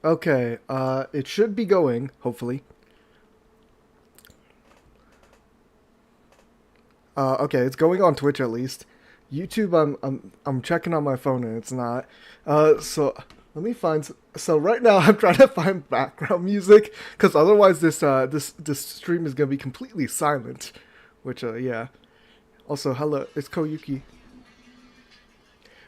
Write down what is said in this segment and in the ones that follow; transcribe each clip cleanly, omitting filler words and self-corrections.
Okay, it should be going, hopefully. Okay, it's going on Twitch at least. YouTube, I'm checking on my phone and it's not. So let me find. So right now I'm trying to find background music because otherwise this stream is gonna be completely silent. Which yeah. Also, hello, it's Koyuki.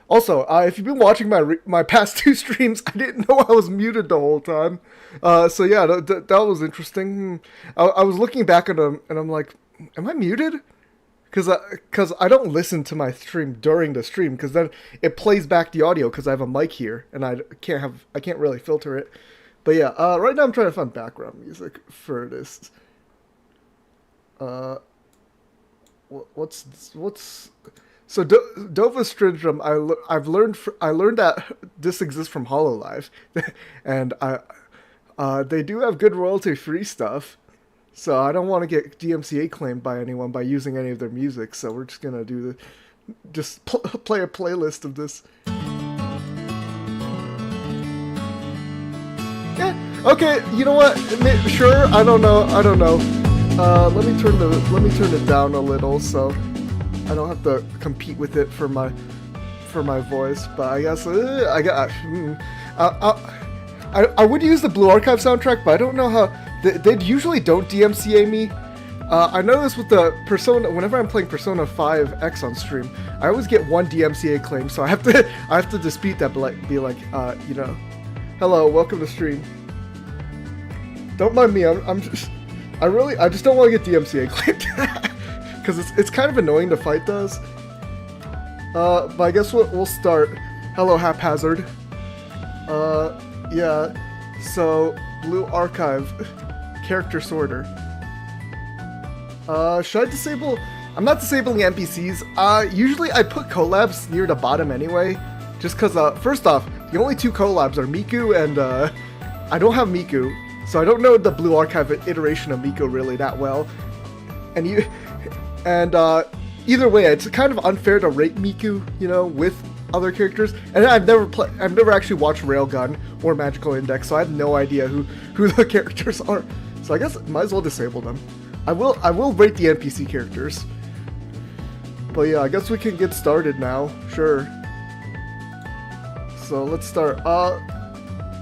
Also, if you've been watching my past two streams, I didn't know I was muted the whole time. So yeah, that was interesting. I was looking back at them and I'm like, am I muted? Cause I don't listen to my stream during the stream because then it plays back the audio because I have a mic here and I can't really filter it. But yeah, right now I'm trying to find background music for this. Uh, what's so Dova Stringum? I learned that this exists from Hololive, and they do have good royalty free stuff. So I don't want to get DMCA claimed by anyone by using any of their music. So we're just gonna do play a playlist of this. Yeah. Okay. You know what? Sure. I don't know. I don't know. Let me turn it down a little so I don't have to compete with it for my voice. But I guess I got. I would use the Blue Archive soundtrack, but I don't know how. They usually don't DMCA me. I know this with the Persona. Whenever I'm playing Persona 5 X on stream, I always get one DMCA claim, so I have to dispute that, but be like, you know, hello, welcome to stream. Don't mind me. I just don't want to get DMCA claimed because it's kind of annoying to fight those. But I guess we'll start. Hello, Haphazard. Yeah. So Blue Archive. Character sorter. Should I disable? I'm not disabling NPCs. Usually I put collabs near the bottom anyway, just cause first off, the only two collabs are Miku and I don't have Miku, so I don't know the Blue Archive iteration of Miku really that well. And either way, it's kind of unfair to rate Miku, you know, with other characters. And I've never actually watched Railgun or Magical Index, so I have no idea who the characters are. So I guess I might as well disable them. I will rate the NPC characters. But yeah, I guess we can get started now. Sure. So let's start.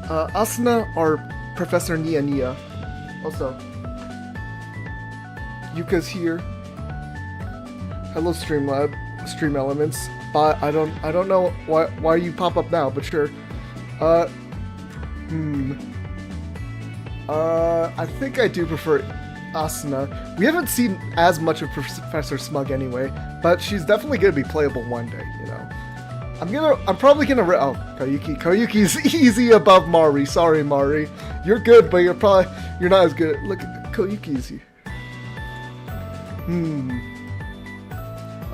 Asuna or Professor Nia Nia. Also, Yuka's here. Hello, Stream Elements. But I don't know why you pop up now, but sure. I think I do prefer Asuna. We haven't seen as much of Professor Smug anyway, but she's definitely gonna be playable one day, you know. I'm probably gonna oh, Koyuki's easy above Mari. Sorry, Mari. You're good, but you're not as good. Look, Koyuki's here.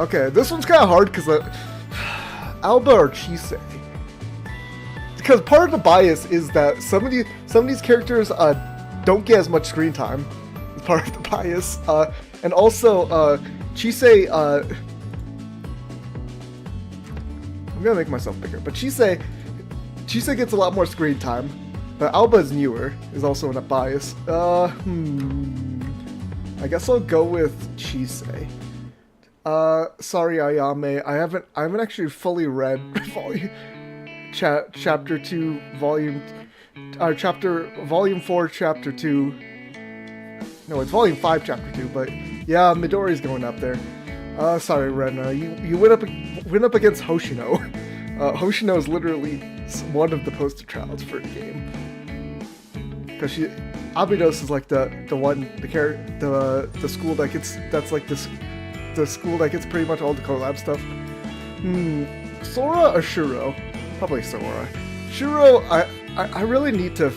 Okay, this one's kind of hard because Alba or Chise. Because part of the bias is that some of these characters don't get as much screen time. It's part of the bias, and also Chise. I'm gonna make myself bigger, but Chise gets a lot more screen time. But Alba is newer, is also in a bias. I guess I'll go with Chise. Sorry, Ayame. I haven't actually fully read chapter 2, volume 4, chapter 2. No, it's volume 5, chapter 2. But yeah, Midori's going up there. Sorry, Rena. You went up against Hoshino. Hoshino is literally one of the poster childs for the game. Because Abydos is like the school that gets the school that gets pretty much all the collab stuff. Sora or Shuro? Probably Sora. Shuro, I really need to.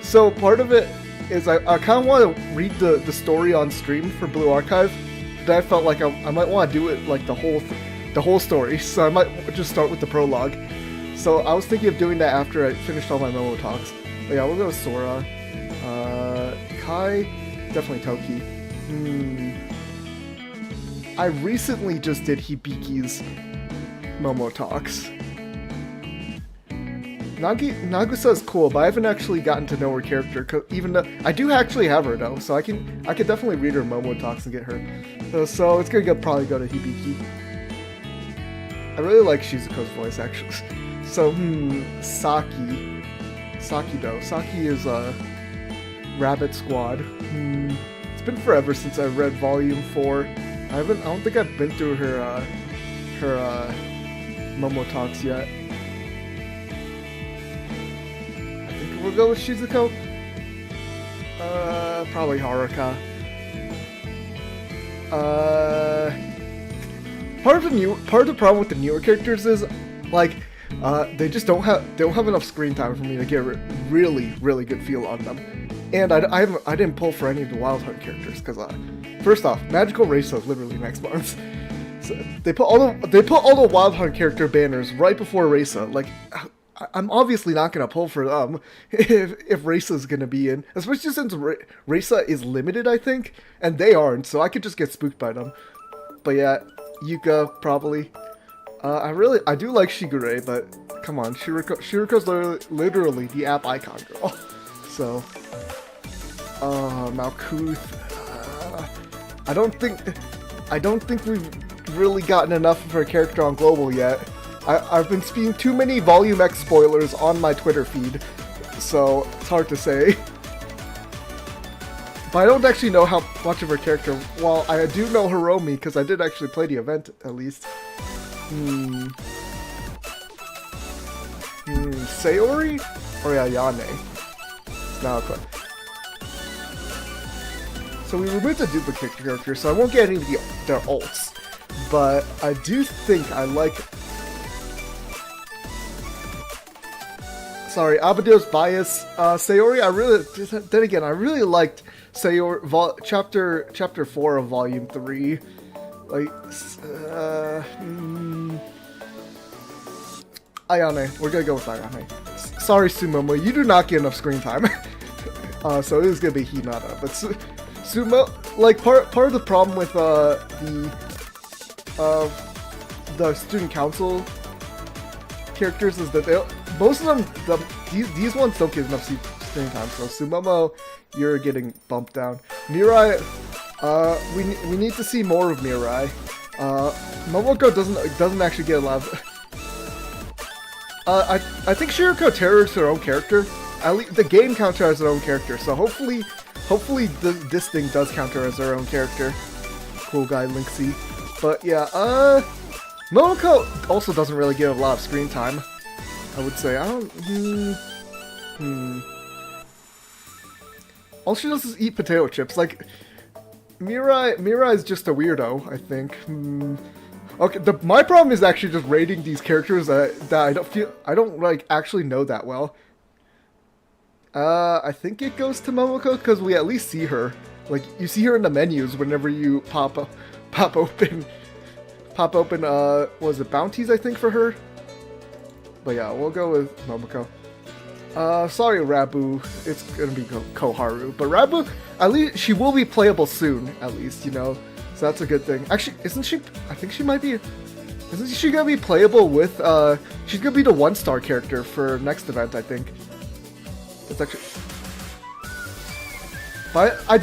So part of it is I kind of want to read the story on stream for Blue Archive, but I felt like I might want to do it like the whole story. So I might just start with the prologue. So I was thinking of doing that after I finished all my Momo talks. But yeah, we'll go with Sora. Kai, definitely Toki. I recently just did Hibiki's Momo talks. Nagusa is cool, but I haven't actually gotten to know her character. Even though I do actually have her though, so I can definitely read her Momo talks and get her. So it's gonna probably go to Hibiki. I really like Shizuko's voice actually. So Saki though. Saki is Rabbit Squad. It's been forever since I read Volume 4. I don't think I've been through her Momo talks yet. I think we'll go with Shizuko. Probably Haruka. Part of the problem with the newer characters is like they just don't have enough screen time for me to get really good feel on them. And I didn't pull for any of the Wild Hunt characters because first off, Magical Race is literally next month. So they put all the Wild Hunt character banners right before Resa. Like, I'm obviously not gonna pull for them if Resa's gonna be in, especially since Resa is limited, I think, and they aren't. So I could just get spooked by them. But yeah, Yuka probably. I do like Shigure, but come on, Shiruko's literally the app icon girl. So, Malkuth. I don't think we've really gotten enough of her character on Global yet. I've been seeing too many Volume X spoilers on my Twitter feed, so it's hard to say. But I don't actually know how much of her character. Well, I do know Hiromi because I did actually play the event at least. Sayori or Ayane? No, okay. So we removed the duplicate character, so I won't get any of their ults. But I do think I like. Sorry, Abadir's bias. Sayori, I really liked Sayori chapter 4 of Volume 3. Like, Ayane. We're gonna go with Ayane. Sorry, Sumomo, you do not get enough screen time. So it is gonna be Hinata. But Sumo, like part of the problem with the student council characters is that most of them, these ones don't get enough screen time. So Sumomo, you're getting bumped down. Mirai, we need to see more of Mirai. Momoko doesn't actually get a lot of. I think Shiriko terrors her own character. At least the game counter as her own character. So hopefully this thing does counter as her own character. Cool guy Linksy. But yeah, Momoko also doesn't really get a lot of screen time. I would say. All she does is eat potato chips. Like, Mirai is just a weirdo, I think. Okay, my problem is actually just rating these characters that I don't like actually know that well. I think it goes to Momoko because we at least see her. Like, you see her in the menus whenever you pop open, was it bounties, I think, for her? But yeah, we'll go with Momoko. Sorry, Rabu. It's gonna be Koharu. But Rabu, at least, she will be playable soon, at least, you know? So that's a good thing. Actually, isn't she? I think she might be. Isn't she gonna be playable with, she's gonna be the 1-star character for next event, I think. It's actually. But I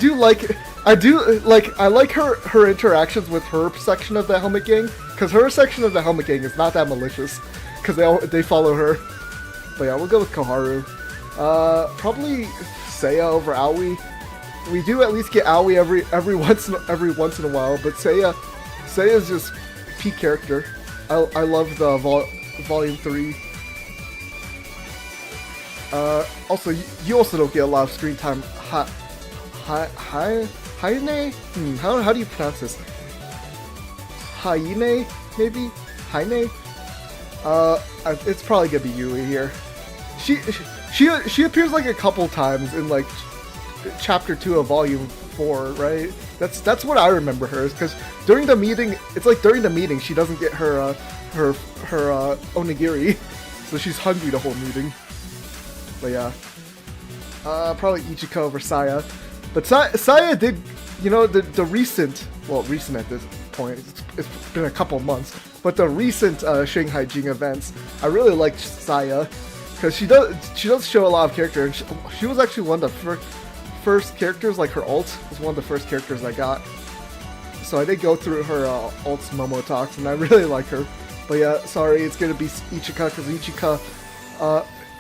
like her interactions with her section of the Helmet Gang, because her section of the Helmet Gang is not that malicious, because they follow her. But yeah, we'll go with Koharu. Probably Seiya over Aoi. We do at least get Aoi every once in a while, but Seiya's just peak character. I love the Volume 3. Also, you also don't get a lot of screen time. Haine? How do you pronounce this? Haine, maybe? Haine? It's probably gonna be Yui here. She appears like a couple times in like chapter 2 of Volume 4, right? That's what I remember her, because during the meeting, it's like during the meeting she doesn't get her onigiri, so she's hungry the whole meeting. But yeah, probably Ichiko over Saya. But Saya did, you know, the recent at this point, it's been a couple months, but the recent Shanghai Jing events, I really liked Saya. because she does show a lot of character, and she was actually one of the first characters. Like her ult was one of the first characters I got. So I did go through her ult's Momo talks, and I really like her. But yeah, sorry, it's gonna be Ichika, because Ichika,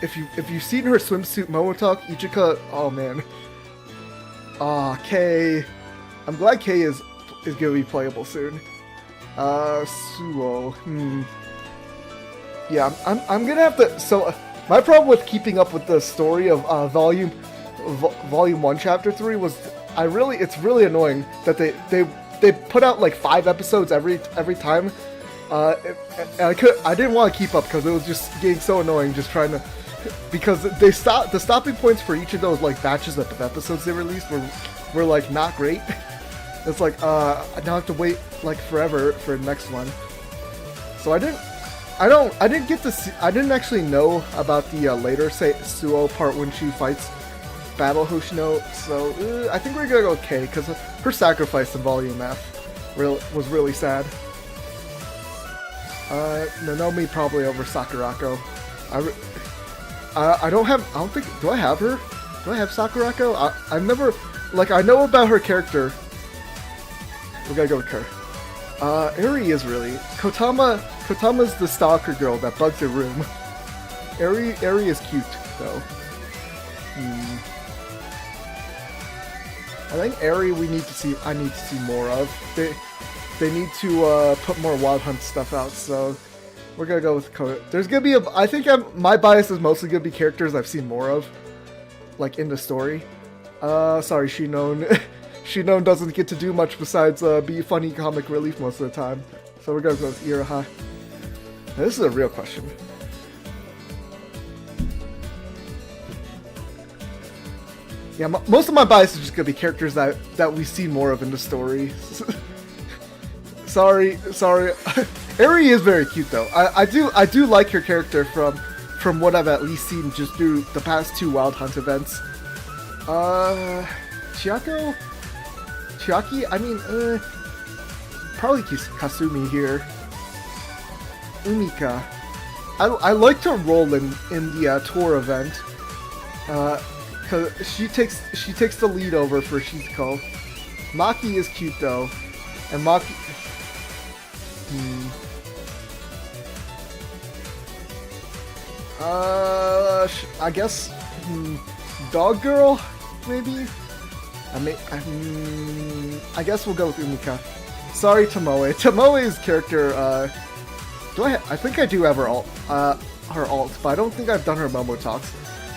if you've seen her swimsuit Momo talk, Ichika, oh man. Kay. I'm glad Kay is gonna be playable soon. Suo. Yeah, I'm gonna have to. So my problem with keeping up with the story of Volume 1, Chapter 3 was it's really annoying that they put out like 5 episodes every time. And I didn't want to keep up because it was just getting so annoying just trying to, because the stopping points for each of those like batches of episodes they released were like not great. It's like I now have to wait like forever for the next one. So I didn't get to see, I didn't actually know about the later Suo part when she fights Battle Hoshino. So I think we're gonna go with K, because her sacrifice in Volume F was really sad. Nonomi probably over Sakurako. I don't think, do I have her? Do I have Sakurako? I've never, like, I know about her character. We gotta go with her. Eri is really, Kotama's the stalker girl that bugs her room. Eri is cute, though. I think Eri I need to see more of. They need to put more Wild Hunt stuff out, so we're gonna go with Kota. There's gonna be I think my bias is mostly gonna be characters I've seen more of, like in the story. Sorry, Shinon. Shinon doesn't get to do much besides be funny comic relief most of the time. So we're gonna go with Iraha. Now, this is a real question. Yeah, most of my bias is just gonna be characters that we see more of in the story. Sorry. Eri is very cute though. I do like her character from what I've at least seen just through the past 2 Wild Hunt events. Chiaki? I mean, probably Kasumi here. Umika. I liked her role in the tour event. Cause she takes the lead over for Shizuko. Maki is cute though, and Maki. I guess Dog Girl, maybe. I guess we'll go with Umika. Sorry, Tomoe. Tomoe's character. I think I do have her alt, but I don't think I've done her Momo talks.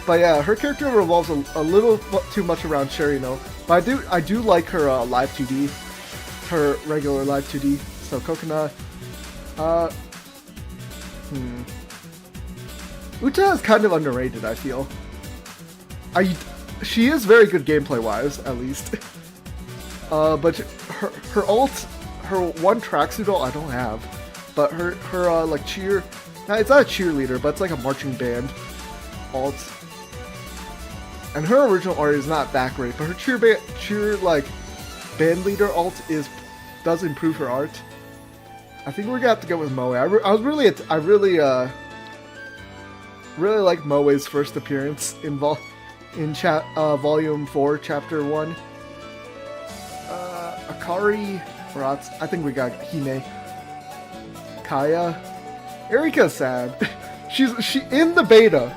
But yeah, her character revolves a little too much around Cherino. But I do like her live 2D, her regular live 2D. So Kokona. Uta is kind of underrated, I feel. She is very good gameplay wise, at least. But her ult, her one tracksuit ult I don't have. But her like cheer, it's not a cheerleader, but it's like a marching band ult. And her original art is not that great, but her cheer like band leader ult does improve her art. I think we're gonna have to go with Moe. I really like Moe's first appearance in Volume 4, Chapter 1. Akari, I think we got Hime. Kaya, Erika's sad. She in the beta.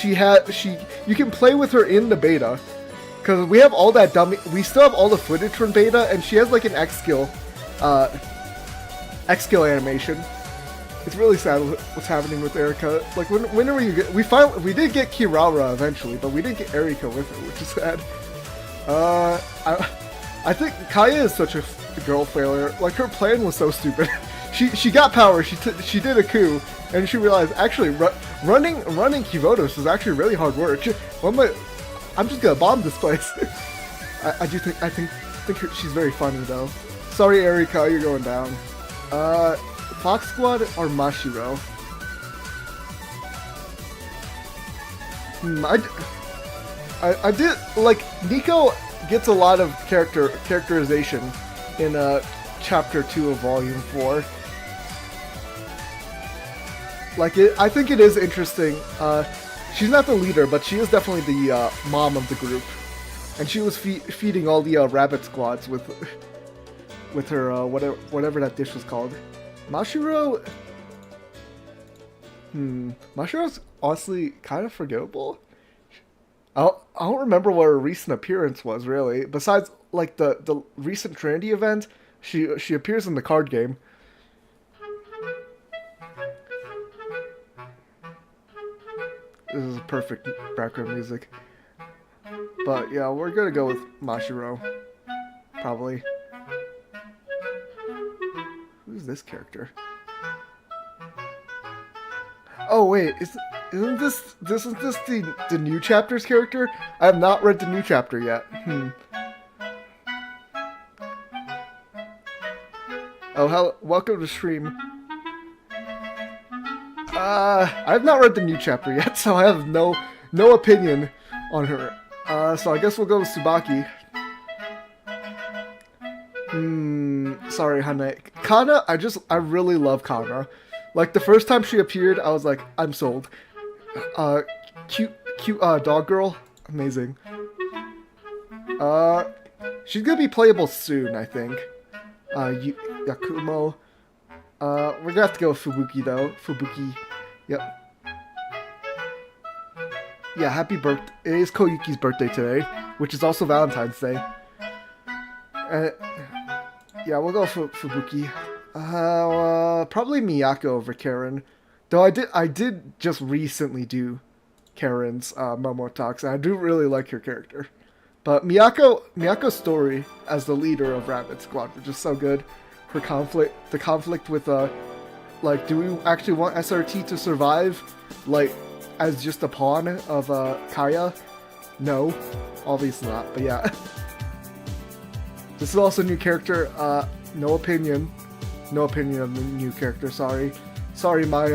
You can play with her in the beta, because we have all that dummy. We still have all the footage from beta, and she has like an X skill animation. It's really sad what's happening with Erika. Like when are we did get Kirara eventually, but we didn't get Erika with her, which is sad. I think Kaya is such a girl failure. Like her plan was so stupid. She got power. She did a coup, and she realized actually running Kivotos is actually really hard work. I'm just gonna bomb this place. I think she's very funny though. Sorry, Erika, you're going down. Fox Squad or Mashiro? I did like Nico gets a lot of characterization in Chapter 2 of Volume 4. Like I think it is interesting. she's not the leader, but she is definitely the mom of the group, and she was feeding all the rabbit squads with her whatever that dish was called. Mashiro. Mashiro's honestly kind of forgettable. I don't remember what her recent appearance was really. Besides, like the recent Trinity event, she appears in the card game. This is perfect background music. But yeah, we're gonna go with Mashiro. Probably. Who's this character? Oh wait, isn't this the new chapter's character? I have not read the new chapter yet. Oh, hello, welcome to stream. I have not read the new chapter yet, so I have no opinion on her. So I guess we'll go with Tsubaki. Sorry, Hane. Kana, I really love Kana. Like, the first time she appeared, I was like, I'm sold. Cute, dog girl. Amazing. She's gonna be playable soon, I think. Yakumo. We're gonna have to go with Fubuki, though. Fubuki. Yep. Yeah, happy birthday. It is Koyuki's birthday today, which is also Valentine's Day. Yeah, we'll go for Fubuki. Probably Miyako over Karen. Though I did just recently do Karen's Momo Talks, and I do really like her character. But Miyako's story as the leader of Rabbit Squad was just so good. Her the conflict with like, do we actually want SRT to survive, like, as just a pawn of Kaya? No, obviously not. But yeah, this is also a new character. No opinion of the new character. Sorry, my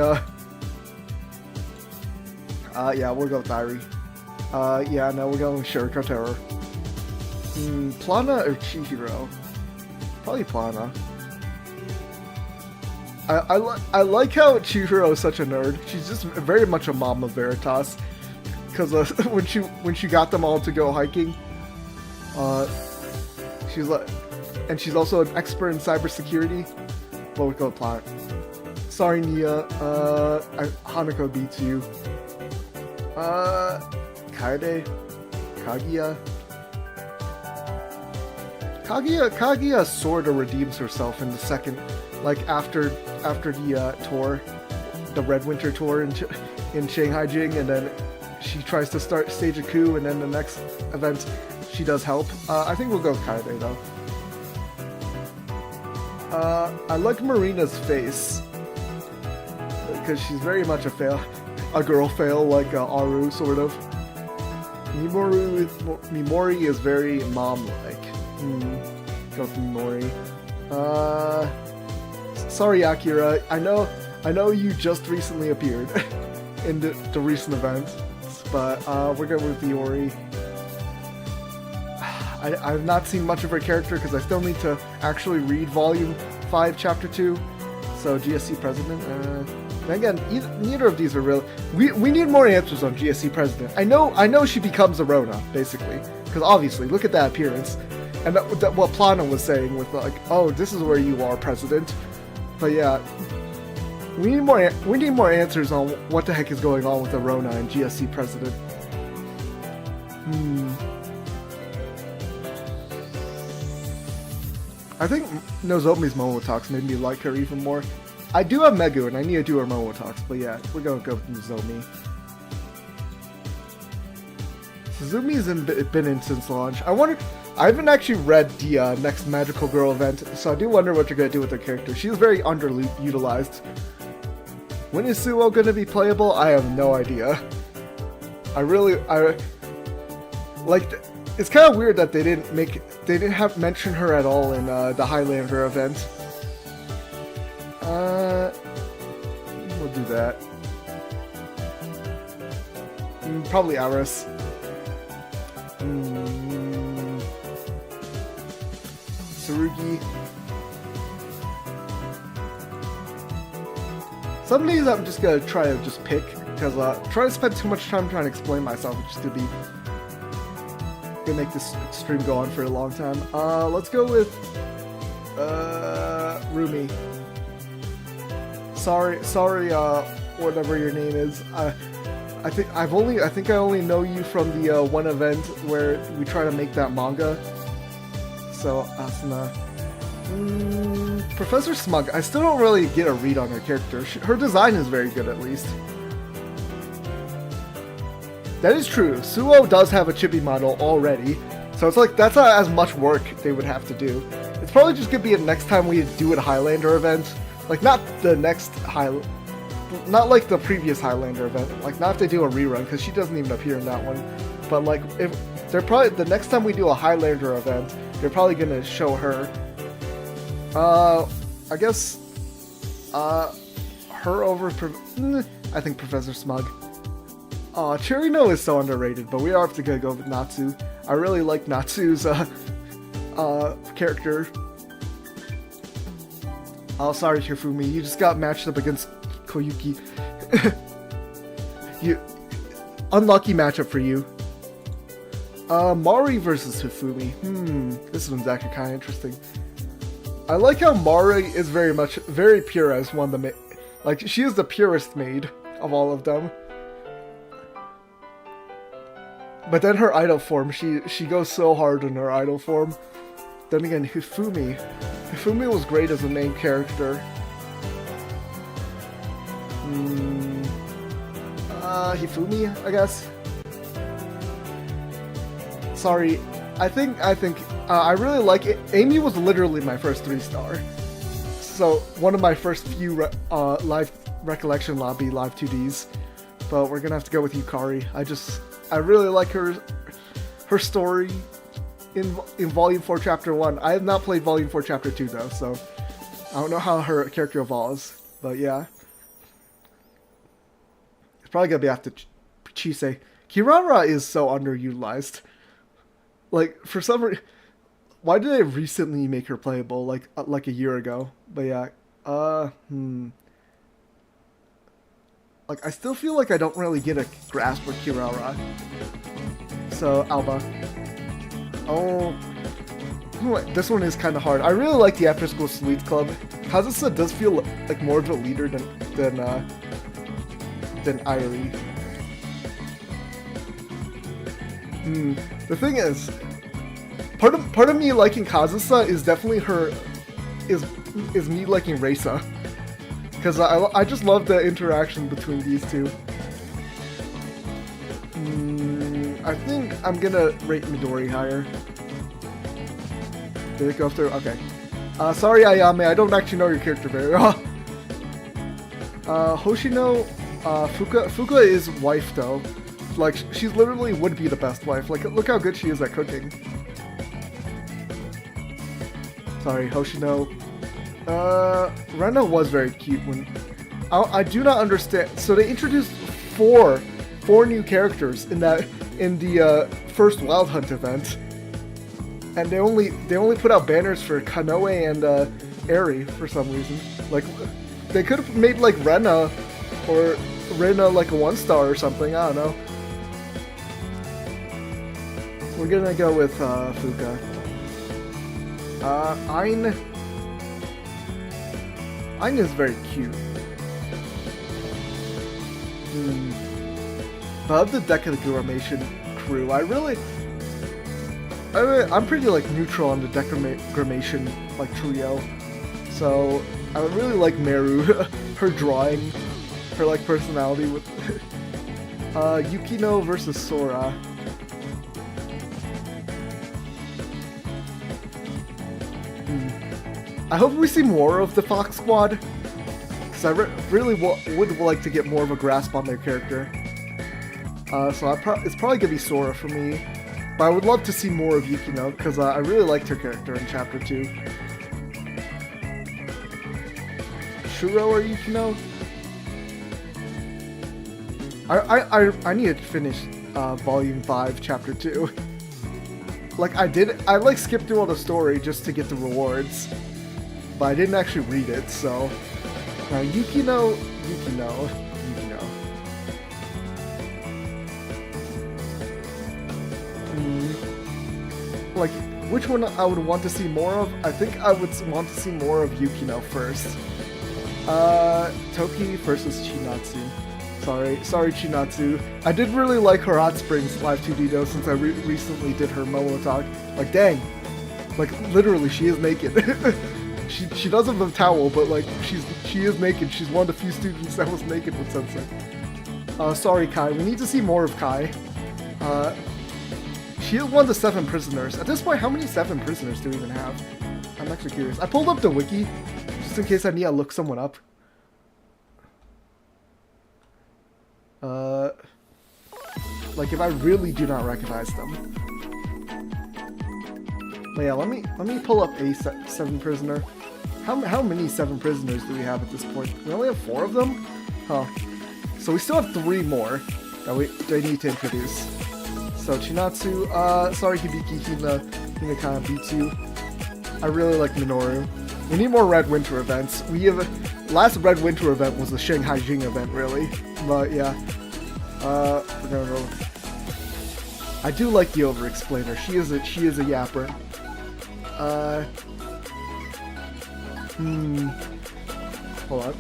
yeah, we'll go with Irie. Yeah, no, we're going with Shuriko Terror. Plana or Chihiro? Probably Plana. I like how Chihiro is such a nerd. She's just very much a Mama Veritas. Because when she got them all to go hiking, she's like, and she's also an expert in cybersecurity. But we go with Plana. Sorry, Nia. Hanako beats you. Kaede, Kaguya sort of redeems herself in the second, like after the tour, the Red Winter tour in Shanghai Jing, and then she tries to stage a coup, and then the next event she does help. I think we'll go with Kaede though. I like Marina's face because she's very much a girl fail, like Aru sort of. Mimori is very mom-like. Go with Mimori. Sorry, Akira. I know you just recently appeared in the recent events, but we're going with Iori. I've not seen much of her character because I still need to actually read Volume 5, Chapter 2. So GSC President. Again, neither of these are real. We need more answers on GSC President. I know she becomes a Rona, basically, because obviously, look at that appearance. And that what Plana was saying with like, oh, this is where you are, President. But yeah, we need more answers on what the heck is going on with Arona and GSC President. I think Nozomi's Momo Talks made me like her even more. I do have Megu, and I need to do her Momo Talks, but yeah, we're gonna go with Nozomi. Suzumi's been in since launch. I haven't actually read the next Magical Girl event, so I do wonder what you're going to do with her character. She's very underutilized. When is Suo going to be playable? I have no idea. It's kind of weird that they didn't have mention her at all in the Highlander event. We'll do that. Probably Aris. Tsurugi. Some of these I'm just gonna try to just pick because trying to spend too much time trying to explain myself is just gonna make this stream go on for a long time. Let's go with Rumi. Sorry, whatever your name is. I think I only know you from the one event where we try to make that manga. So Asuna. Professor Smug, I still don't really get a read on her character. Her design is very good, at least. That is true. Suo does have a chibi model already, so it's like that's not as much work they would have to do. It's probably just gonna be a next time we do a Highlander event, like not the next not like the previous Highlander event, like not if they do a rerun because she doesn't even appear in that one. But like if they're probably the next time we do a Highlander event, they're probably gonna show her. I guess, her over, I think Professor Smug. Aw, Cherino is so underrated, but we are have to go with Natsu. I really like Natsu's, character. Oh, sorry, Hifumi, you just got matched up against Koyuki. Unlucky matchup for you. Mari versus Hifumi. This one's actually kind of interesting. I like how Mari is very pure as one of the like she is the purest maid of all of them. But then her idol form, she goes so hard in her idol form. Then again, Hifumi was great as a main character. Hifumi, I guess. Sorry, I think I really like it. Amy was literally my first 3-star. So one of my first few live recollection lobby live 2Ds. But we're gonna have to go with Yukari. I really like her story in Volume 4 Chapter 1. I have not played Volume 4 Chapter 2 though, so I don't know how her character evolves. But yeah. It's probably gonna be after Chise. Kirara is so underutilized. Like, for some reason, why did they recently make her playable, like a year ago? But yeah, like, I still feel like I don't really get a grasp of Kirara. So, Alba. Oh, this one is kind of hard. I really like the After School Sleuth Club. Kazusa does feel like more of a leader than Irie. The thing is, part of me liking Kazusa is definitely is me liking Reisa, because I just love the interaction between these two. I think I'm gonna rate Midori higher. Did it go through? Okay. Sorry, Ayame, I don't actually know your character very well. Hoshino, Fuka is wife though. Like, she literally would be the best wife. Like, look how good she is at cooking. Sorry, Hoshino. Rena was very cute when... I do not understand. So they introduced four new characters in the first Wild Hunt event. And they only put out banners for Kanoe and Eri for some reason. Like, they could have made, like, Rena or Rena, like, a 1-star or something. I don't know. We're gonna go with Fuka. Ain is very cute. But of the Decagramation crew, I'm pretty like neutral on the Decagramation like trio. So I really like Meru, her drawing, her like personality with Yukino versus Sora. I hope we see more of the Fox Squad, because I really would like to get more of a grasp on their character. So it's probably gonna be Sora for me, but I would love to see more of Yukino, because I really liked her character in Chapter 2. Shuro or Yukino? I need to finish Volume 5, Chapter 2. Like, I like skipped through all the story just to get the rewards. But I didn't actually read it, so... Yukino. like, which one I would want to see more of? I think I would want to see more of Yukino first. Toki versus Chinatsu. Sorry Chinatsu. I did really like her Hot Springs live 2D though, since I recently did her Momo talk. Like, dang. Like, literally, she is naked. she does have a towel, but like, she is naked. She's one of the few students that was naked with Sensei. Sorry Kai, we need to see more of Kai. She is one of the 7 prisoners. At this point, how many 7 prisoners do we even have? I'm actually curious. I pulled up the wiki, just in case I need to look someone up. Like if I really do not recognize them. But yeah, let me pull up a 7 prisoner. How many 7 prisoners do we have at this point? We only have 4 of them? Huh. So we still have 3 more that they need to introduce. So Chinatsu, sorry Hibiki, Hina kind of beats you. I really like Minoru. We need more Red Winter events. Last Red Winter event was the Shanghai Jing event, really. But yeah. We're gonna go. I do like the over-explainer. She is a yapper. Hold on.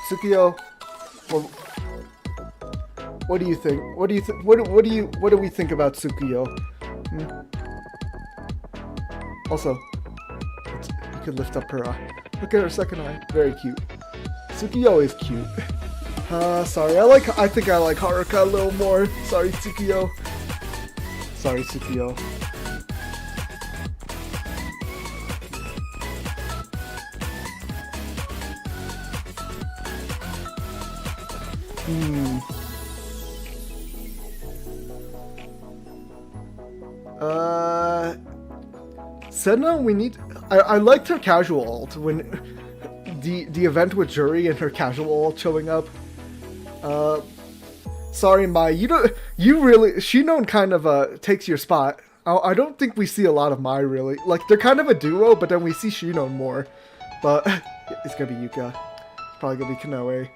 Tsukiyo. Well, what do you think? What do we think about Tsukiyo? Also, you could lift up her look at her second eye. Very cute. Tsukiyo is cute. Sorry. I think I like Haruka a little more. Sorry, Tsukiyo. Sorry, Tsukiyo. Senna, we need... I liked her casual ult when... The event with Juri and her casual ult showing up. Sorry, Mai, Shinon kind of takes your spot. I don't think we see a lot of Mai, really. Like, they're kind of a duo, but then we see Shinon more. But it's gonna be Yuka. It's probably gonna be Kanoe.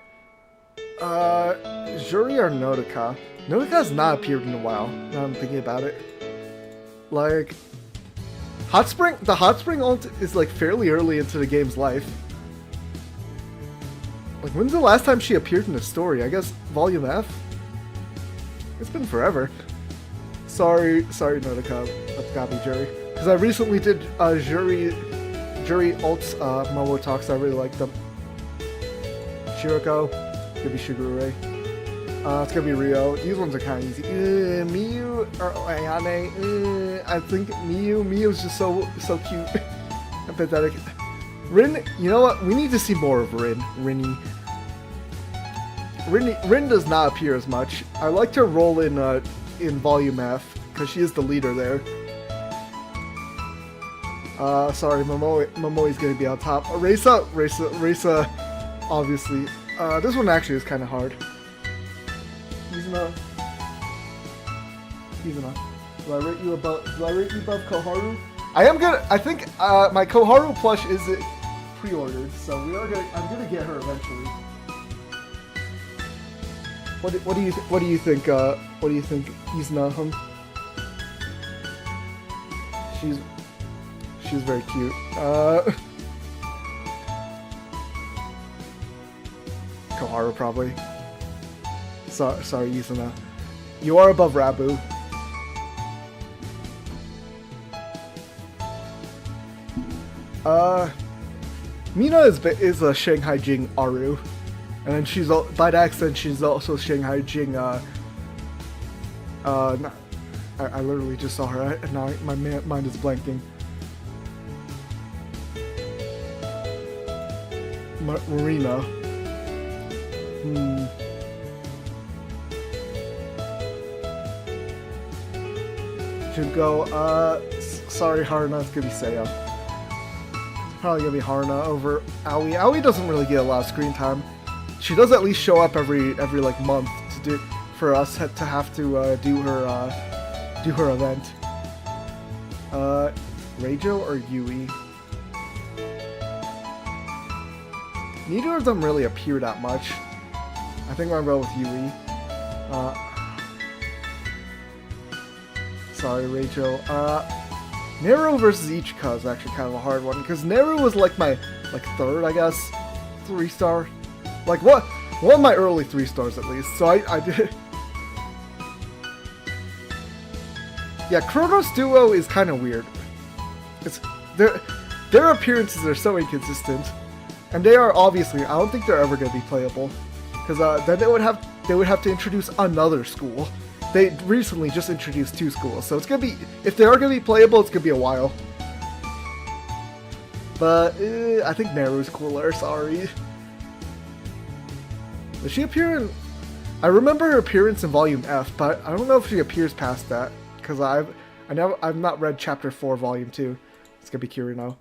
Juri or Nodoka? Nodoka has not appeared in a while, now I'm thinking about it. Like, the Hot Spring ult is like fairly early into the game's life. Like, when's the last time she appeared in the story? I guess Volume F? It's been forever. Sorry, Nodoka. That's gotta be Juri. Because I recently did Juri ults Momo talks. I really like them. Shiroko. It's gonna be Shigure. It's gonna be Rio. These ones are kind of easy. Miyu or Ayane. I think Miyu's just so cute and pathetic. Rin, you know what? We need to see more of Rin. Rin does not appear as much. I liked her role in Volume F because she is the leader there. Sorry, Momoi's gonna be on top. Reisa, obviously. This one actually is kind of hard. Izuna. Do I rate you above Koharu? I think my Koharu plush is pre-ordered, so I'm gonna get her eventually. What do you think? What do you think, Izuna? She's very cute. Koharu probably. Sorry, Izuna. You are above Rabu. Mina is a Shanghai Jing Aru, and then she's by accident she's also Shanghai Jing. I literally just saw her, and now my mind is blanking. Marina. Junko. Sorry, Haruna. It's gonna be Seiya. Probably gonna be Haruna over Aoi. Aoi doesn't really get a lot of screen time. She does at least show up every like month for us to have to do her event. Reijo or Yui? Neither of them really appear that much. I think I'm going to go with Yui. Sorry, Rachel. Nero versus Ichika is actually kind of a hard one because Nero was like my third, I guess, 3-star. Like what? One of my early 3-stars at least. So I did. Yeah, Chronos Duo is kind of weird. It's their appearances are so inconsistent, and they are obviously. I don't think they're ever going to be playable, because then they would have to introduce another school. They recently just introduced 2 schools, so it's gonna be, if they are gonna be playable, it's gonna be a while. But I think Neru's cooler. Sorry. Does she appear in? I remember her appearance in Volume F, but I don't know if she appears past that because I've not read Chapter 4, Volume 2. It's gonna be Kirino.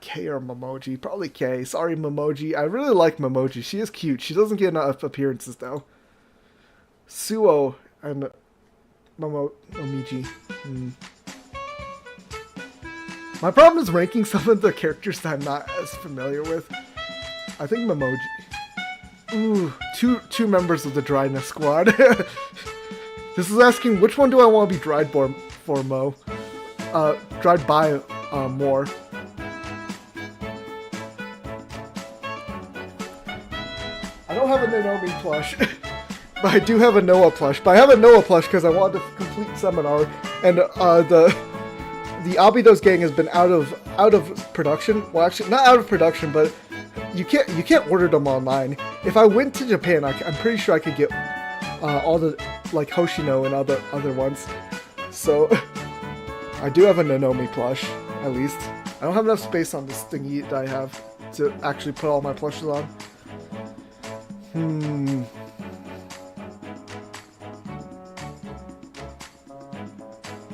K or Momoji? Probably K. Sorry, Momoji. I really like Momoji. She is cute. She doesn't get enough appearances though. Suo and Momiji. My problem is ranking some of the characters that I'm not as familiar with. I think Momoji. Ooh, two members of the Dryness Squad. This is asking which one do I want to be dried for Mo? Dried by more. I don't have a Nanomi plush. But I do have a Noah plush. But I have a Noah plush because I wanted to complete Seminar, and the Abido's gang has been out of production. Well, actually, not out of production, but you can't order them online. If I went to Japan, I'm pretty sure I could get all the like Hoshino and other ones. So I do have a Nanomi plush, at least. I don't have enough space on this thingy that I have to actually put all my plushes on.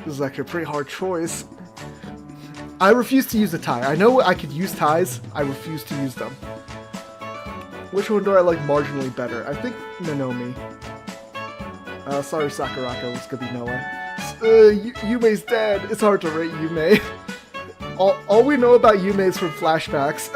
This is actually a pretty hard choice. I refuse to use a tie. I know I could use ties. I refuse to use them. Which one do I like marginally better? I think Nanomi. Sorry, Sakurako. It's gonna be Noah. Yumei's dead. It's hard to rate Yumei. All we know about Yumei is from flashbacks.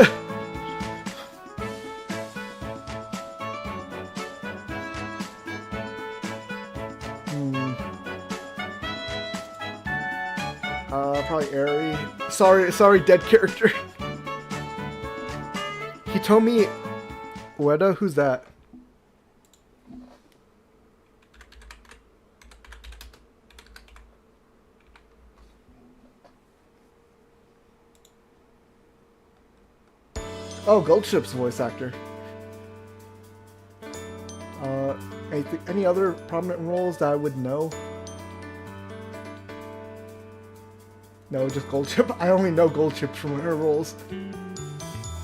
Probably Eri. Sorry, dead character. Hitomi Ueda? Who's that? Oh, Goldship's voice actor. Any other prominent roles that I would know? No, just Goldship. I only know Goldship from her roles.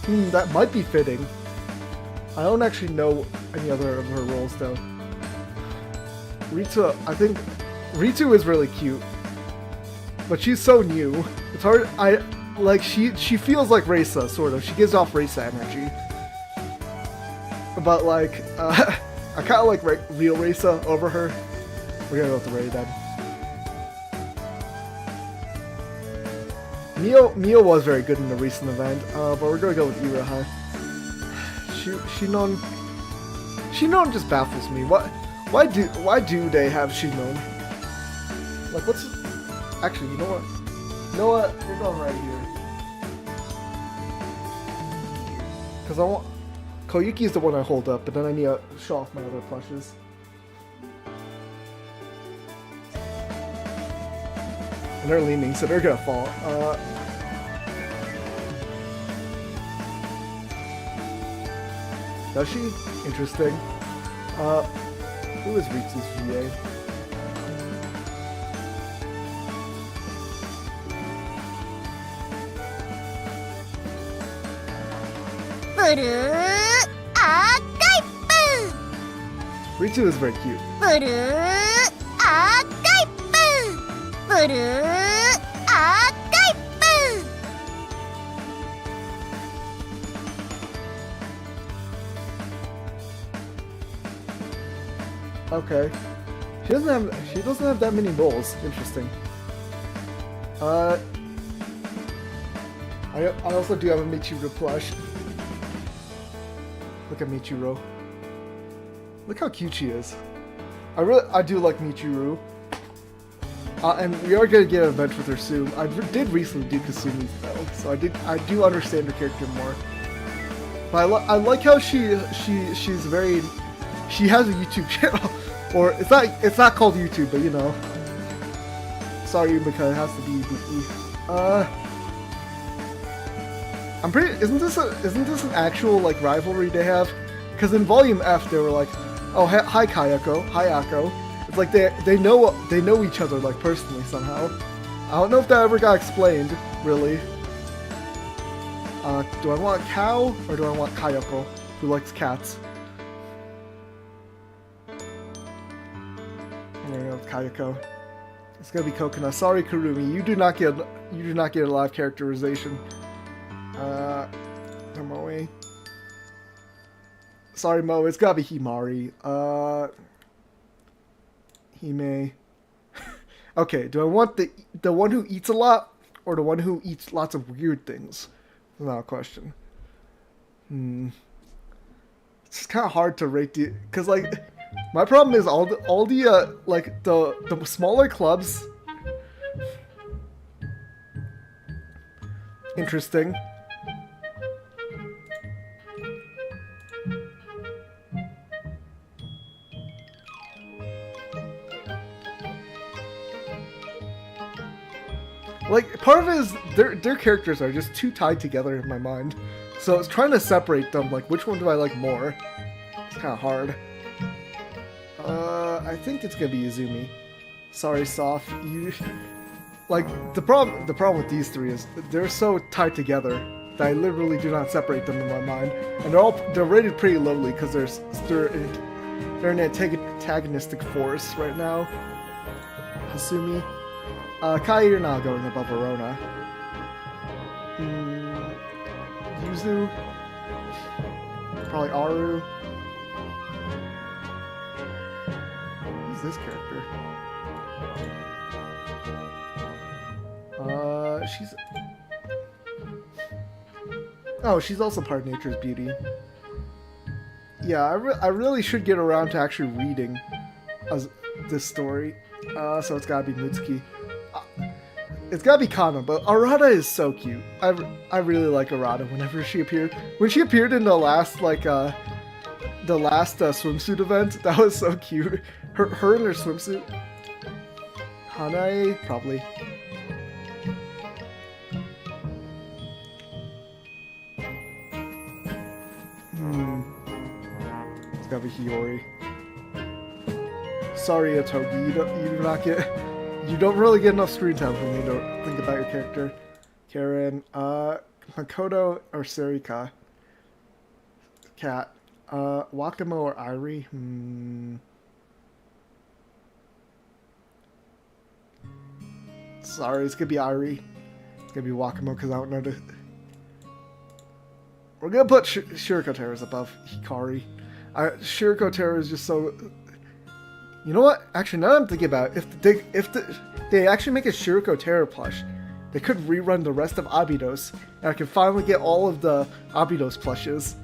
That might be fitting. I don't actually know any other of her roles though. Ritu, I think Ritu is really cute, but she's so new. It's hard. She feels like Reisa, sort of. She gives off Reisa energy. But like, I kind of like real Reisa over her. We're gonna go with the Ray then. Mio was very good in the recent event, but we're gonna go with Iraha. Shinon just baffles me. Why do they have Shinon? Like, what's... Actually, you know what? You know what? You're going right here. Because I want... Koyuki is the one I hold up, but then I need to show off my other plushes. And they're leaning, so they're gonna fall. Does she? Interesting. Who is Ritsu's VA? Ritsu is very cute. Okay. She doesn't have that many roles. Interesting. I also do have a Michiru plush. Look at Michiru. Look how cute she is. I do like Michiru. And we are gonna get an event with her soon. I did recently do Kasumi's though, so I do understand her character more. But I like how she's very, she has a YouTube channel, or it's not called YouTube, but you know. Sorry, because it has to be Buki. I'm pretty. Isn't this an actual like rivalry they have? Because in Volume F they were like, oh hi Kayako, hi Akko. It's like they know each other like personally somehow. I don't know if that ever got explained really. Do I want Cow or do I want Kayako, who likes cats? I'm gonna go with Kayako. It's gonna be Coconut. Sorry, Kurumi, you do not get a live characterization. Tomoe. Sorry, Mo. It's gotta be Himari. Hime. Okay. Do I want the one who eats a lot or the one who eats lots of weird things? That's not a question. It's kind of hard to rate the, cause like my problem is all the like the smaller clubs. Interesting. Like, part of it is their characters are just too tied together in my mind. So it's trying to separate them, like, which one do I like more? It's kind of hard. I think it's gonna be Izumi. Sorry, Soph. Like, the problem with these three is they're so tied together that I literally do not separate them in my mind. And they're rated pretty lowly because they're an antagonistic force right now. Hasumi. Kai, you're not going above Verona. Yuzu. Probably Aru. Who's this character? She's... Oh, she's also part of Nature's Beauty. Yeah, I really should get around to actually reading this story. So it's gotta be Mitsuki. It's gotta be Kana, but Arata is so cute. I really like Arata whenever she appeared. When she appeared in the last swimsuit event, that was so cute. Her in her swimsuit. Hanae, probably. It's gotta be Hiyori. Sorry, Atogi, you don't really get enough screen time for me to think about your character. Karen, Makoto or Serika? Cat. Wakamo or Irie? Sorry, it's gonna be Irie. It's gonna be Wakamo because I don't know the... We're gonna put Shiriko Terra's above Hikari. Shiriko Terra is just so... You know what? Actually, now that I'm thinking about it, if they actually make a Shiriko Terra plush, they could rerun the rest of Abydos, and I can finally get all of the Abydos plushes.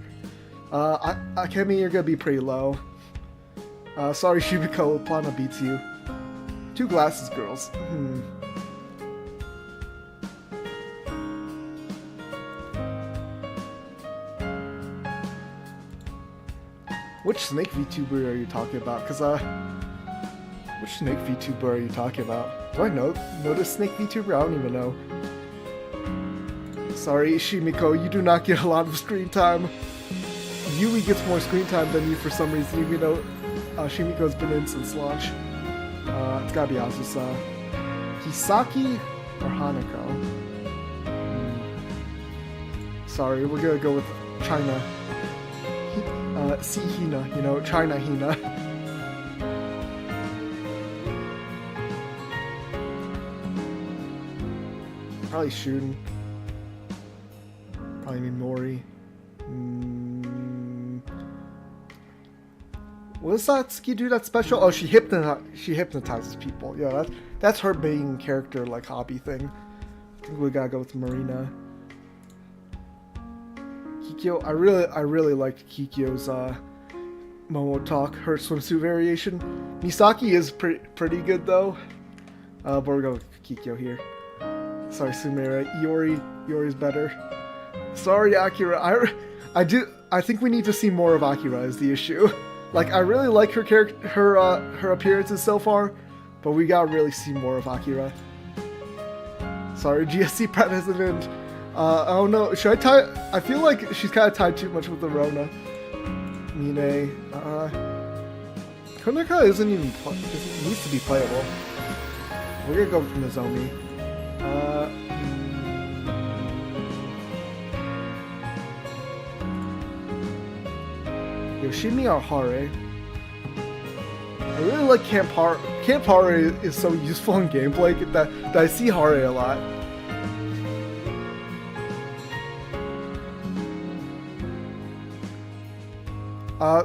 Akemi, you're gonna be pretty low. Sorry, Shibiko, Plana beats you. 2 glasses girls. Which Snake VTuber are you talking about? Because, which Snake VTuber are you talking about? Do I know this Snake VTuber? I don't even know. Sorry, Shimiko, you do not get a lot of screen time. Yui gets more screen time than you for some reason, even though Shimiko's been in since launch. It's gotta be Azusa. Hisaki or Hanako? Sorry, we're gonna go with China. Hina, you know, China Hina. Probably Shun. Probably Mimori. What does Satsuki do that's special? Oh, she hypnotizes people. Yeah, that's her main character, like, hobby thing. I think we gotta go with Marina. Kikyo, I really liked Kikyo's Momo Talk, her swimsuit variation. Misaki is pretty good though. But we're going with Kikyo here. Sorry, Sumire. Iori's better. Sorry, Akira. I think we need to see more of Akira is the issue. Like, I really like her character, her appearances so far, but we gotta really see more of Akira. Sorry, GSC president. I don't know. Should I tie? I feel like she's kind of tied too much with the Rona. Mine. Konaka isn't even needs to be playable. We're gonna go with Nozomi. Yoshimi or Hare? I really like Camp Hare. Camp Hare is so useful in gameplay that I see Hare a lot.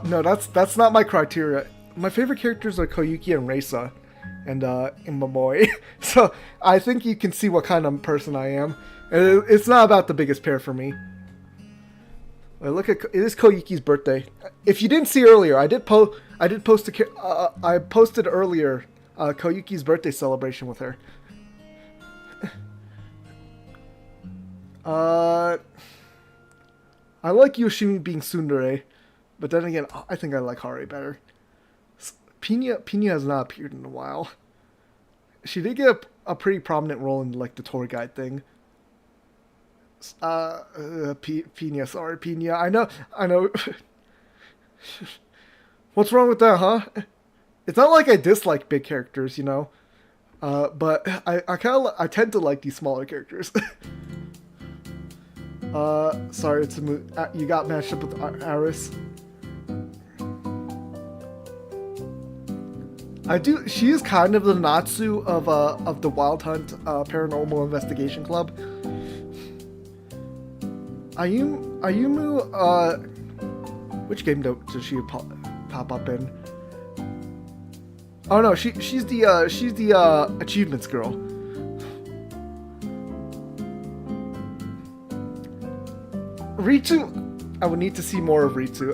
No, that's not my criteria. My favorite characters are Koyuki and Reisa, and Momoi. So I think you can see what kind of person I am. And it's not about the biggest pair for me. Look at it is Koyuki's birthday. If you didn't see earlier, I posted earlier Koyuki's birthday celebration with her. I like Yoshimi being tsundere, but then again, I think I like Hare better. Pina has not appeared in a while. She did get a pretty prominent role in like the tour guide thing. Pina, sorry, Pina. I know. What's wrong with that, huh? It's not like I dislike big characters, you know. But I tend to like these smaller characters. Sorry, you got matched up with Aris. She is kind of the Natsu of the Wild Hunt Paranormal Investigation Club. Ayumu, which game does she pop up in? Oh no, she's the achievements girl. Ritu, I would need to see more of Ritu.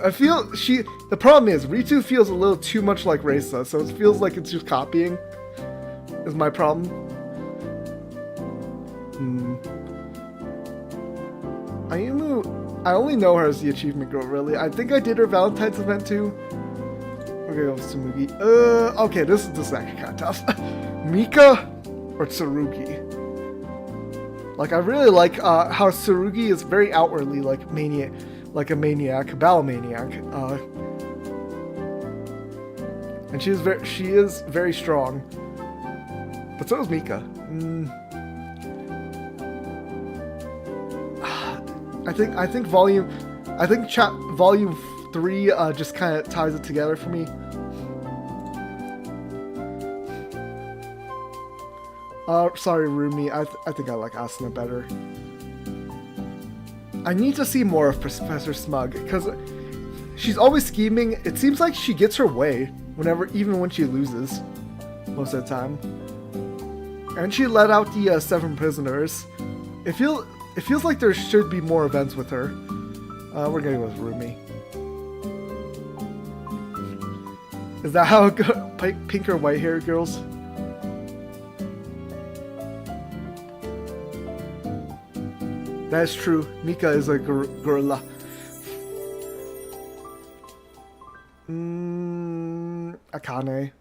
The problem is Ritu feels a little too much like Reisa, so it feels like it's just copying. Is my problem. Ayumu, I only know her as the achievement girl, really. I think I did her Valentine's event too. We're gonna go with Tsumugi. Okay, this is actually kind of tough. Mika or Tsurugi? Like, I really like how Tsurugi is very outwardly like a maniac, battle maniac. And she is very strong. But so is Mika. I think volume 3 just kind of ties it together for me. Sorry, Rumi. I think I like Asuna better. I need to see more of Professor Smug because she's always scheming. It seems like she gets her way even when she loses, most of the time. And she let out the 7 prisoners. It feels like there should be more events with her. We're gonna go with Rumi. Is that how it goes? Pink or white hair girls? That's true. Mika is a gorilla. Akane.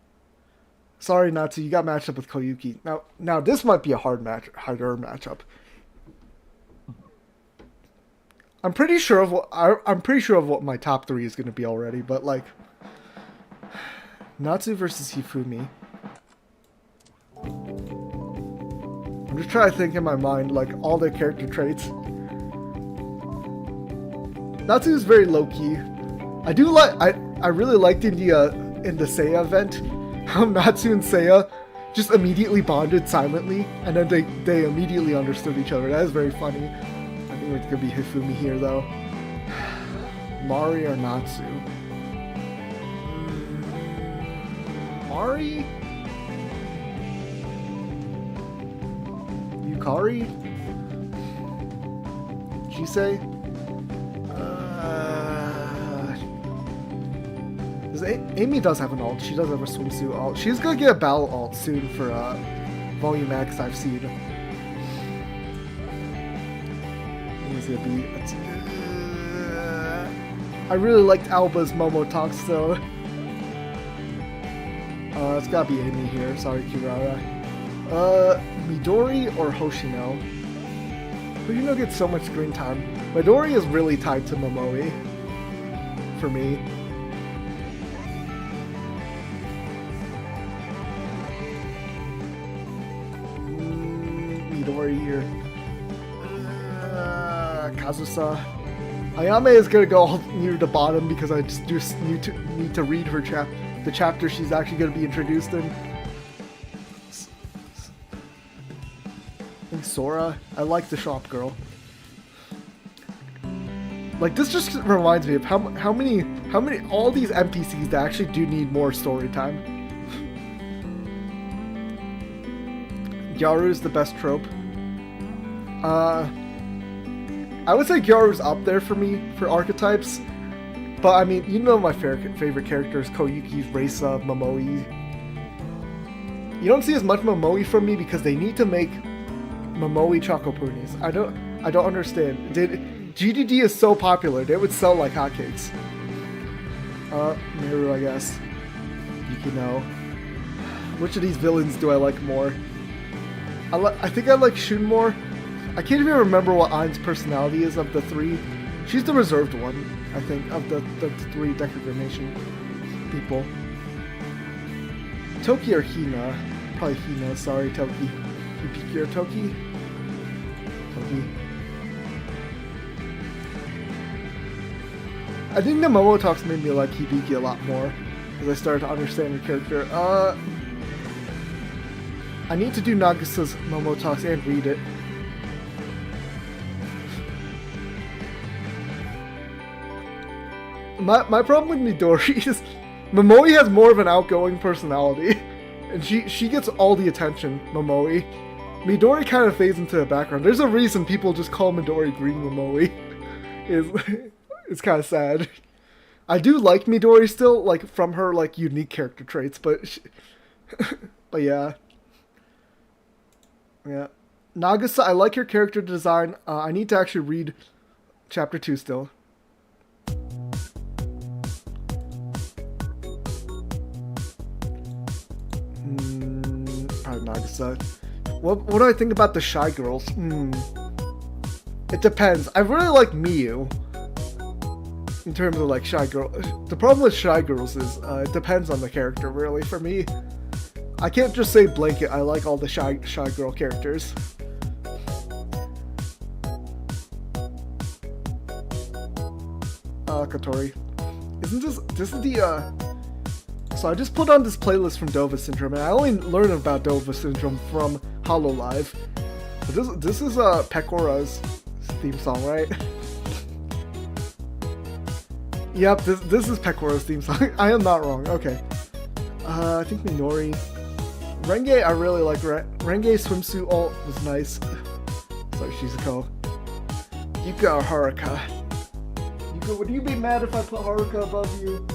Sorry, Natsu, you got matched up with Koyuki. Now this might be a harder matchup. I'm pretty sure of what my top 3 is going to be already, but like Natsu versus Hifumi. I'm just trying to think in my mind like all their character traits. Natsu is very low key. I really liked in the Seiya event how Natsu and Seiya just immediately bonded silently, and then they immediately understood each other. That is very funny. I think it's gonna be Hifumi here though. Mari or Natsu? Mari? Yukari? Jisei? Amy does have an alt. She does have a swimsuit alt. She's gonna get a battle alt soon for Volume X I've seen. Easy to be. I really liked Alba's Momotox though. It's gotta be Amy here. Sorry, Kirara. Midori or Hoshino? Hoshino gets so much screen time. Midori is really tied to Momoe. For me. Midori here. Kazusa. Ayame is gonna go near the bottom because I just need to read her the chapter she's actually gonna be introduced in. And Sora, I like the shop girl. Like this just reminds me of how many all these NPCs that actually do need more story time. Gyaru's the best trope. I would say Gyaru's up there for me for archetypes, but I mean, you know my favorite characters: Koyuki, Reisa, Momoe. You don't see as much Momoe from me because they need to make Momoe Choco Ponies. I don't understand. GDD is so popular; they would sell like hotcakes. Miru, I guess. Yukino. Which of these villains do I like more? I think I like Shun more. I can't even remember what Ain's personality is of the three. She's the reserved one, I think, of the three Decorative Nation people. Toki or Hina? Probably Hina, sorry, Toki. Yukiki or Toki? Toki. I think the Momotox made me like Hibiki a lot more, as I started to understand the character. I need to do Nagasa's Momotox and read it. My problem with Midori is Momoe has more of an outgoing personality, and she gets all the attention, Momoe. Midori kind of fades into the background. There's a reason people just call Midori Green Momoe. It's kind of sad. I do like Midori still, like from her like unique character traits, but but yeah. Yeah. Nagasa, I like her character design. I need to actually read chapter 2 still. Probably Nagasa. What do I think about the Shy Girls? It depends. I really like Miyu. In terms of like Shy Girl. The problem with Shy Girls is it depends on the character really for me. I can't just say blanket, I like all the shy girl characters. Kotori. Isn't this is the, So I just put on this playlist from Dova Syndrome, and I only learned about Dova Syndrome from Hololive. But this is, Pecora's theme song, right? Yep, this is Pecora's theme song. I am not wrong, okay. I think Minori. Renge, I really like Renge swimsuit ult was nice. Sorry, Shizuko. Yuka or Haruka? Yuka, would you be mad if I put Haruka above you?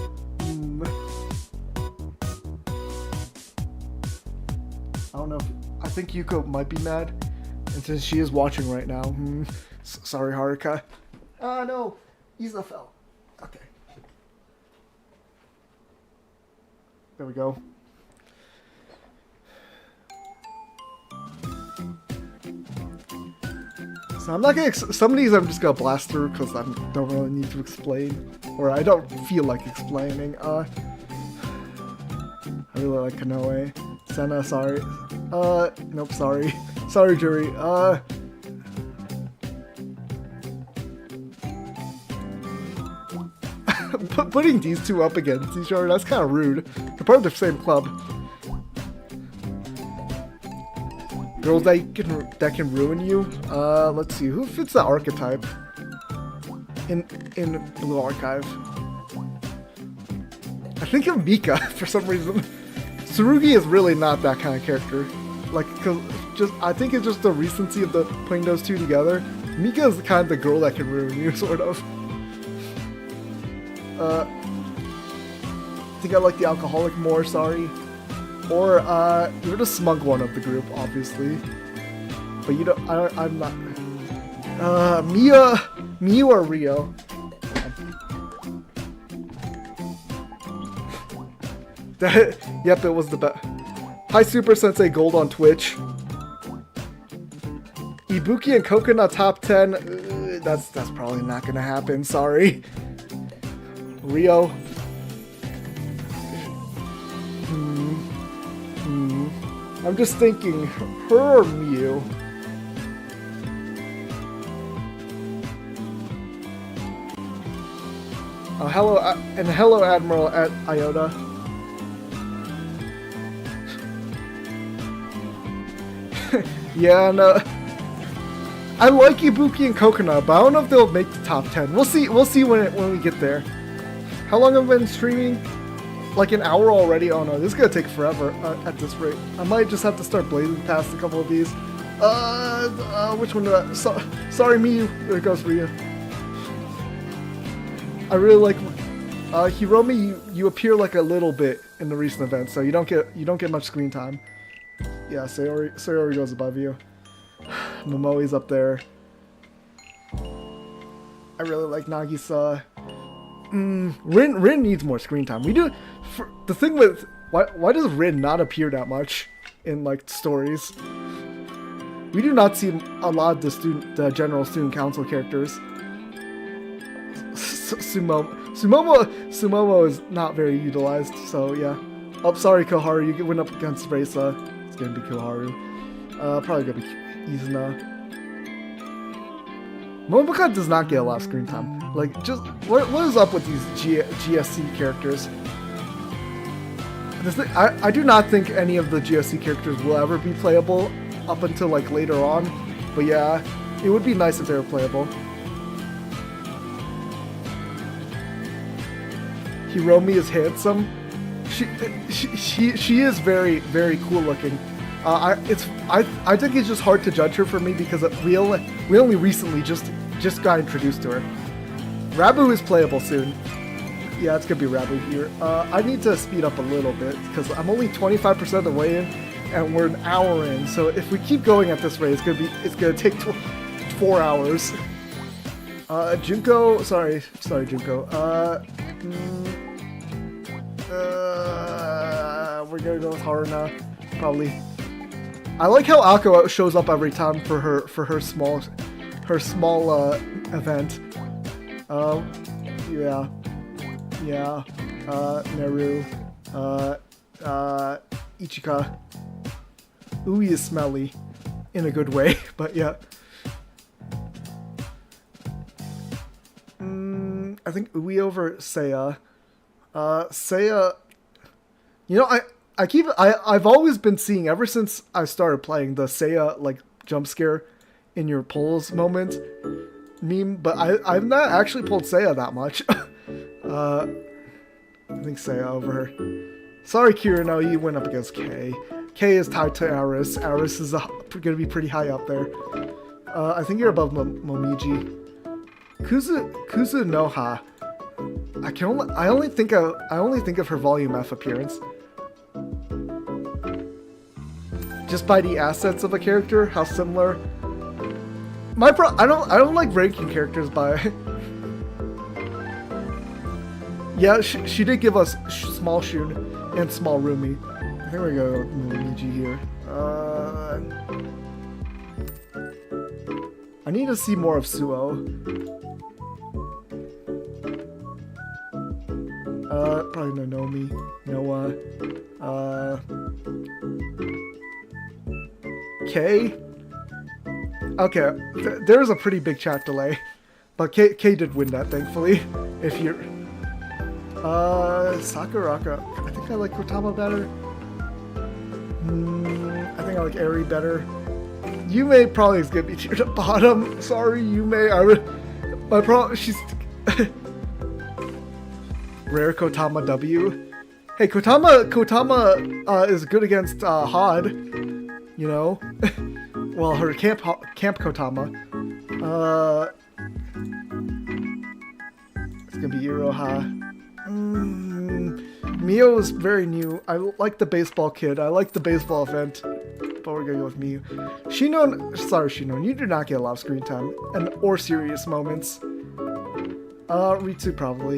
I don't know. I think Yuka might be mad. And since she is watching right now, sorry, Haruka. No. Isa fell. Okay. There we go. So I'm not gonna. Some of these I'm just gonna blast through because I don't really need to explain, or I don't feel like explaining. I really like Kanoe. Senna, sorry. Nope, sorry. Sorry, Jury. Putting these two up against each other, that's kind of rude. They're part of the same club. Girls that can ruin you. Let's see, who fits the archetype in Blue Archive? I think of Mika for some reason. Tsurugi is really not that kind of character. Like, I think it's just the recency of putting those two together. Mika is kind of the girl that can ruin you, sort of. I think I like the alcoholic more. Sorry. Or you're the smug one of the group, obviously. But you don't. I'm not. Miu or Rio. Yep, it was the best. Hi, Super Sensei Gold on Twitch. Ibuki and Coconut top 10. That's probably not gonna happen. Sorry. Rio. I'm just thinking, her or Mew? Hello, and hello, Admiral at Iota. Yeah, no. I like Ibuki and Coconut, but I don't know if they'll make the top 10. We'll see. We'll see when we get there. How long have I been streaming? Like an hour already? Oh no, this is gonna take forever at this rate. I might just have to start blazing past a couple of these. Which one do I... sorry, Miyu. There goes Ryu. I really like... Hiromi, you appear like a little bit in the recent events, so you don't get much screen time. Yeah, Sayori goes above you. Momoe's up there. I really like Nagisa. Rin needs more screen time. We do. The thing with why does Rin not appear that much in like stories? We do not see a lot of the general student council characters. Sumomo is not very utilized. So yeah. Oh, sorry, Koharu. You went up against Reisa. It's gonna be Koharu. Probably gonna be Izuna. Momoka does not get a lot of screen time. Like, just what is up with these GSC characters? I do not think any of the GSC characters will ever be playable up until like later on. But yeah, it would be nice if they were playable. Hiromi is handsome. She is very, very cool looking. I think it's just hard to judge her for me because we only recently just got introduced to her. Rabu is playable soon. Yeah, it's gonna be Rabu here. I need to speed up a little bit because I'm only 25% of the way in, and we're an hour in. So if we keep going at this rate, it's gonna take 4 hours. Junko, sorry Junko. We're gonna go with Haruna, probably. I like how Akko shows up every time for her small event. Yeah. Neru. Ichika. Ui is smelly. In a good way, but yeah. I think Ui over Seiya. Seiya... You know, I've always been seeing, ever since I started playing, the Seiya, like, jump scare in your polls moment meme, but I've not actually pulled Seiya that much. I think Seiya over her. Sorry, Kirino, you went up against K. K is tied to Aris. Aris is gonna be pretty high up there. I think you're above Momiji. Kuzu Noha. I only think of her Volume F appearance. Just by the assets of a character, how similar. I don't like ranking characters by. Yeah, she did give us Small Shun and Small Rumi. I think we're gonna go with Momiji here. I need to see more of Suo. Probably Nonomi, Noah, K. Okay, there's a pretty big chat delay, but K did win that, thankfully. If you're, Sakuraka. I think I like Kotama better. I think I like Eri better. Yume probably is gonna be tiered at bottom. Sorry, Yume. My problem. She's. Rare Kotama W. Hey, Kotama is good against Hod. You know, well, her camp Kotama. It's gonna be Iroha. Mio is very new. I like the baseball kid. I like the baseball event. But we're gonna go with Mio. Sorry, Shinon, you do not get a lot of screen time or serious moments. Ritsu probably.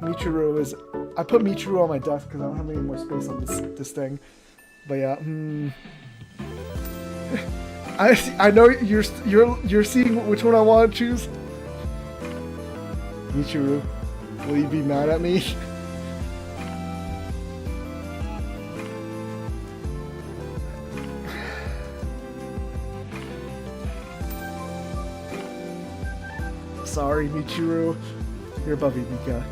Michiru is. I put Michiru on my desk because I don't have any more space on this thing. But yeah. I know you're seeing which one I want to choose. Michiru, will you be mad at me? Sorry, Michiru. You're above Mika.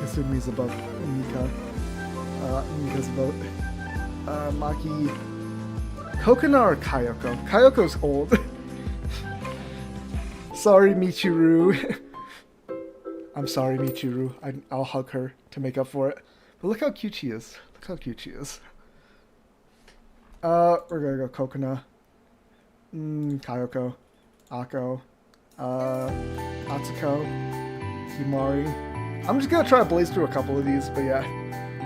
Kasumi's above Mika. Mika's above Maki. Kokona or Kayoko? Kayoko's old. Sorry, Michiru. I'm sorry, Michiru. I'll hug her to make up for it. But look how cute she is. Look how cute she is. We're gonna go Kokona. Kayoko. Ako. Atsuko. Himari. I'm just gonna try to blaze through a couple of these, but yeah.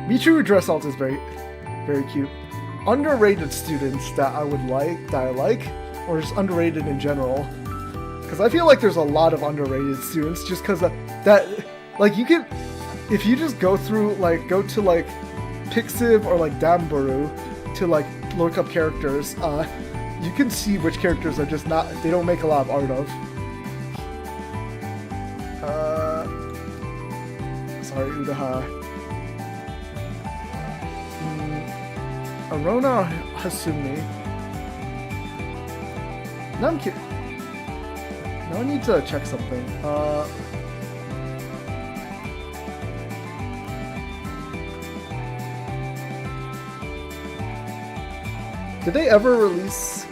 Michiru dress alt is very, very cute. Underrated students that I like, or just underrated in general. Because I feel like there's a lot of underrated students just because that, like, you can, if you just go to Pixiv or like Damburu to like look up characters, you can see which characters are just not, they don't make a lot of art of. Sorry, Udaha. Arona or Hasumi? No, I'm kidding. No, I need to check something. Did they ever release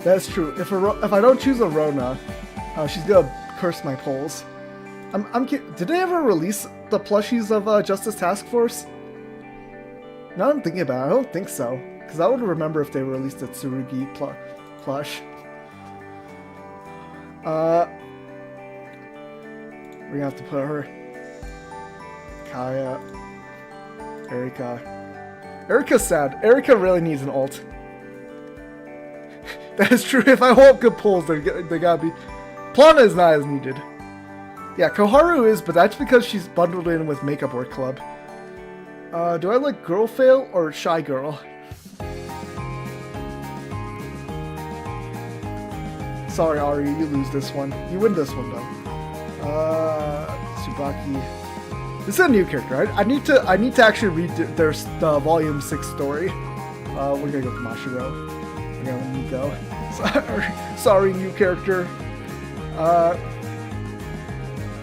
That's true. If I don't choose Arona, she's gonna curse my polls. Did they ever release the plushies of Justice Task Force? Now I'm thinking about it, I don't think so. Because I would remember if they released a Tsurugi plush. We're gonna have to put her. Kaya. Erika. Erika's sad. Erika really needs an ult. That is true. If I hold good pulls, they gotta be. Plana is not as needed. Yeah, Koharu is, but that's because she's bundled in with Makeup Work Club. Do I like Girl Fail or Shy Girl? Sorry, Ari, you lose this one. You win this one though. Tsubaki. This is a new character, right? I need to actually read the Volume 6 story. We're gonna go with Mashiro. We're gonna Nico. Sorry, new character.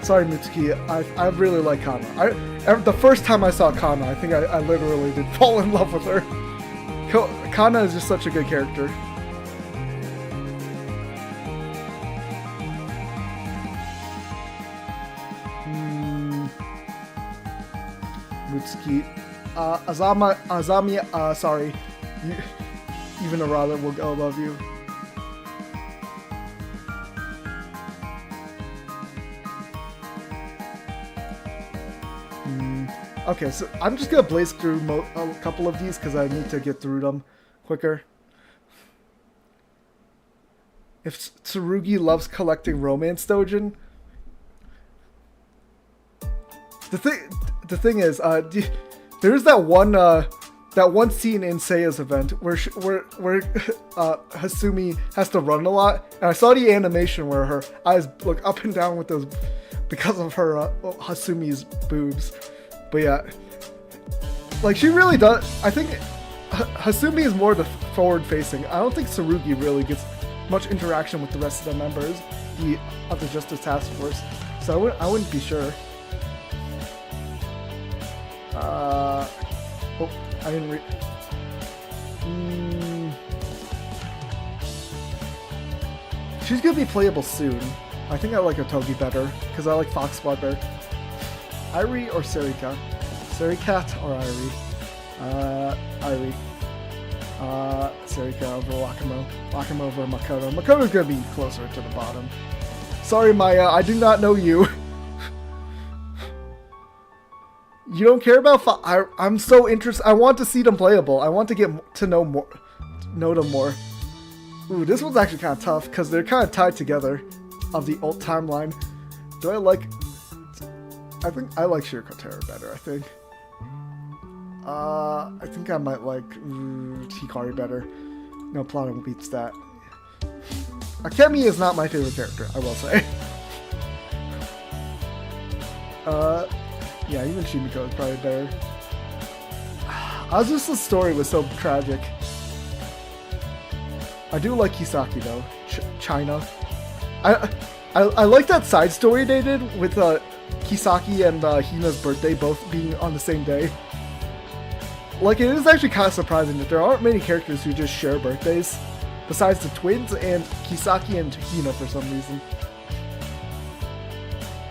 Sorry, Mitsuki. I really like Kana. The first time I saw Kana, I think I literally did fall in love with her. Kana is just such a good character. Mitsuki. Azami, sorry. Even Arada will go above you. Okay, so I'm just gonna blaze through a couple of these because I need to get through them quicker. If Tsurugi loves collecting romance dojin, the thing is, there's that one scene in Seiya's event where Hasumi has to run a lot, and I saw the animation where her eyes look up and down with those because of her Hasumi's boobs. But yeah, like she really does. I think Hasumi is more the forward-facing. I don't think Tsurugi really gets much interaction with the rest of the members of the Justice Task Force, so I wouldn't be sure. Oh, I didn't read. She's gonna be playable soon. I think I like Otogi better because I like Fox Squad better. Irie or Serika? Sericat or Irie? Irie. Serika over Wakamo. Wakamo over Makoto. Makoto's gonna be closer to the bottom. Sorry, Maya, I do not know you. You don't care about I'm so interested. I want to see them playable. I want to get to know them more. Ooh, this one's actually kind of tough because they're kind of tied together of the ult timeline. Do I like... I think I like Shirokotaro better, I think. I think I might like Hikari better. No, Platinum beats that. Akemi is not my favorite character, I will say. Yeah, even Shimiko is probably better. Azusa's story was so tragic. I do like Kisaki though. China. I like that side story they did with Kisaki and Hina's birthday both being on the same day. Like, it is actually kind of surprising that there aren't many characters who just share birthdays, besides the twins and Kisaki and Hina for some reason.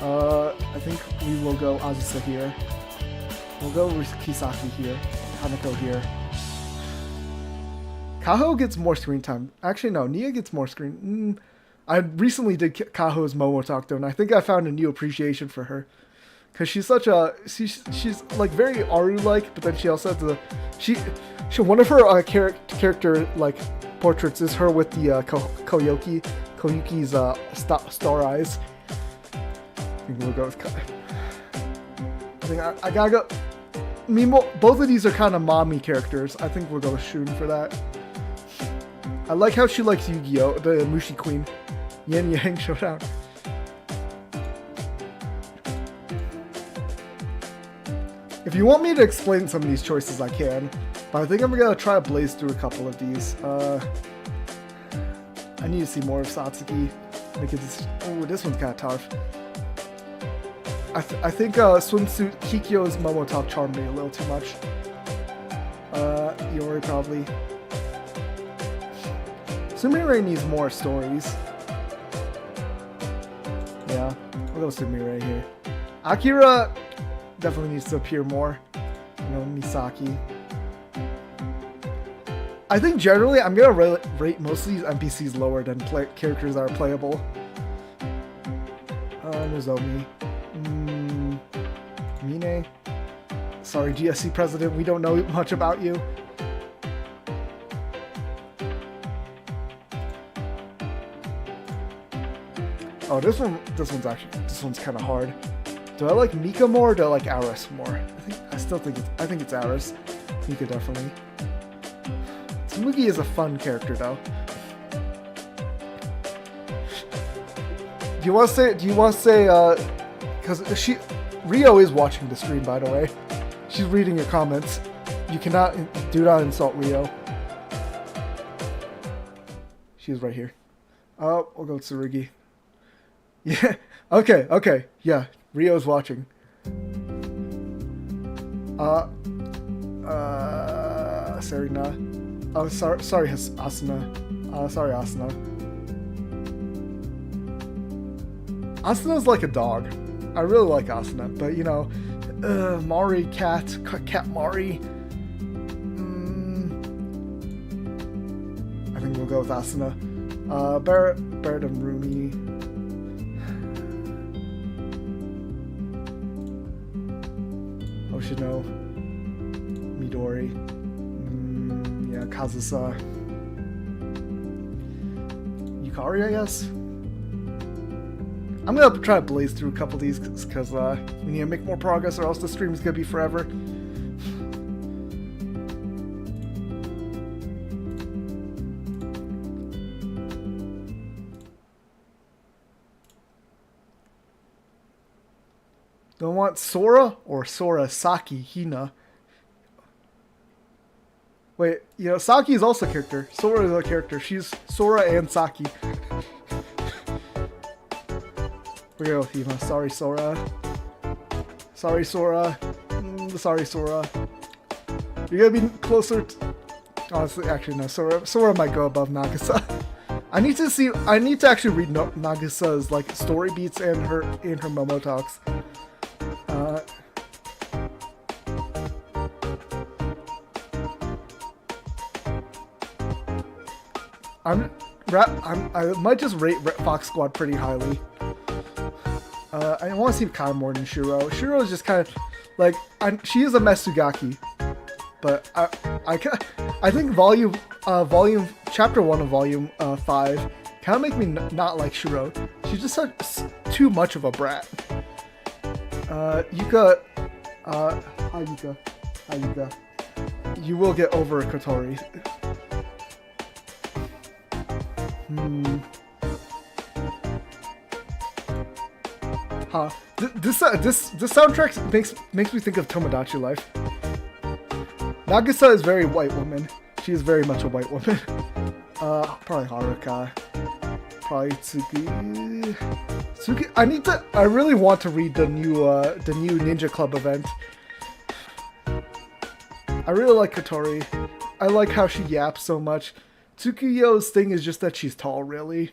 I think we will go Azusa here. We'll go with Kisaki here. Hanako here. Kaho gets more screen time. Actually, no. Nia gets more screen. I recently did Kaho's Momotalk though, and I think I found a new appreciation for her. Because she's such a... She's like very Aru-like, but then she also has the... She one of her character like portraits is her with the Koyuki's star eyes. I think we'll go with... I think I gotta go... both of these are kind of mommy characters. I think we'll go with Shun for that. I like how she likes Yu-Gi-Oh! The Mushi Queen. Yin Yang Showdown. If you want me to explain some of these choices, I can. But I think I'm gonna try to blaze through a couple of these. I need to see more of Satsuki. Oh, this one's kind of tough. I think Swimsuit Kikyo's Momotalk charmed me a little too much. Iori probably. Sumire needs more stories. Yeah, we'll go Sumire here. Akira definitely needs to appear more. You know, Misaki. I think generally I'm gonna rate most of these NPCs lower than characters that are playable. Nozomi. Mine. Sorry, GSC President, we don't know much about you. Oh, this one's kind of hard. Do I like Mika more or do I like Aris more? I think it's Aris. Mika definitely. Tsumugi is a fun character though. Do you want to say because Rio is watching the stream, by the way. She's reading your comments. You do not insult Rio. She's right here. We'll go Tsurugi. Yeah. Okay. Yeah. Rio's watching. Serena. Oh, sorry, Asuna. Sorry, Asuna. Asuna's like a dog. I really like Asuna, but you know, Mari, cat Mari. I think we'll go with Asuna. Barrett and Rumi. Hoshino. Midori. Yeah, Kazusa. Yukari, I guess. I'm gonna try to blaze through a couple of these because we need to make more progress or else the stream is gonna be forever. Do I want Sora or Sora Saki Hina? Wait, you know, Saki is also a character. Sora is a character. She's Sora and Saki. We're going with Hina. Sorry, Sora. Sorry, Sora. Sorry, Sora. You're gonna be closer to... Honestly, actually, no. Sora might go above Nagisa. I need to actually read Nagisa's, like, story beats and her Momotalks. I might just rate Fox Squad pretty highly. I want to see kind of more than Shiro. Shiro is just kind of like she is a Mesugaki, but I think volume chapter 1 of volume 5 kind of make me not like Shiro. She's just too much of a brat. Yuka, hi Yuka, hi Yuka. You will get over Kotori. This soundtrack makes me think of Tomodachi Life. Nagisa is very white woman. She is very much a white woman. Probably Haruka. Probably Tsuki. I really want to read the new Ninja Club event. I really like Kotori. I like how she yaps so much. Tsukuyo's thing is just that she's tall, really.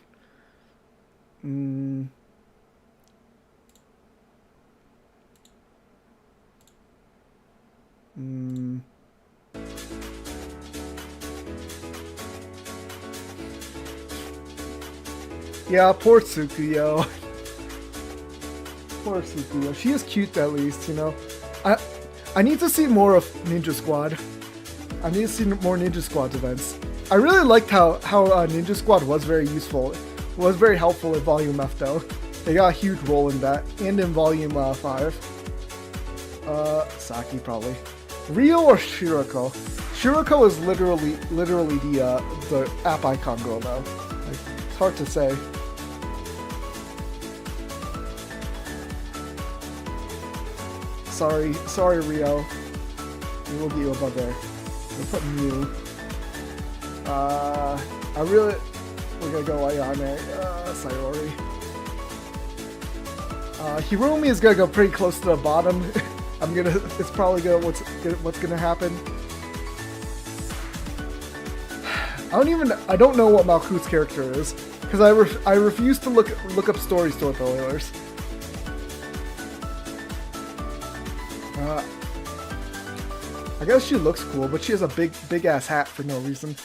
Yeah, poor Tsukuyo. Poor Tsukuyo. She is cute at least, you know. I need to see more of Ninja Squad. I need to see more Ninja Squad events. I really liked how Ninja Squad was very useful. It was very helpful in Volume F though. They got a huge role in that. And in Volume 5. Saki probably. Ryo or Shiroko? Shiroko is literally the app icon girl though. Like, it's hard to say. Sorry Ryo. We will get you above there. We'll put Mew. We're gonna go Ayane, Sayori. Hirumi is gonna go pretty close to the bottom. It's probably what's gonna happen. I don't know what Malkuth's character is, because I refuse to look up stories to spoilers. I guess she looks cool, but she has a big ass hat for no reason.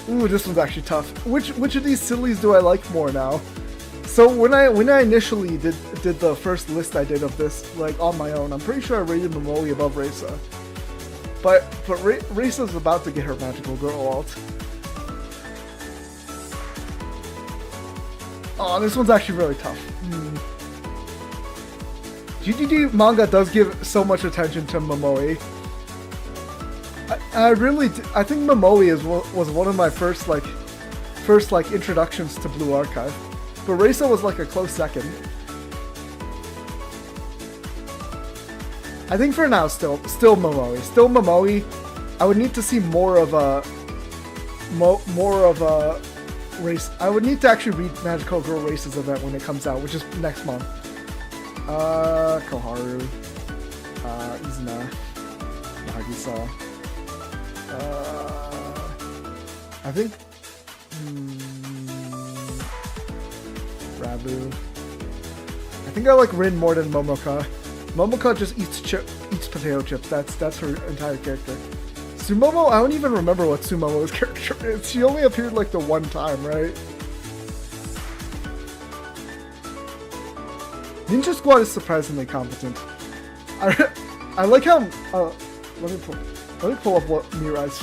Ooh, this one's actually tough. Which of these sillies do I like more now? So when I initially did the first list I did of this, like on my own, I'm pretty sure I rated Momoi above Reisa. But Reisa's about to get her magical girl alt. Oh, this one's actually really tough. GGG manga does give so much attention to Momoi. I think Momoi was one of my first introductions to Blue Archive, but Reisa was like a close second. I think for now still Momoi. I would need to see more of a race. I would need to actually read Magical Girl Race's event when it comes out, which is next month. Koharu, Izuna, Nagisa. I think Rabu. I think I like Rin more than Momoka. Momoka just eats potato chips. That's her entire character. Sumomo, I don't even remember what Sumomo's character is. She only appeared like the one time, right? Ninja Squad is surprisingly competent. I like how let me pull up what Mirai's.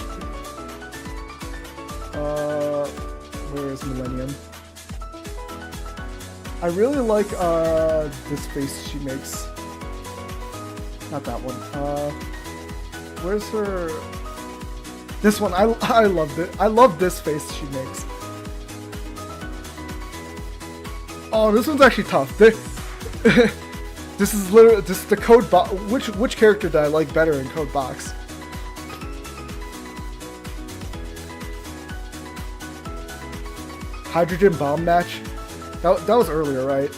Where is Millennium? I really like this face she makes. Not that one. Where's her? This one. I loved it. I love this face she makes. Oh, this one's actually tough. This is the code box. Which character did I like better in Code Box? Hydrogen bomb match. That was earlier, right?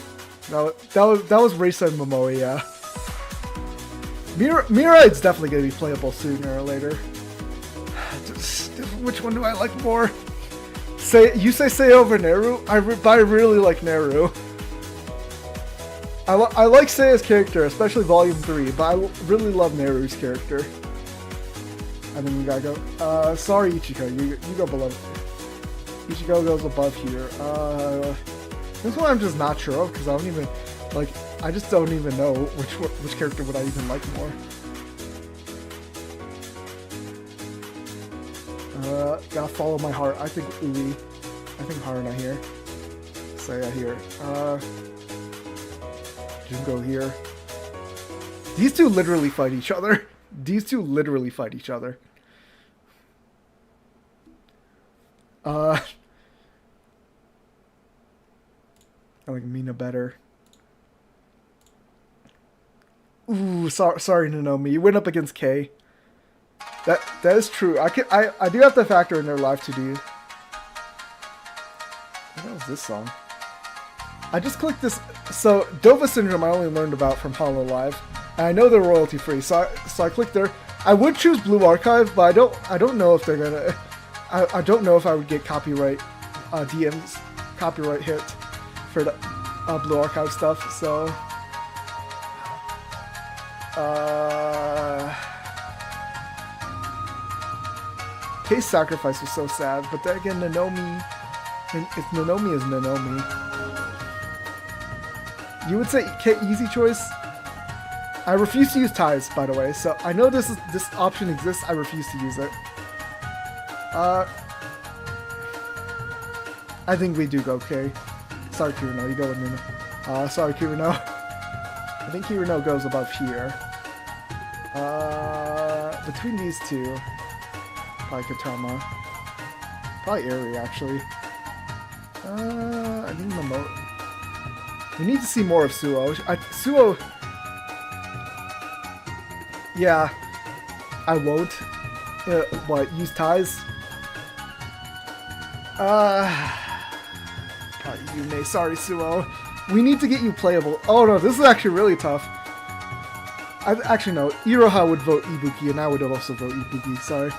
That was Reisa and Momoi, yeah. Mirai's definitely gonna be playable sooner or later. Which one do I like more? You say Sei over Neru? I really like Neru. I like Seiya's character, especially Volume 3, but I really love Neru's character. I think we gotta go. Sorry, Ichiko, you go below. Ichiko goes above here. This one I'm just not sure of because I don't even like. I just don't even know which character would I even like more. Gotta follow my heart. I think Uri. I think Haruna here. Saya here. Junko here. These two literally fight each other. These two literally fight each other. I like Mina better. Ooh, sorry Nanomi. You went up against K. That is true. I do have to factor in their live 2D. What was this song? I just clicked this. So Dova Syndrome I only learned about from Hollow Live, and I know they're royalty free. So I clicked there. I would choose Blue Archive, but I don't know if they're gonna. I don't know if I would get copyright DMs copyright hit for the Blue Archive stuff. So. Case Sacrifice was so sad, but then again, Nanomi, if Nanomi is Nanomi. You would say easy choice? I refuse to use ties, by the way, so I know this option exists, I refuse to use it. I think we do go K. Sorry, Kirino, you go with Nuna. Sorry, Kirino. I think Kirino goes above here. Between these two, probably Katama. Probably Eri, actually. I think we need to see more of Suo. Suo... Yeah. I won't. What, use ties? Probably Yume. Sorry, Suo. We need to get you playable. Oh no, this is actually really tough. Actually, no. Iroha would vote Ibuki, and I would also vote Ibuki. Sorry.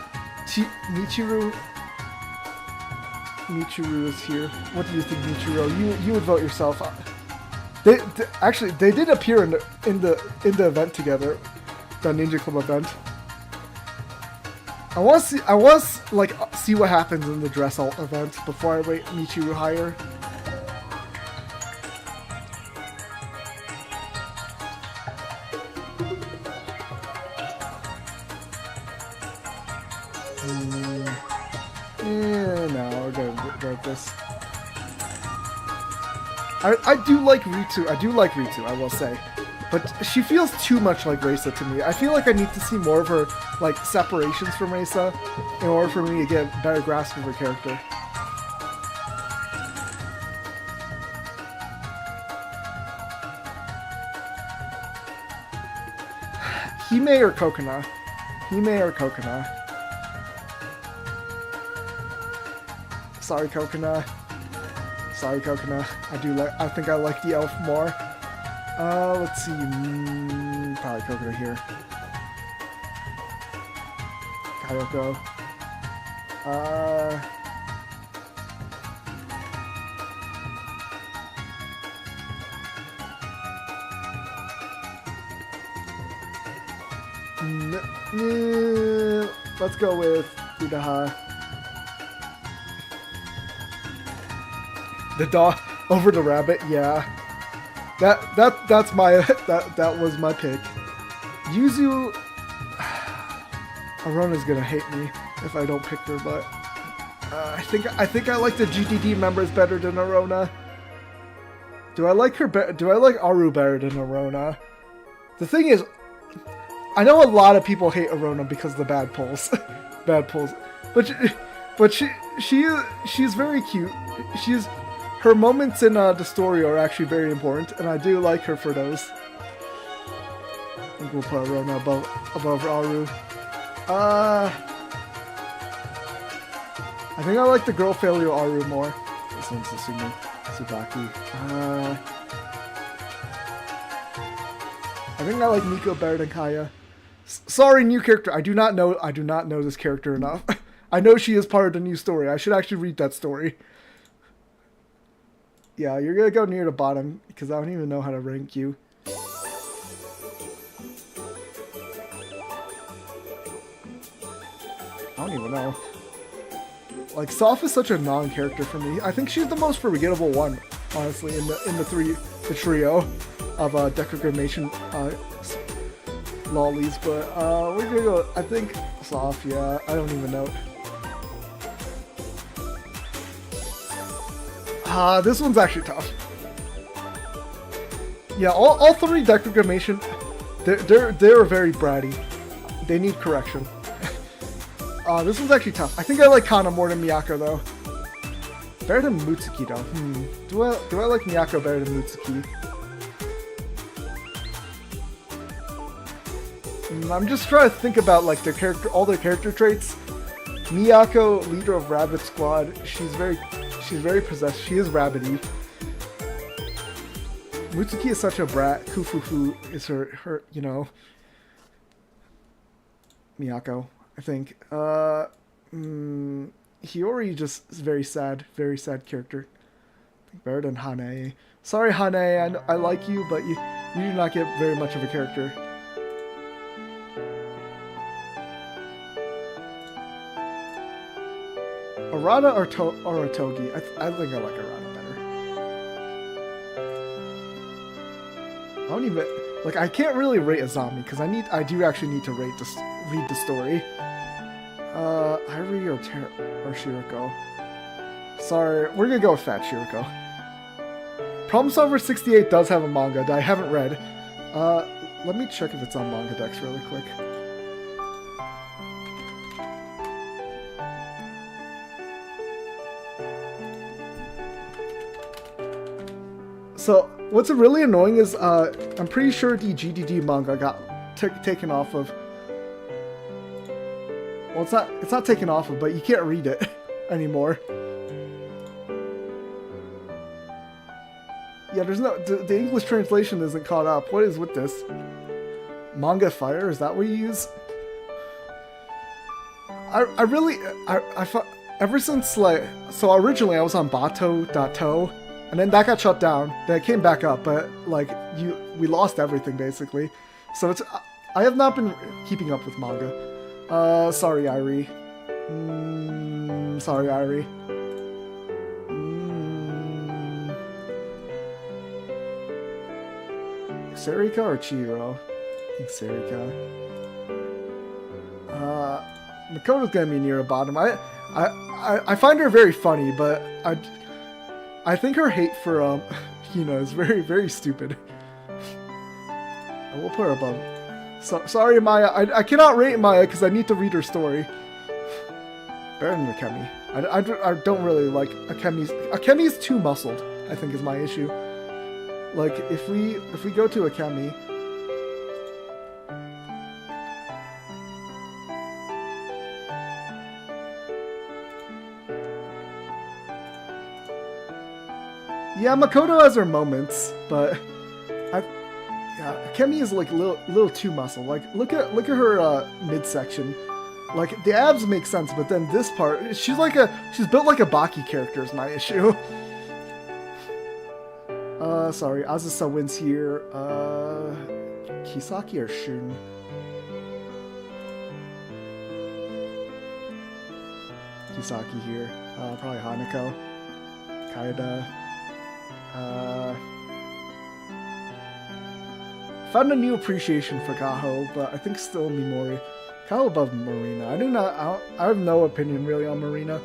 Michiru is here. What do you think, Michiru? You would vote yourself. Actually, they did appear in the event together, the Ninja Club event. I want to see what happens in the dress alt event before I rate Michiru higher. This. I do like Ritsu. I will say, but she feels too much like Reisa to me. I feel like I need to see more of her like separations from Reisa in order for me to get a better grasp of her character. Hime or Kokona? Hime or Kokona? Sorry, Kokona. Sorry, Kokona. I think I like the elf more. Let's see. Probably Kokona here. Kayoko. Let's go with Udaha. The dog over the rabbit, yeah. That's my that was my pick. Yuzu Arona's gonna hate me if I don't pick her, but I think I like the GDD members better than Arona. Do I like Aru better than Arona? The thing is, I know a lot of people hate Arona because of the bad pulls, but she's very cute. Her moments in the story are actually very important, and I do like her for those. I think we'll put Arona above Aru. I think I like the girl failure Aru more. This one's Susumi Tsubaki. I think I like Miko better than Kaya. Sorry, new character. I do not know this character enough. I know she is part of the new story. I should actually read that story. Yeah, you're gonna go near the bottom because I don't even know how to rank you. I don't even know. Like, Soph is such a non-character for me. I think she's the most forgettable one, honestly, in the trio of declamation lollies. But we're gonna go. I think Soph. Yeah, I don't even know. This one's actually tough. Yeah, all three declamation, they're very bratty. They need correction. This one's actually tough. I think I like Kana more than Miyako though. Better than Mutsuki though. Do I like Miyako better than Mutsuki? I'm just trying to think about like all their character traits. Miyako, leader of Rabbit Squad. She's very possessed. She is rabbity. Mutsuki is such a brat. Kufufu is her, you know. Miyako, I think. Hiyori just is very sad character. I think better than Hane. Sorry, Hane, I like you, but you do not get very much of a character. Arata or Otogi? I think I like Arata better. I don't even like. I can't really rate Azami because I do actually need to read the story. Irie or Shiriko? Sorry, we're gonna go with Fat Shiriko. Problem Solver 68 does have a manga that I haven't read. Let me check if it's on Mangadex really quick. So, what's really annoying is, I'm pretty sure the GDD manga got taken off of... Well, it's not taken off of, but you can't read it anymore. Yeah, there's no... The English translation isn't caught up. What is with this? Manga Fire? Is that what you use? I really... ever since, like... So, originally I was on Bato.to. And then that got shut down. Then it came back up, but like we lost everything basically. So I have not been keeping up with manga. Sorry, Irie. Sorry, Irie. Serika or Chihiro? I think Serika. Makoto's gonna be near the bottom. I find her very funny, but I think her hate for Hina is very, very stupid. I will put her above. So, sorry, Maya. I cannot rate Maya because I need to read her story. Better than Akemi. I don't really like Akemi's. Akemi's too muscled, I think, is my issue. Like, if we go to Akemi... Yeah, Makoto has her moments, but Akemi is like a little too muscle. Like look at her midsection. Like the abs make sense, but then this part, she's built like a Baki character is my issue. Sorry, Azusa wins here. Kisaki or Shun? Kisaki here. Probably Hanako. Kaida. Found a new appreciation for Kaho, but I think still Mimori. Kaho above Marina. I have no opinion really on Marina.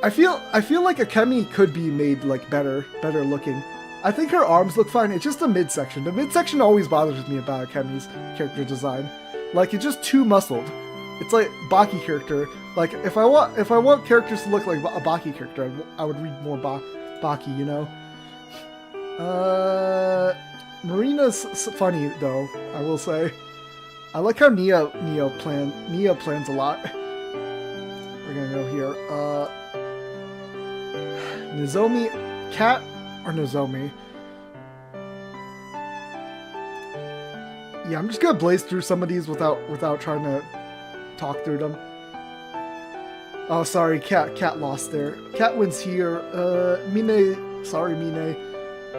I feel like Akemi could be made like better looking. I think her arms look fine. It's just the midsection. The midsection always bothers me about Akemi's character design. Like it's just too muscled. It's like Baki character. Like if I want characters to look like a Baki character, I would read more Baki, you know. Marina's funny though, I will say. I like how Nia plans a lot. We're gonna go here. Nozomi, Cat or Nozomi? Yeah, I'm just gonna blaze through some of these without trying to talk through them. Oh, sorry, Cat lost there. Cat wins here. Mine, sorry, Mine.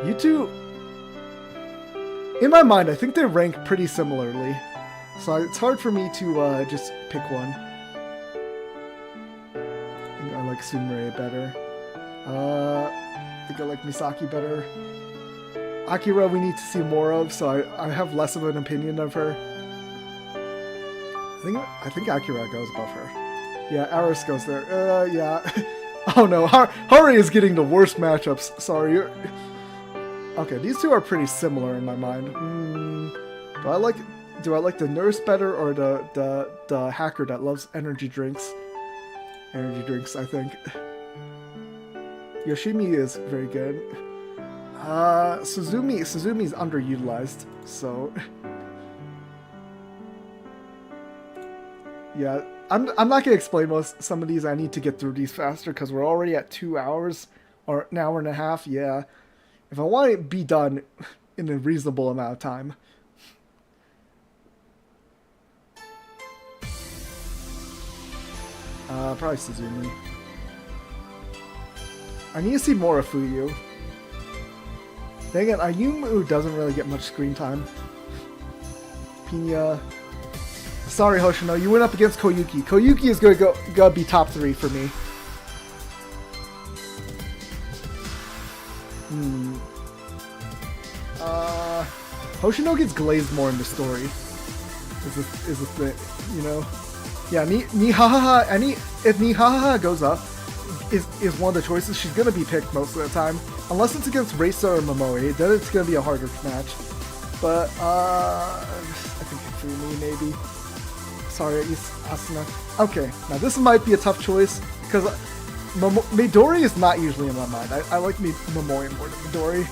You two, in my mind, I think they rank pretty similarly. So it's hard for me to just pick one. I think I like Sumire better. I think I like Misaki better. Akira we need to see more of, so I have less of an opinion of her. I think Akira goes above her. Yeah, Aris goes there. Yeah. Oh no, Hari is getting the worst matchups. Sorry. Okay, these two are pretty similar in my mind. Do I like the nurse better or the hacker that loves energy drinks? Energy drinks, I think. Yoshimi is very good. Suzumi's underutilized, so yeah. I'm not gonna explain some of these. I need to get through these faster because we're already at 2 hours or an hour and a half. Yeah, if I want to be done in a reasonable amount of time. Probably Suzumi. I need to see more of Fuyu. Then again, Ayumu doesn't really get much screen time. Pina. Sorry, Hoshino, you went up against Koyuki. Koyuki is gonna be top 3 for me. Hoshino gets glazed more in the story. Is the thing, you know? Yeah, Nihaha. If Nihaha goes up, is one of the choices. She's gonna be picked most of the time, unless it's against Reisa or Momoe. Then it's gonna be a harder match. But I think for me maybe. Sorry, Asuna. Okay, now this might be a tough choice because Midori is not usually in my mind. I like Momoe more than Midori.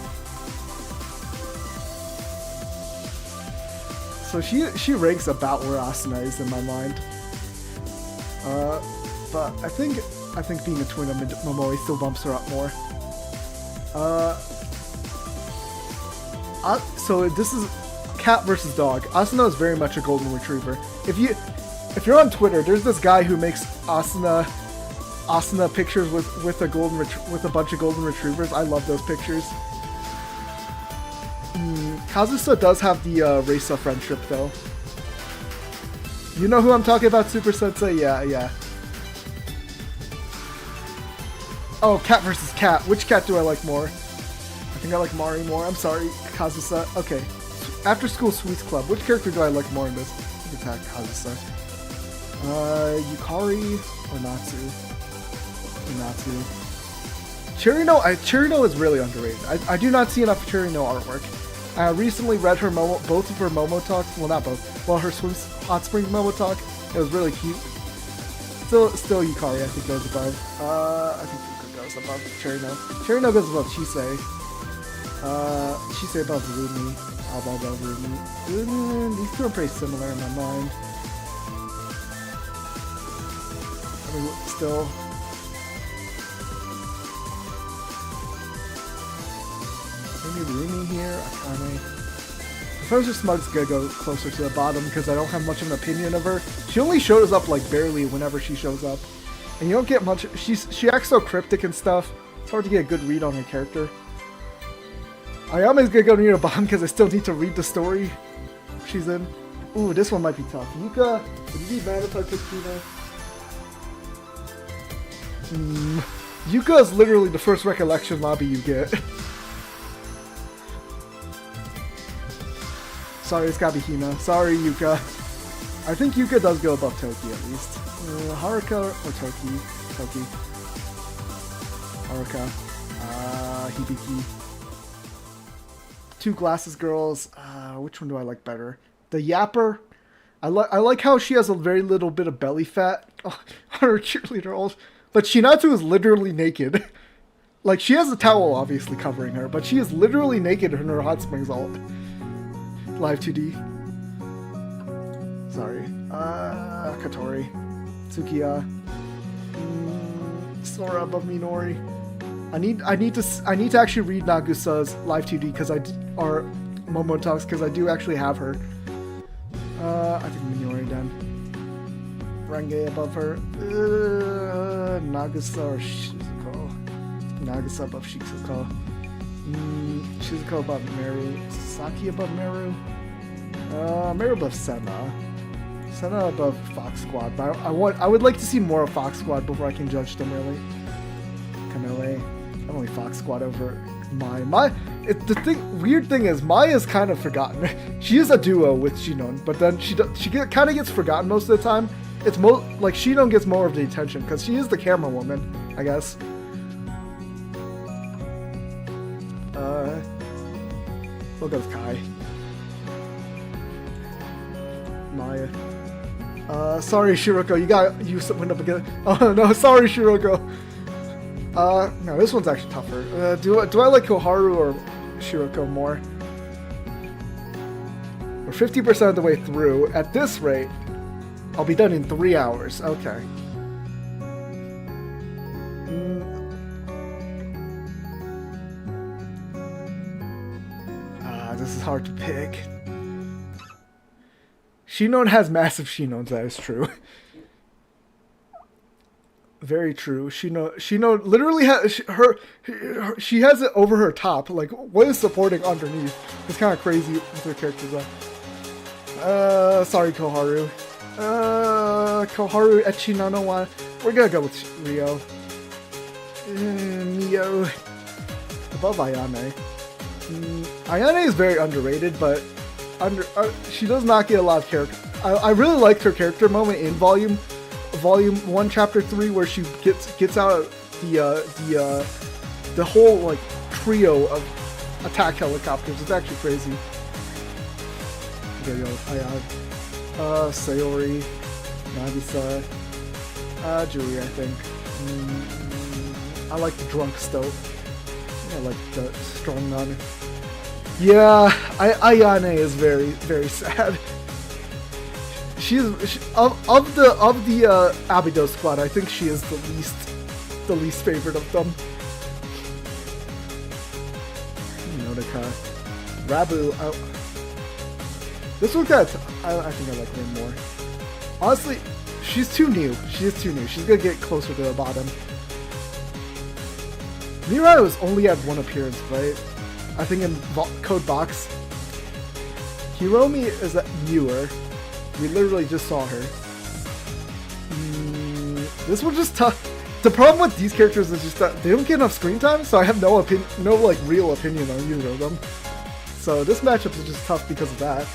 So she ranks about where Asuna is in my mind. But I think being a twin of Momoe still bumps her up more. So this is cat versus dog. Asuna is very much a golden retriever. If you're on Twitter, there's this guy who makes Asuna pictures with a bunch of golden retrievers. I love those pictures. Kazusa does have the Reisa friendship though. You know who I'm talking about, Super Sensei? Yeah. Oh, cat versus cat. Which cat do I like more? I think I like Mari more. I'm sorry, Kazusa. Okay. After School Sweets Club. Which character do I like more in this? I think it's Kazusa. Yukari or Natsu? Cherino is really underrated. I do not see enough Cherino artwork. I recently read both of her Momo talks. Well, not both. Well, her Hot Spring Momo talk. It was really cute. Still Yukari, I think, goes above. I think Yuka goes above Cherino. Cherino goes above Chisei. Chisei above Rumi. Alba above Rumi. These two are pretty similar in my mind. I mean, still. Maybe Rumi here. Akane. Professor Smug's gonna go closer to the bottom because I don't have much of an opinion of her. She only shows up like barely whenever she shows up, and you don't get much. She acts so cryptic and stuff. It's hard to get a good read on her character. Ayama's gonna go near the bottom because I still need to read the story she's in. Ooh, this one might be tough. Yuka, would you be mad if I picked Yuka? Yuka is literally the first recollection lobby you get. Sorry, it's gotta be Hina. Sorry, Yuka. I think Yuka does go above Toki at least. Haruka or Toki? Toki. Haruka. Hibiki. Two Glasses Girls. Which one do I like better? The Yapper. I like how she has a very little bit of belly fat on her cheerleader. But Shinatsu is literally naked. Like, she has a towel obviously covering her, but she is literally naked in her Hot Springs ult. Live 2D. Sorry. Katori. Tsukiya. Sora above Minori. I need to actually read Nagusa's Live 2D or Momo Talks because I do actually have her. I think Minori then. Renge above her. Nagusa or Shizuko. Nagusa above Shizuko. Shizuko above Meru. Sasaki above Meru. Meru above Senna. Senna above Fox Squad, but I would like to see more of Fox Squad before I can judge them really. Kamele, I'm only Fox Squad over Mai. Weird thing is Mai is kind of forgotten. She is a duo with Shinon, but then she kind of gets forgotten most of the time. It's like Shinon gets more of the attention because she is the camera woman, I guess. Look at Kai. Maya. Sorry Shiroko, you went up again. Oh no, sorry Shiroko. No, this one's actually tougher. Do I like Koharu or Shiroko more? We're 50% of the way through. At this rate, I'll be done in 3 hours. Okay. This is hard to pick. Shinon has massive Shinons, that is true. Very true. Shinon literally has she has it over her top. Like, what is supporting underneath? It's kind of crazy with her characters are. Sorry, Koharu. Koharu Echi Nanowa. We're gonna go with Rio. Mio. Above Ayane. Ayane is very underrated, but she does not get a lot of character. I really liked her character moment in Volume 1, Chapter 3, where she gets out the whole like trio of attack helicopters. It's actually crazy. There you go. Ayane, Sayori, Nagisa, Julie, I think. I like the drunk Stoat. I like the strong nun. Yeah, Ayane is very, very sad. She's of the Abido squad. I think she is the least favorite of them. Nodoka, Rabu. This one's got. I think I like her more. Honestly, she's too new. She is too new. She's gonna get closer to the bottom. Mirai was only had one appearance, right? I think in Code Box. Hiromi is newer. We literally just saw her. This was just tough. The problem with these characters is just that they don't get enough screen time, so I have no like real opinion on either of them. So this matchup is just tough because of that.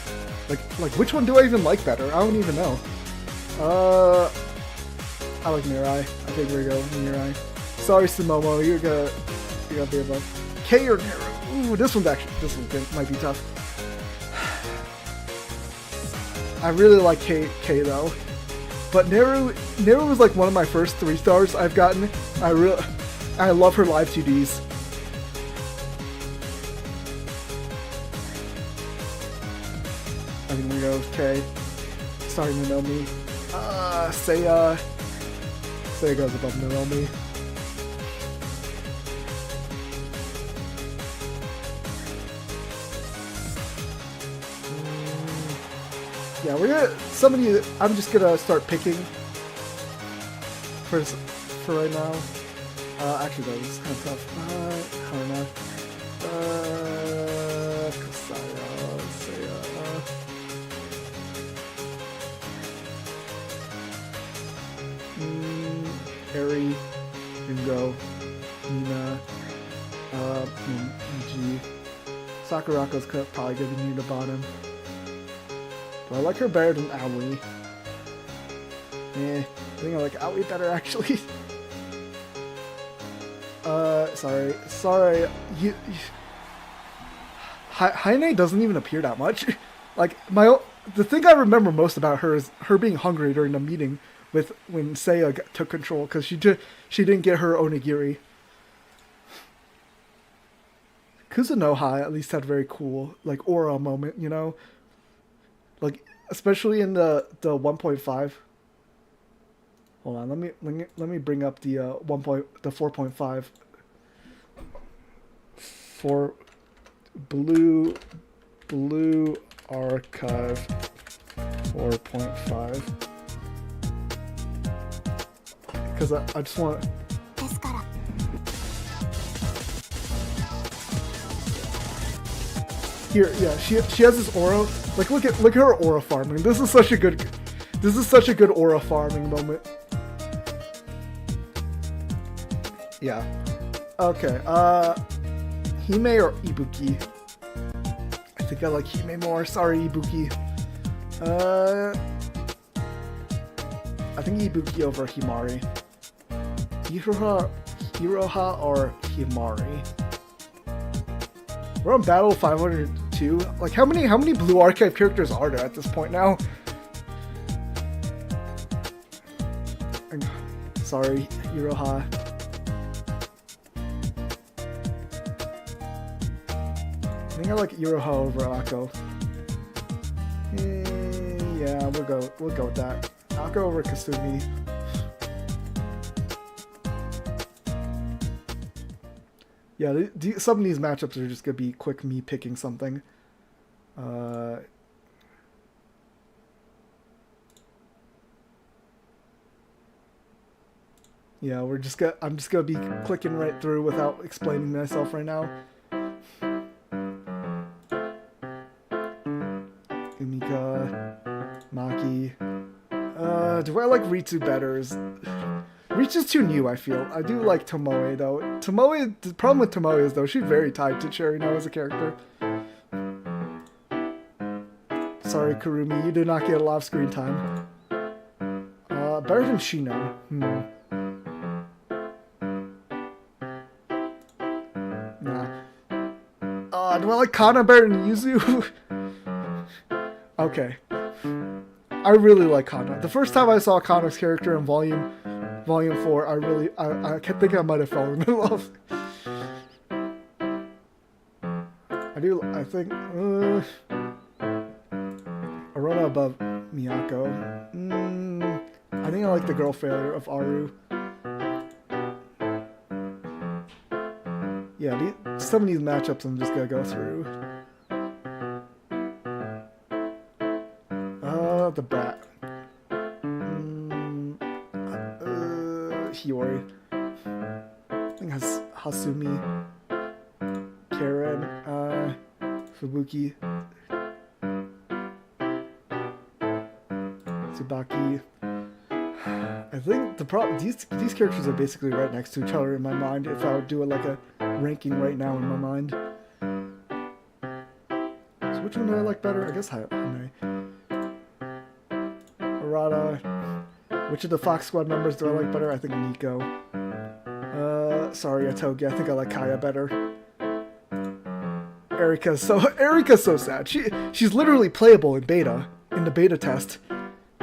Like which one do I even like better? I don't even know. I like Mirai. I think we're going Mirai. Sorry, Sumomo, you're gonna be above. K or Neru? Ooh, this one might be tough. I really like K though, but Neru was like one of my first 3 stars I've gotten. I love her live 2Ds. I think we go with K. Starting to know me. Seiya goes above Naomi. Yeah, I'm just gonna start picking for right now. Actually, that was kind of tough. Haruna. Kasaya, Seiya. Eri, Ringo, Nina, Miji. Sakurako's probably gonna be near the bottom. But I like her better than Aoi. I think I like Aoi better actually. Sorry. Haine doesn't even appear that much. Like the thing I remember most about her is her being hungry during the meeting when Seiya took control because she didn't get her onigiri. Kuzunoha at least had a very cool like aura moment, you know. Like especially in the 1.5. Hold on, let me bring up the 4.5 for blue archive 4.5 because I just want. Here, yeah, she has this aura. Like, look at her aura farming. This is such a good. This is such a good aura farming moment. Yeah. Okay, Hime or Ibuki? I think I like Hime more. Sorry, Ibuki. I think Ibuki over Himari. Hiroha or Himari? We're on battle 502. Like, how many blue archive characters are there at this point now? Sorry, Hiroha. I think I like Iroha over Akko. Yeah, we'll go with that. Akko over Kasumi. Yeah, some of these matchups are just gonna be quick me picking something. Yeah, I'm just gonna be clicking right through without explaining myself right now. Umika, Maki. Do I like Ritsu better? Ritsu's too new, I feel. I do like Tomoe, though. The problem with Tomoe is, though, she's very tied to Cherry now as a character. Sorry, Kurumi, you do not get a lot of screen time. Better than Shino. Nah. Do I like Kana better than Yuzu? Okay. I really like Kana. The first time I saw Kana's character in Volume 4, I think I might have fallen in love. I think Arona above Miyako. I think I like the girl failure of Aru. Yeah, some of these matchups I'm just gonna go through. The Brat. Hiyori. I think Hasumi. Karen. Fubuki. Tsubaki. I think the problem, these characters are basically right next to each other in my mind. If I would do it like a ranking right now in my mind. So which one do I like better? I guess Hime. Arata. Which of the Fox Squad members do I like better? I think Nico. Sorry, Atogi. I think I like Kaya better. Erika's so sad. She's literally playable in the beta test.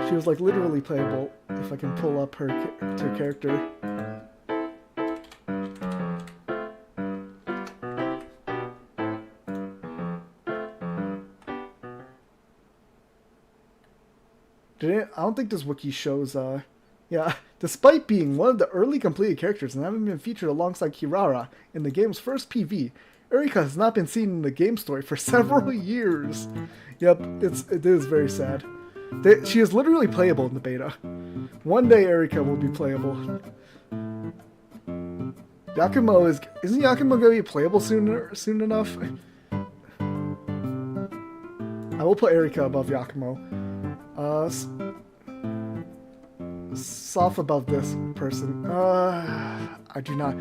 She was like literally playable. If I can pull up her character. I don't think this wiki shows, yeah. Despite being one of the early completed characters and having been featured alongside Kirara in the game's first PV, Erika has not been seen in the game story for several years. Yep, it is very sad. She is literally playable in the beta. One day Erika will be playable. Yakumo isn't Yakumo gonna be playable soon enough? I will put Erika above Yakumo. Soft above this person. I do not.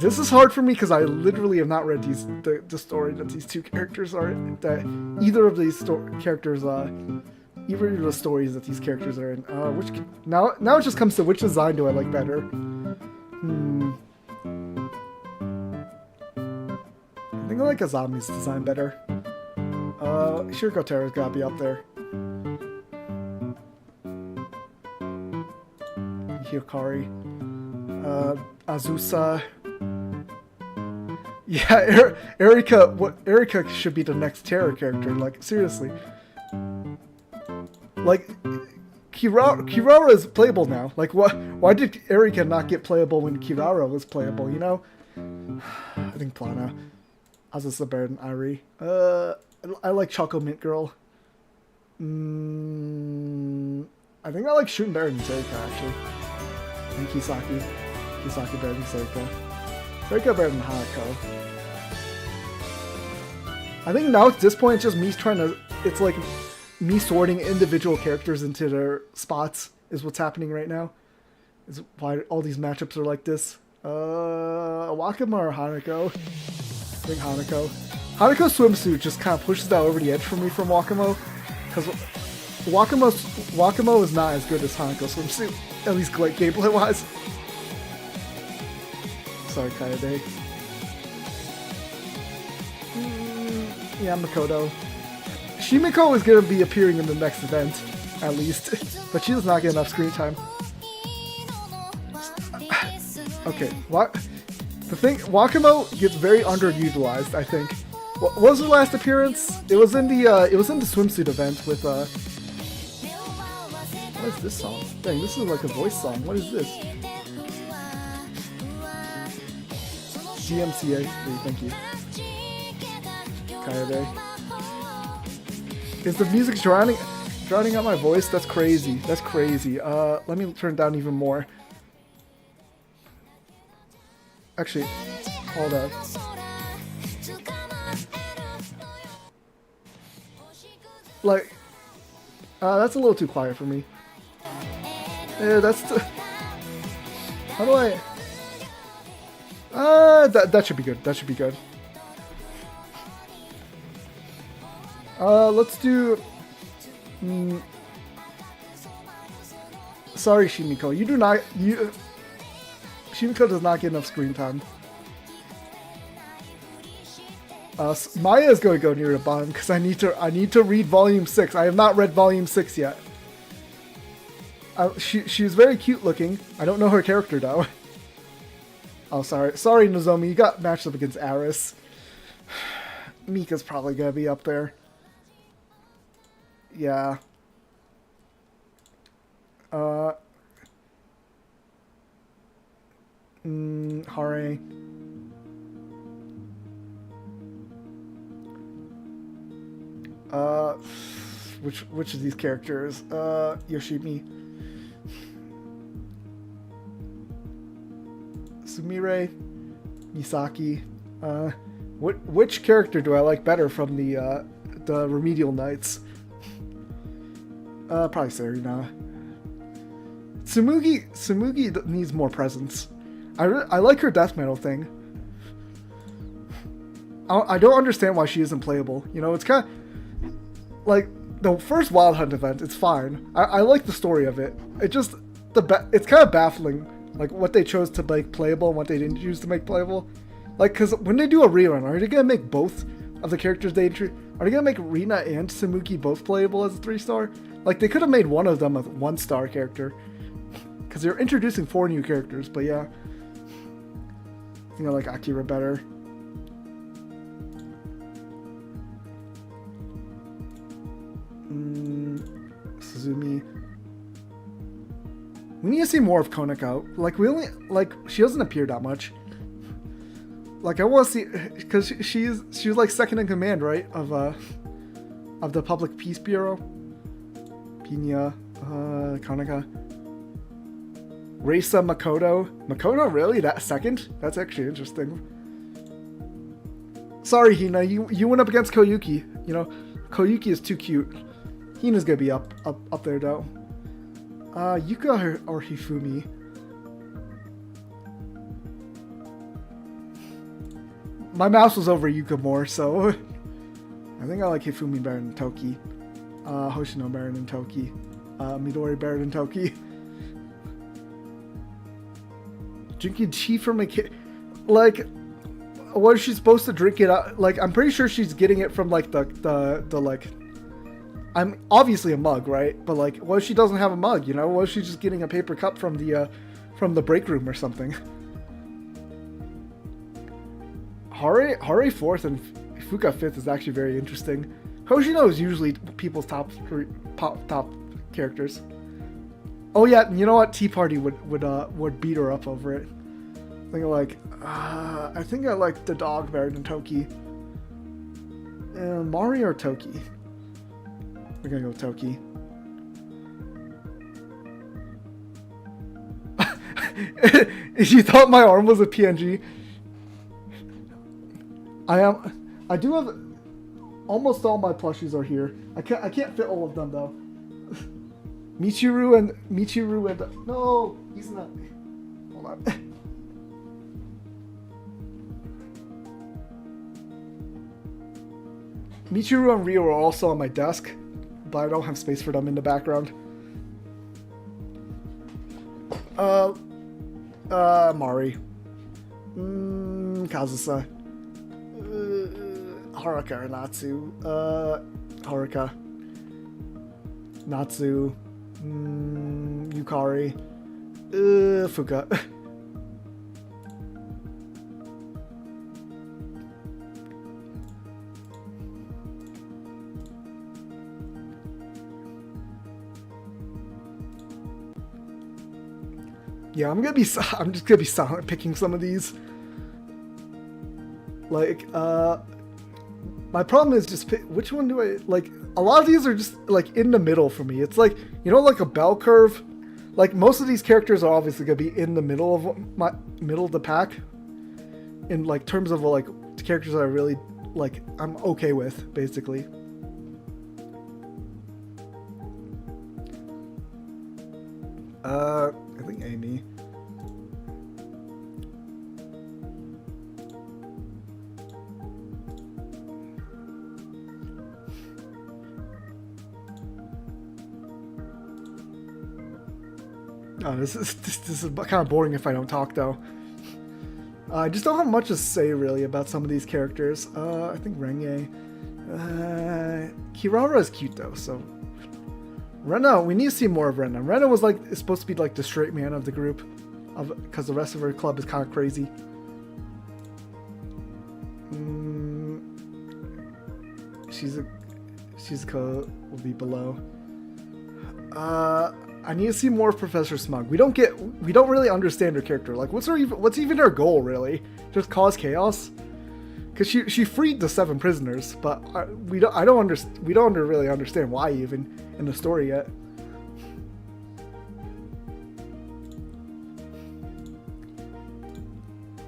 This is hard for me because I literally have not read the story that these two characters are. That either of these characters, either of the stories that these characters are in. Now it just comes to which design do I like better? I think I like Azami's design better. Shiriko Terra's gotta be up there. Hikari, Azusa. Yeah, Erika should be the next Terra character. Like seriously, like Kirara is playable now. Like why did Erika not get playable when Kirara was playable? You know, I think Plana, Azusa better than Ari. I like Choco Mint Girl. I think I like Shun better than Seika actually. And Kisaki better than Seika. Seika better than Hanako. I think now at this point it's just me trying to. It's like me sorting individual characters into their spots is what's happening right now. Is why all these matchups are like this. Wakama or Hanako? I think Hanako. Hanako's swimsuit just kind of pushes that over the edge for me from Wakamo, because Wakamo is not as good as Hanako's swimsuit, at least gameplay wise. Sorry, Kaede. Yeah, Makoto. Shimiko is going to be appearing in the next event, at least, but she does not get enough screen time. Okay, what? The thing, Wakamo gets very underutilized, I think. What was her last appearance? It was in the swimsuit event with what is this song? Dang, this is like a voice song. What is this? DMCA. Thank you. Kaede. Is the music drowning out my voice? That's crazy. That's crazy. Let me turn it down even more. Actually, hold on. Like, that's a little too quiet for me. Yeah, that's. How do I? That should be good. That should be good. Let's do. Sorry, Shimiko. You do not. Shimiko does not get enough screen time. Maya is going to go near the bottom because I need to read Volume 6. I have not read Volume 6 yet. She's very cute looking. I don't know her character though. Oh, sorry, Nozomi. You got matched up against Aris. Mika's probably gonna be up there. Yeah. Hare. Which of these characters? Yoshimi. Sumire. Misaki. Which character do I like better from the Remedial Knights? Probably Serena. Tsumugi needs more presence. I like her death metal thing. I don't understand why she isn't playable. You know, it's kind of like the first Wild Hunt event. It's fine. I like the story of it. It just it's kind of baffling, like what they chose to make playable and what they didn't choose to make playable. Like, because when they do a rerun, are they gonna make both of the characters they introduce? Are they gonna make Rina and Tsumugi both playable as a 3-star? Like, they could have made one of them a 1-star character, because they're introducing 4 new characters. But yeah, I think I like Akira better. Suzumi. We need to see more of Konako. Like, she doesn't appear that much. Like, I want to see, because she was like second in command, right, of the Public Peace Bureau. Pinya, Konaka. Reisa Makoto. Makoto, really? That second? That's actually interesting. Sorry, Hina, you went up against Koyuki. You know, Koyuki is too cute. Hina's gonna be up there though. Yuka or Hifumi. My mouse was over Yuka more, so I think I like Hifumi better than Toki. Hoshino better than Toki. Midori better than Toki. Drinking tea from a kid. Like, what is she supposed to drink it out? Like, I'm pretty sure she's getting it from like the like. I'm obviously a mug, right? But like, what if she doesn't have a mug? You know, what if she's just getting a paper cup from the break room or something? Hare 4th and Fuka 5th is actually very interesting. Hoshino is usually people's top characters. Oh yeah, you know what? Tea Party would beat her up over it. I think I like the dog better than Toki. Mari or Toki? We're gonna go with Toki. You thought my arm was a PNG? I do have. almost all my plushies are here. I can't fit all of them though. Michiru and no, he's not. Hold on. Michiru and Ryo are also on my desk, but I don't have space for them in the background. Mari. Kazusa. Haruka or Natsu. Haruka. Natsu. Yukari. Fuka. Yeah, I'm just gonna be silent picking some of these. Like, my problem is just which one do I like? A lot of these are just like in the middle for me. It's like, you know, like a bell curve. Like most of these characters are obviously gonna be in the middle of the pack. In like terms of like characters that I really like, I'm okay with basically. I think Amy. Oh, this is kind of boring if I don't talk though. I just don't have much to say really about some of these characters. I think Renge. Kirara is cute though, so. Rena, we need to see more of Rena. Rena was like is supposed to be like the straight man of the group, because the rest of her club is kind of crazy. Shizuka will be below. I need to see more of Professor Smug. We don't really understand her character. Like, what's even her goal really? Just cause chaos? Because she freed the 7 prisoners, but we don't really understand why even in the story yet.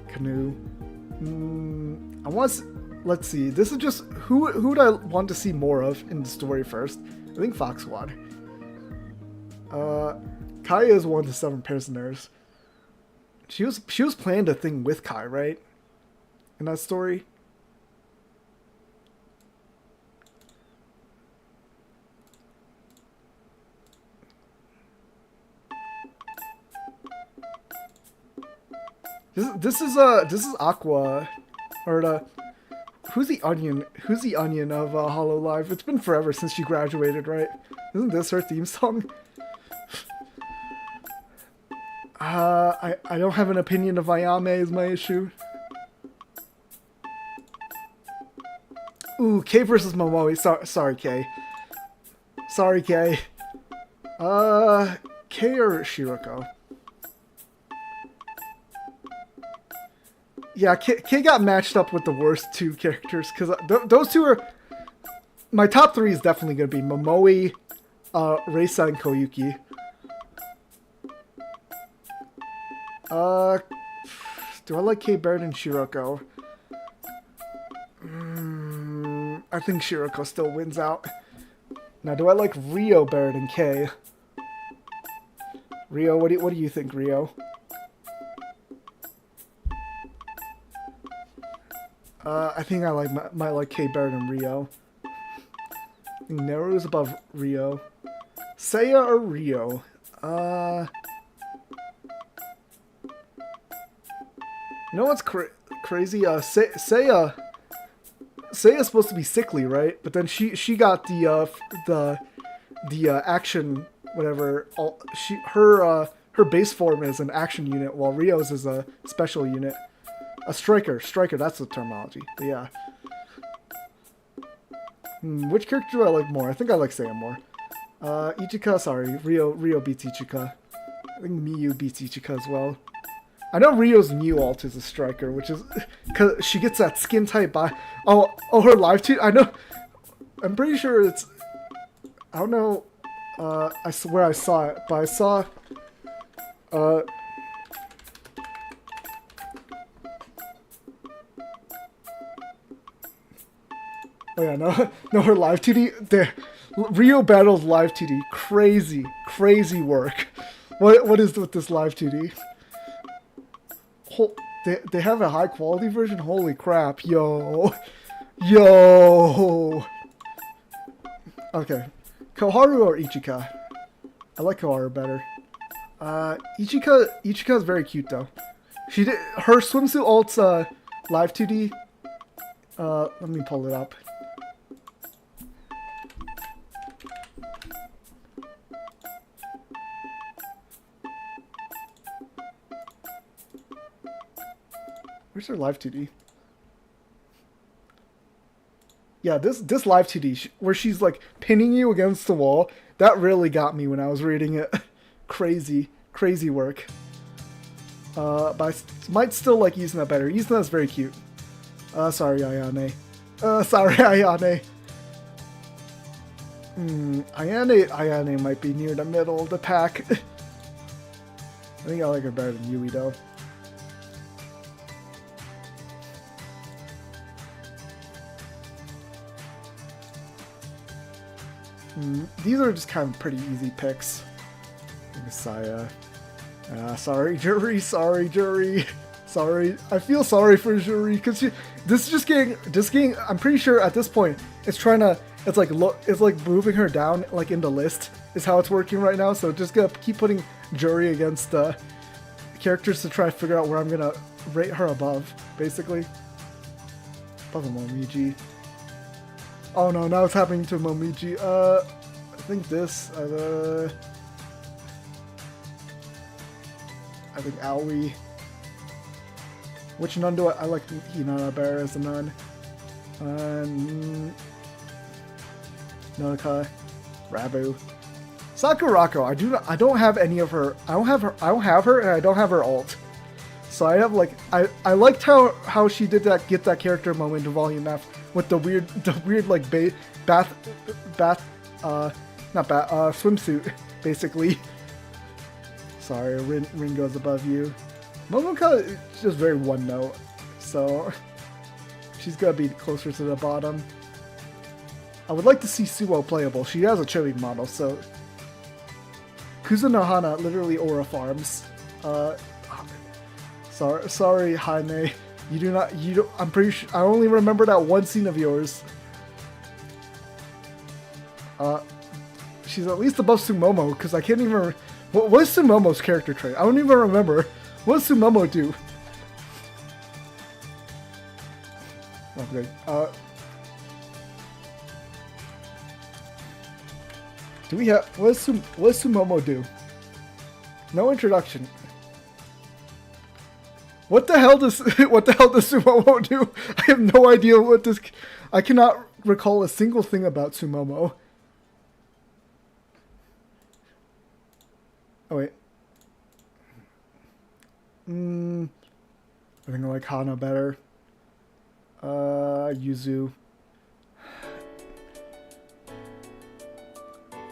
Canoe. Let's see. This is just who would I want to see more of in the story first? I think Fox Squad. Kai is one of the 7 prisoners. She was planning a thing with Kai, right? In that story. This is Aqua, or who's the onion? Who's the onion of Hollow Live? It's been forever since she graduated, right? Isn't this her theme song? I don't have an opinion of Ayame is my issue. Ooh, K versus Momoe. Sorry, K. Sorry, K. K or Shiroko? Yeah, K got matched up with the worst 2 characters, because those 2 are... My top 3 is definitely going to be Momoe, Reisa, and Koyuki. Do I like K better than Shiroko? I think Shiroko still wins out. Now, do I like Ryo better than K? Ryo, what do you think, Ryo? I think I might like K better than Ryo. I think Naru is above Ryo. Seiya or Ryo? You know what's crazy? Seiya's supposed to be sickly, right? But then she got the action whatever. Her base form is an action unit, while Ryo's is a special unit. A striker, that's the terminology. But yeah. Which character do I like more? I think I like Seiya more. Ichika, sorry. Ryo beats Ichika. I think Miyu beats Ichika as well. I know Ryo's new alt is a striker, which is... Because she gets that skin type by... Oh, her live tweet? I know... I'm pretty sure it's... I don't know where I saw it, but I saw... Oh yeah, no, no, her live 2D. The Rio Battles live 2D, crazy work. What is with this live 2D? They have a high quality version. Holy crap, yo. Okay, Koharu or Ichika? I like Koharu better. Ichika is very cute though. She did her swimsuit ult's live 2D. Let me pull it up. Where's her live 2D? Yeah, this live 2D where she's like pinning you against the wall, that really got me when I was reading it. crazy work. But I might still like Yuzuna better. Yuzuna's very cute. Sorry, Ayane. Ayane might be near the middle of the pack. I think I like her better than Yui though. These are just kind of pretty easy picks. Messiah. Sorry, Jury. Sorry. I feel sorry for Jury because this is just getting. I'm pretty sure at this point it's trying to. It's like moving her down like in the list is how it's working right now. So just gonna keep putting Jury against characters to try to figure out where I'm gonna rate her above, basically. Above Momiji. Oh no, now it's happening to Momiji. I think this. I think Aoi. Which nun do I like? Hinata better as a nun. Nonoka, Rabu, Sakurako. I don't have any of her. I don't have her, and I don't have her ult. So I have like I liked how she did that. Get that character moment in Volume F with the weird like swimsuit basically. Sorry, Rin goes above you. Momoka is just very one note, so she's gonna be closer to the bottom. I would like to see Suo playable. She has a Chili model, so Kuzunohana literally aura farms. Sorry, Jaime. I'm pretty sure I only remember that one scene of yours. She's at least above Sumomo because I can't even. What is Sumomo's character trait? I don't even remember. What does Sumomo do? Okay. Do we have what does Sumomo do? No introduction. What the hell does Sumomo do? I have no idea what this. I cannot recall a single thing about Sumomo. Oh wait. I think I like Hana better. Yuzu.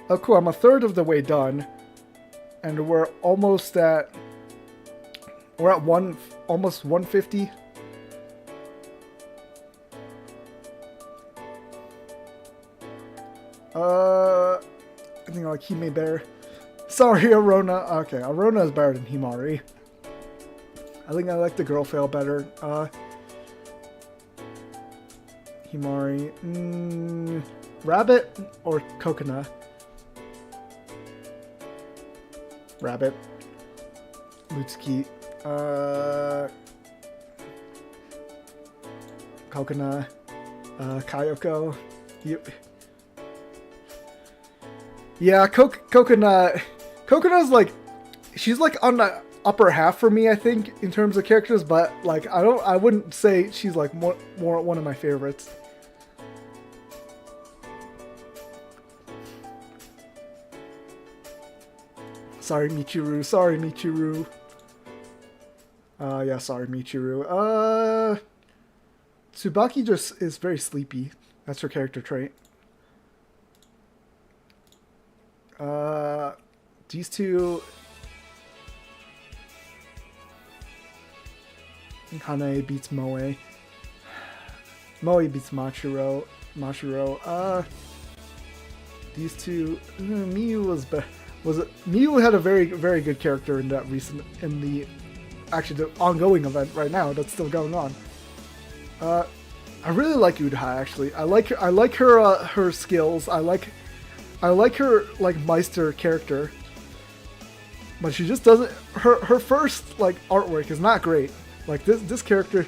Oh cool, I'm a third of the way done. And we're almost at... We're at almost 150. I think I like Hime better. Sorry, Arona. Okay, Arona is better than Himari. I think I like the girl fail better. Himari. Rabbit or Kokona? Rabbit. Lutsuki. Kokona. Kayoko. Yeah, Coconut. Coconut's like, she's like on the upper half for me, I think, in terms of characters, but like I wouldn't say she's like more one of my favorites. Sorry, Michiru. Yeah, sorry, Michiru. Tsubaki just is very sleepy. That's her character trait. These two... Hanae beats Moe. Moe beats Machiro. Mashiro. These two. Miyu Miyu had a very good character in that actually the ongoing event right now that's still going on. I really like Udaha actually. I like her skills. I like her like Meister character. But she just doesn't. Her first like artwork is not great. Like this character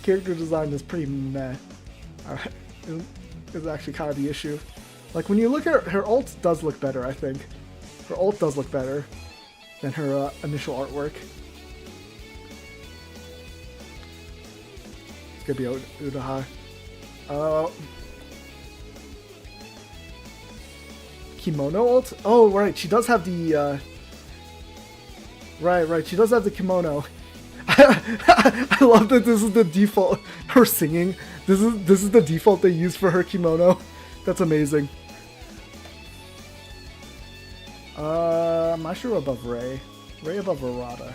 design is pretty meh. Is actually kind of the issue. Like when you look at her ult does look better. I think her ult does look better than her initial artwork. It's gonna be Udaha. Kimono ult? Oh right, she does have the. Right. She does have the kimono. I love that this is the default. Her singing. This is the default they use for her kimono. That's amazing. Mashiro above Ray. Ray above Arata.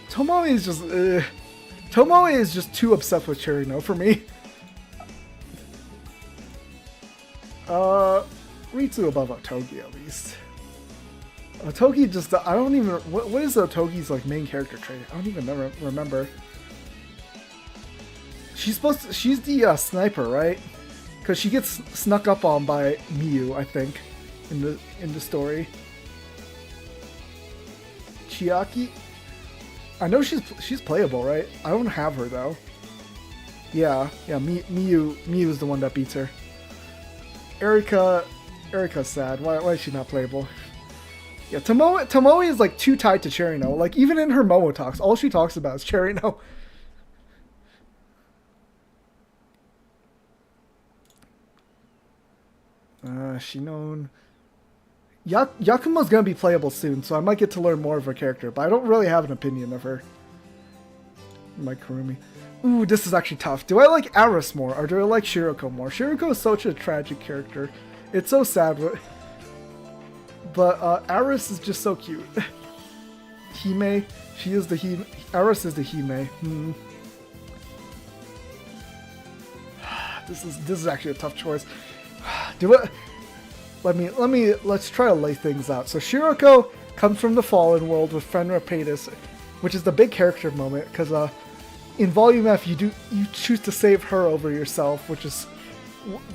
Tomoe is just too obsessed with Cherino for me. Ritsu above Otogi at least. Otogi just, I don't even, what is Otogi's like main character trait? I don't even remember. She's the sniper, right? Because she gets snuck up on by Miyu, I think, in the story. Chiaki? I know she's playable, right? I don't have her though. Yeah, Miyu is the one that beats her. Erika's sad. Why is she not playable? Yeah, Tomoe is like too tied to Cherino. Like even in her Momo talks, all she talks about is Cherino. Shinon. Yakumo's gonna be playable soon, so I might get to learn more of her character, but I don't really have an opinion of her. Mike Kurumi. Ooh, this is actually tough. Do I like Aris more, or do I like Shiroko more? Shiroko is such a tragic character. It's so sad, but Aris is just so cute. Hime, she is the Hime. Aris is the Hime. This is actually a tough choice. Let's try to lay things out. So Shiroko comes from the Fallen World with Fenrir Paytas, which is the big character moment, because in Volume F you choose to save her over yourself, which is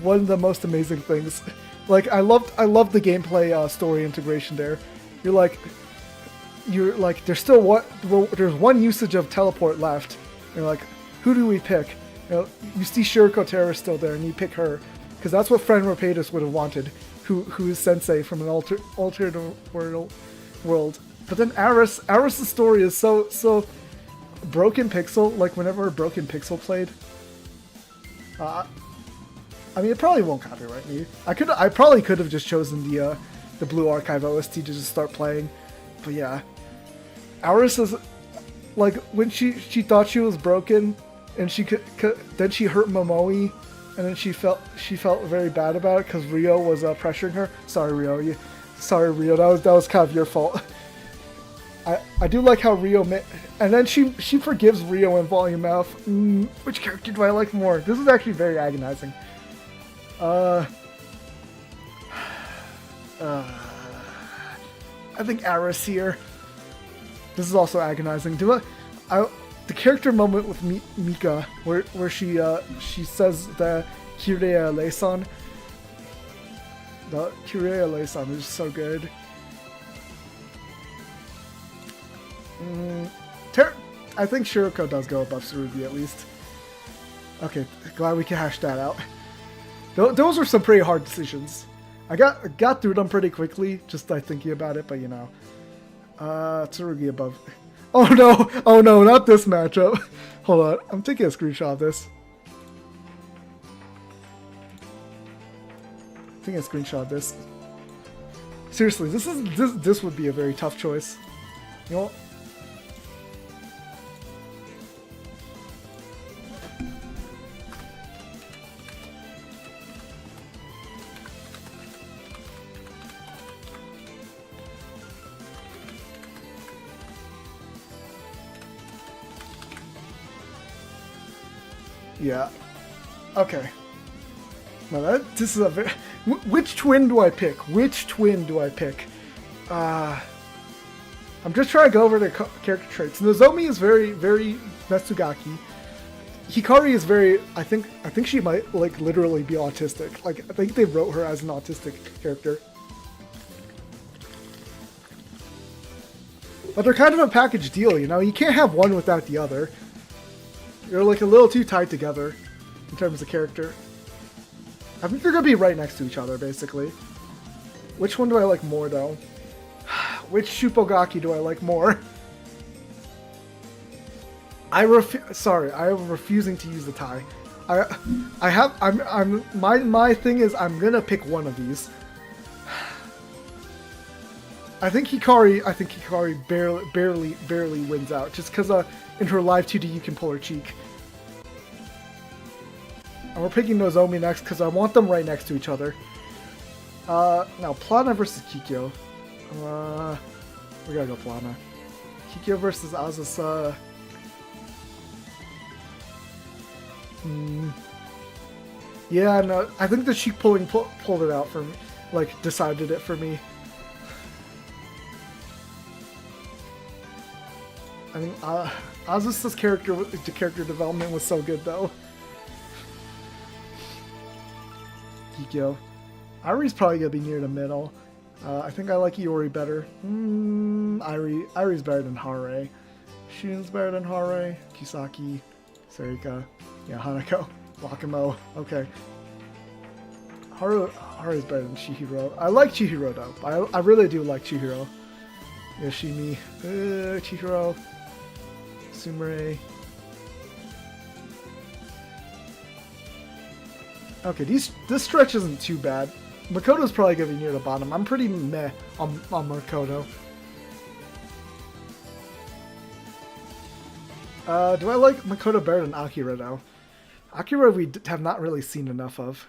one of the most amazing things. Like I loved the gameplay story integration there. You're like there's one usage of teleport left. You're like, who do we pick? You see Shiroko Terra still there, and you pick her because that's what Fenrir Paytas would have wanted. Who is Sensei from an altered world. But then Aris' story is so Broken Pixel, like whenever Broken Pixel played. I mean, it probably won't copyright me. I probably could have just chosen the Blue Archive OST to just start playing. But yeah. Aris is like when she thought she was broken and then she hurt Momoe. And then she felt very bad about it because Rio was pressuring her. Sorry, Rio. That was kind of your fault. I do like how Rio and then she forgives Rio in Volume F. Which character do I like more? This is actually very agonizing. I think Aris here. This is also agonizing. The character moment with Mika, where she says the Kyrie eleison. The Kyrie eleison is so good. I think Shiroko does go above Tsurugi at least. Okay, glad we can hash that out. Those are some pretty hard decisions. I got through them pretty quickly, just by thinking about it, but you know. Tsurugi above. Oh no, not this matchup. Hold on, I'm taking a screenshot of this. Seriously, this would be a very tough choice. You know. Yeah. Okay. Now this is a very... Which twin do I pick? Which twin do I pick? I'm just trying to go over the character traits. Nozomi is very, very Metsugaki. Hikari is very... I think she might, like, literally be autistic. Like, I think they wrote her as an autistic character. But they're kind of a package deal, you know? You can't have one without the other. You're, like, a little too tied together in terms of character. I think they're going to be right next to each other, basically. Which one do I like more, though? Which Shupogaki do I like more? I'm refusing to use the tie. My thing is I'm gonna pick one of these. I think Hikari barely wins out, just because in her live 2D you can pull her cheek. And we're picking Nozomi next because I want them right next to each other. Now Plana versus Kikyo. We gotta go Plana. Kikyo versus Azusa. Yeah, no, I think the cheek pulling pulled it out for me, like decided it for me. I mean, Azusa's character development was so good though. Kikyo. Ari's probably gonna be near the middle. I think I like Iori better. Ari's better than Hare. Shun's better than Hare. Kisaki. Sarika. Yeah, Hanako. Wakamo. Okay. Haru's better than Chihiro. I like Chihiro though. I really do like Chihiro. Yoshimi. Chihiro. Sumire. Okay, this stretch isn't too bad. Makoto's probably going to be near the bottom. I'm pretty meh on Makoto. Do I like Makoto better than Akira, though? Akira we have not really seen enough of.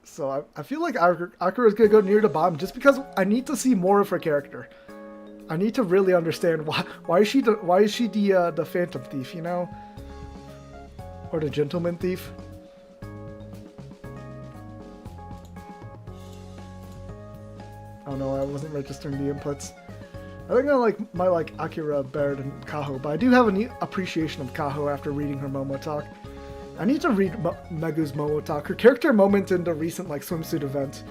So I feel like Akira is going to go near the bottom just because I need to see more of her character. I need to really understand why is she the Phantom Thief, you know? Or the Gentleman Thief. Oh no, I wasn't registering the inputs. I think I might like Akira better than Kaho, but I do have an appreciation of Kaho after reading her Momo talk. I need to read Megu's Momo talk. Her character moment in the recent swimsuit event,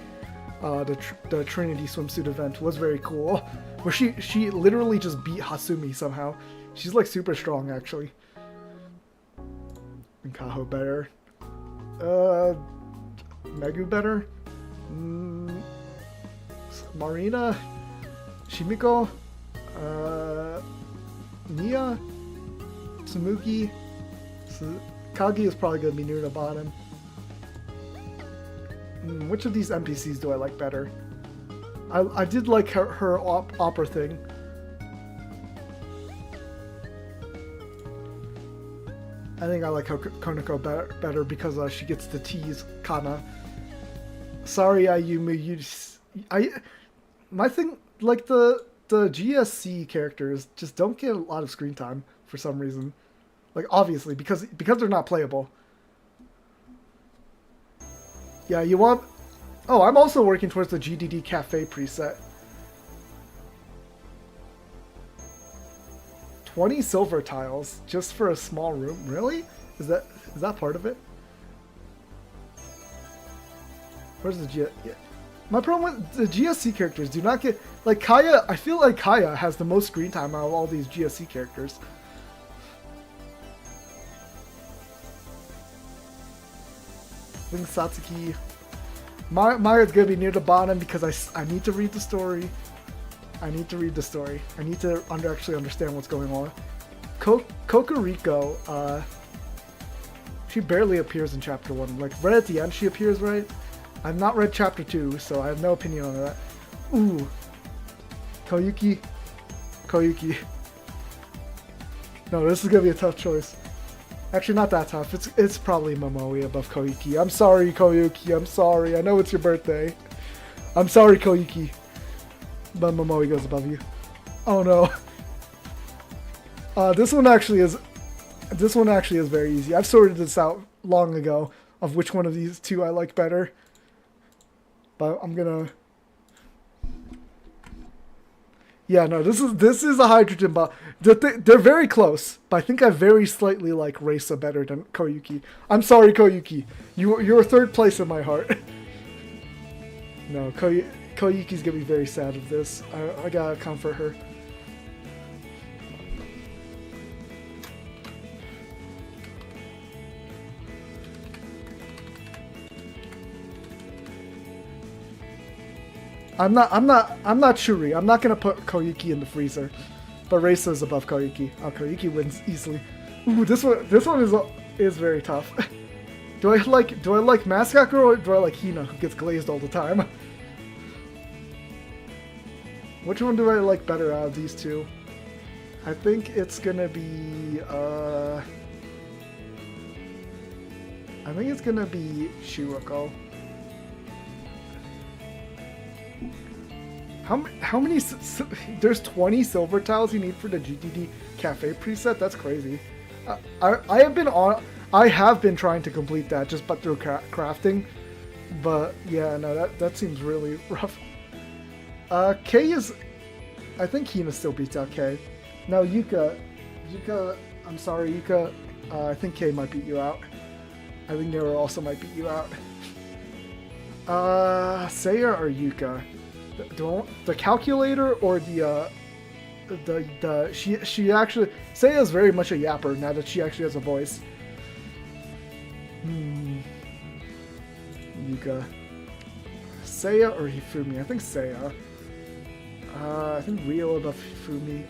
the Trinity swimsuit event, was very cool. Where she literally just beat Hasumi somehow. She's like super strong actually. And Kaho better. Megu better. Marina, Shimiko, Nia, Tsumugi, Kagi is probably going to be near the bottom. Which of these NPCs do I like better? I did like her opera thing. I think I like Konako better because she gets to tease Kana. Sorry, Ayumu, my thing, like the GSC characters just don't get a lot of screen time for some reason. Like obviously because they're not playable. Yeah, you want. Oh, I'm also working towards the GDD Cafe preset. 20 silver tiles just for a small room. Really? Is that part of it? Where's the GSC? Yeah. My problem with the GSC characters do not get... Like, Kaya... I feel like Kaya has the most screen time out of all these GSC characters. I think Satsuki... Maya's gonna be near the bottom because I need to read the story. I need to read the story. I need to actually understand what's going on. Kokoriko, she barely appears in Chapter 1. Like, right at the end she appears, right? I've not read Chapter 2, so I have no opinion on that. Ooh. Koyuki. No, this is gonna be a tough choice. Actually, not that tough. It's probably Momoi above Koyuki. I'm sorry, Koyuki. I'm sorry. I know it's your birthday. I'm sorry, Koyuki. But Momoi goes above you. Oh no. This one actually is... This one actually is very easy. I've sorted this out long ago of which one of these two I like better. But I'm gonna... Yeah, no, this is a hydrogen bomb. They're very close, but I think I very slightly like Reisa better than Koyuki. I'm sorry, Koyuki. You're third place in my heart. No, Koyuki's gonna be very sad of this. I gotta comfort her. I'm not Shuri. I'm not gonna put Koyuki in the freezer, but Reisa is above Koyuki. Oh, Koyuki wins easily. Ooh, this one is very tough. Do I like Mascot Girl or do I like Hina, who gets glazed all the time? Which one do I like better out of these two? I think it's gonna be Shiroko. How many? There's 20 silver tiles you need for the GDD Cafe preset. That's crazy. I have been trying to complete that just but through crafting, but yeah, no, that seems really rough. K is, I think Hina still beats out K. No, Yuka, I'm sorry, Yuka. I think K might beat you out. I think Nero also might beat you out. Seiya or Yuka? The calculator or she actually Seiya is very much a yapper now that she actually has a voice. Yuka, Seiya or Hifumi? I think Seiya. I think Rio above Hifumi.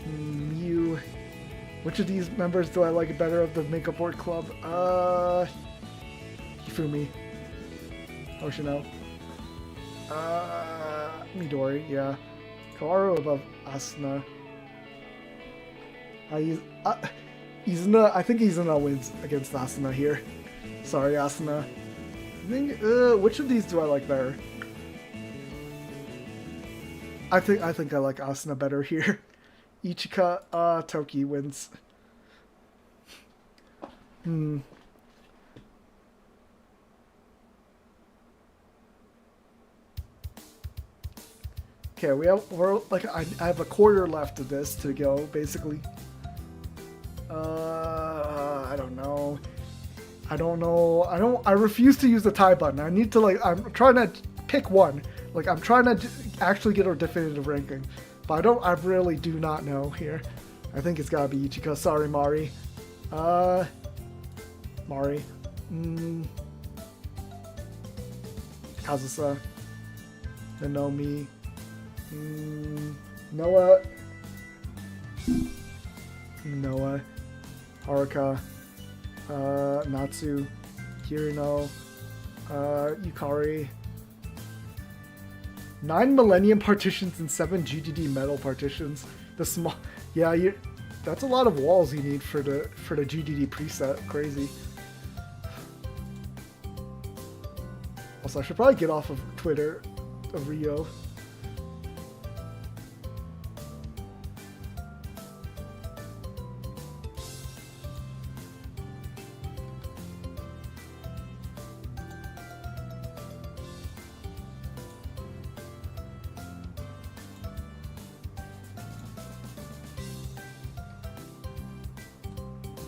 Miu. Which of these members do I like better of the Makeup Board Club? Hifumi. Hoshino. Midori, yeah. Kaoru above Asuna. Izuna, I think Izuna wins against Asuna here. Sorry, Asuna. I think, which of these do I like better? I think I like Asuna better here. Ichika, Toki wins. Okay, I have a quarter left of this to go, basically. I don't know. I refuse to use the tie button. I need to I'm trying to pick one. I'm trying to actually get a definitive ranking. But I really do not know here. I think it's gotta be Ichika. Sorry, Mari. Mari. Kazusa. Nanomi. Noah, Haruka, Natsu, Kirino, Yukari. 9 Millennium partitions and 7 GDD metal partitions. The small, yeah, that's a lot of walls you need for the GDD preset. Crazy. Also, I should probably get off of Twitter, of Rio.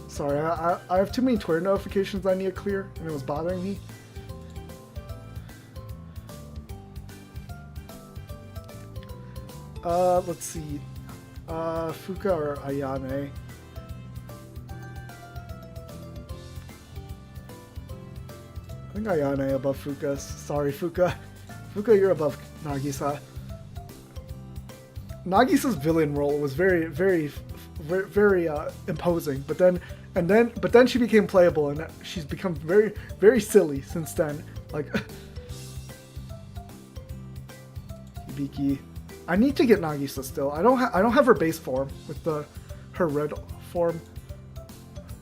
Sorry, I have too many Twitter notifications I need to clear, and it was bothering me. Let's see. Fuka or Ayane? I think Ayane above Fuka. Sorry, Fuka. Fuka, you're above Nagisa. Nagisa's villain role was very imposing, but then she became playable, and she's become very silly since then. Hibiki. I need to get Nagisa still. I don't have her base form with her red form.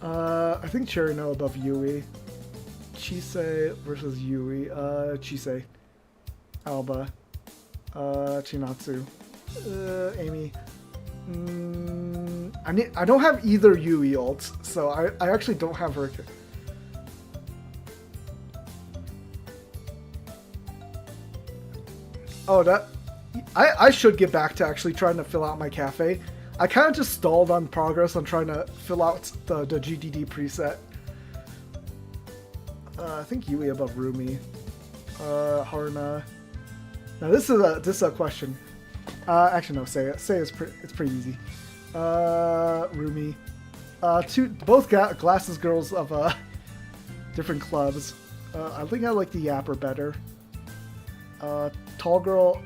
I think Cherino above Yui. Chisei versus Yui. Chisei. Alba. Chinatsu. Amy. I don't have either Yui ults, so I actually don't have her. Oh, I should get back to actually trying to fill out my cafe. I kind of just stalled on progress on trying to fill out the GDD preset. I think Yui above Rumi. Haruna. Now this is a question. Actually no, Seiya. It's pretty easy. Rumi. Both glasses girls of different clubs. I think I like the Yapper better. Tall girl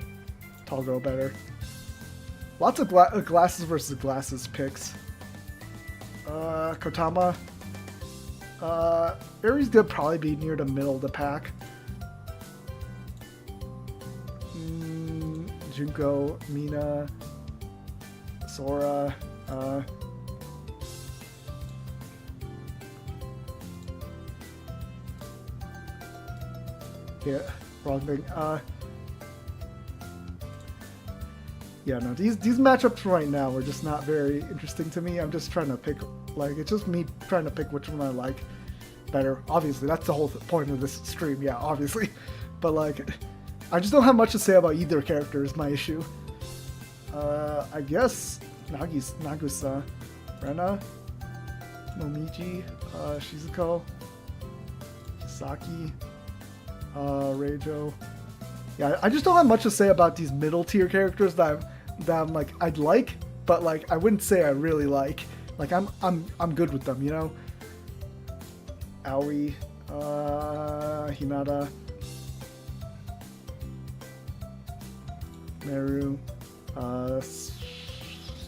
better. Lots of glasses versus glasses picks. Kotama. Aries gonna probably be near the middle of the pack. Junko, Mina, Sora. Yeah, wrong thing. Yeah, no, these matchups right now are just not very interesting to me. I'm just trying to pick, like, it's just me trying to pick which one I like better. Obviously, that's the whole point of this stream, yeah, obviously. But, like, I just don't have much to say about either character is my issue. I guess Nagusa, Rena, Momiji, Shizuko, Saki, Reijo. Yeah, I just don't have much to say about these middle tier characters that I'm like I'd like, but like I wouldn't say I really like. Like I'm good with them, you know. Aoi, Hinata, Meru,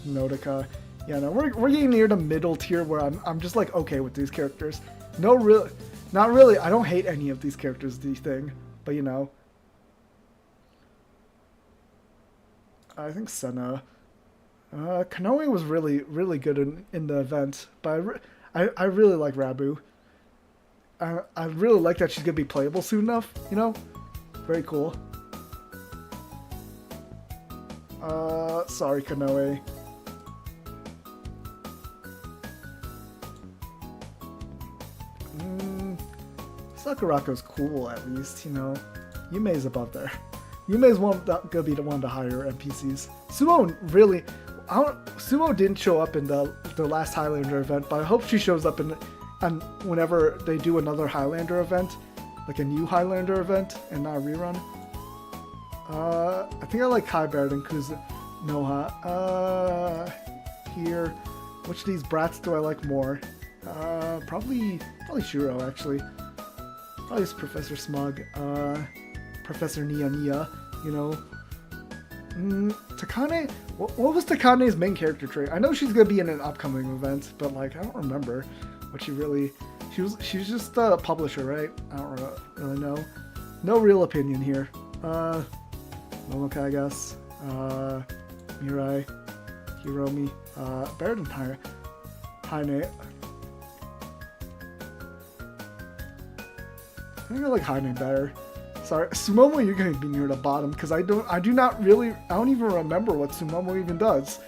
Nodoka. Yeah, no, we're getting near the middle tier where I'm just like okay with these characters. Not really. I don't hate any of these characters, but you know. I think Senna. Kanoe was really, really good in the event, but I really like Rabu. I really like that she's gonna be playable soon enough, you know? Very cool. Sorry, Kanoe. Sakurako's cool at least, you know. Yume's above there. Yume's gonna be the one to hire NPCs. Sumo didn't show up in the last Highlander event, but I hope she shows up and whenever they do another Highlander event, like a new Highlander event and not a rerun. I think I like Kai better than Kuzunoha. Here, which of these brats do I like more? Probably Shuro actually. Probably it's Professor Smug. Professor Nia, you know. Takane, what was Takane's main character trait? I know she's gonna be in an upcoming event, but like I don't remember what she was just a publisher, right? I don't really know. No real opinion here. Momoka, I guess. Mirai, Hiromi, better than Haine. I think I like Haine better. Sorry, Sumomo, you're going to be near the bottom because I don't even remember what Sumomo even does.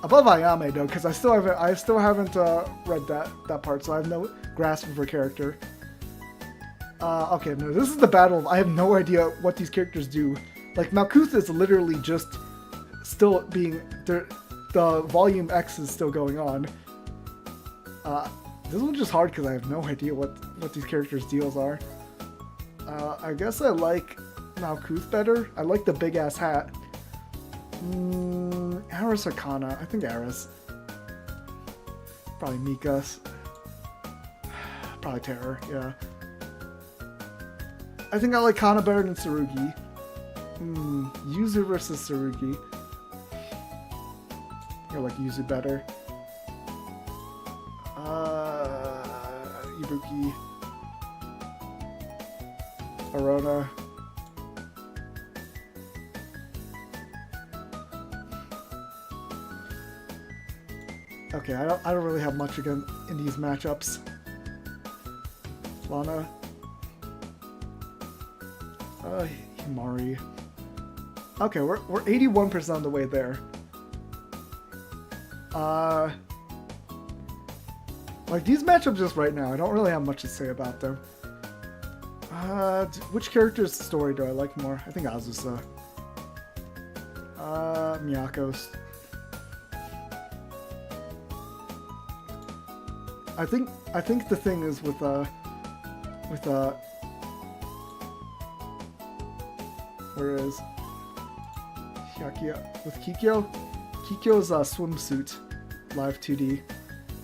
Above Ayame though, because I still haven't read that part, so I have no grasp of her character. Okay, no, this is the battle of I have no idea what these characters do. Like Malkuth is literally just still being the volume X is still going on. This one's just hard because I have no idea what these characters' deals are. I guess I like Malkuth better. I like the big-ass hat. Aris or Kana? I think Aris. Probably Mika's. Probably Terror, yeah. I think I like Kana better than Tsurugi. Yuzu versus Tsurugi. I like Yuzu better. Ibuki, Arona. Okay, I don't really have much again in these matchups. Lana, Himari, Okay, we're 81% of the way there. Like these matchups just right now, I don't really have much to say about them. Which character's story do I like more? I think Azusa. Miyako's. I think the thing is with where is Hyakuya with Kikyo? Kikyo's swimsuit live 2D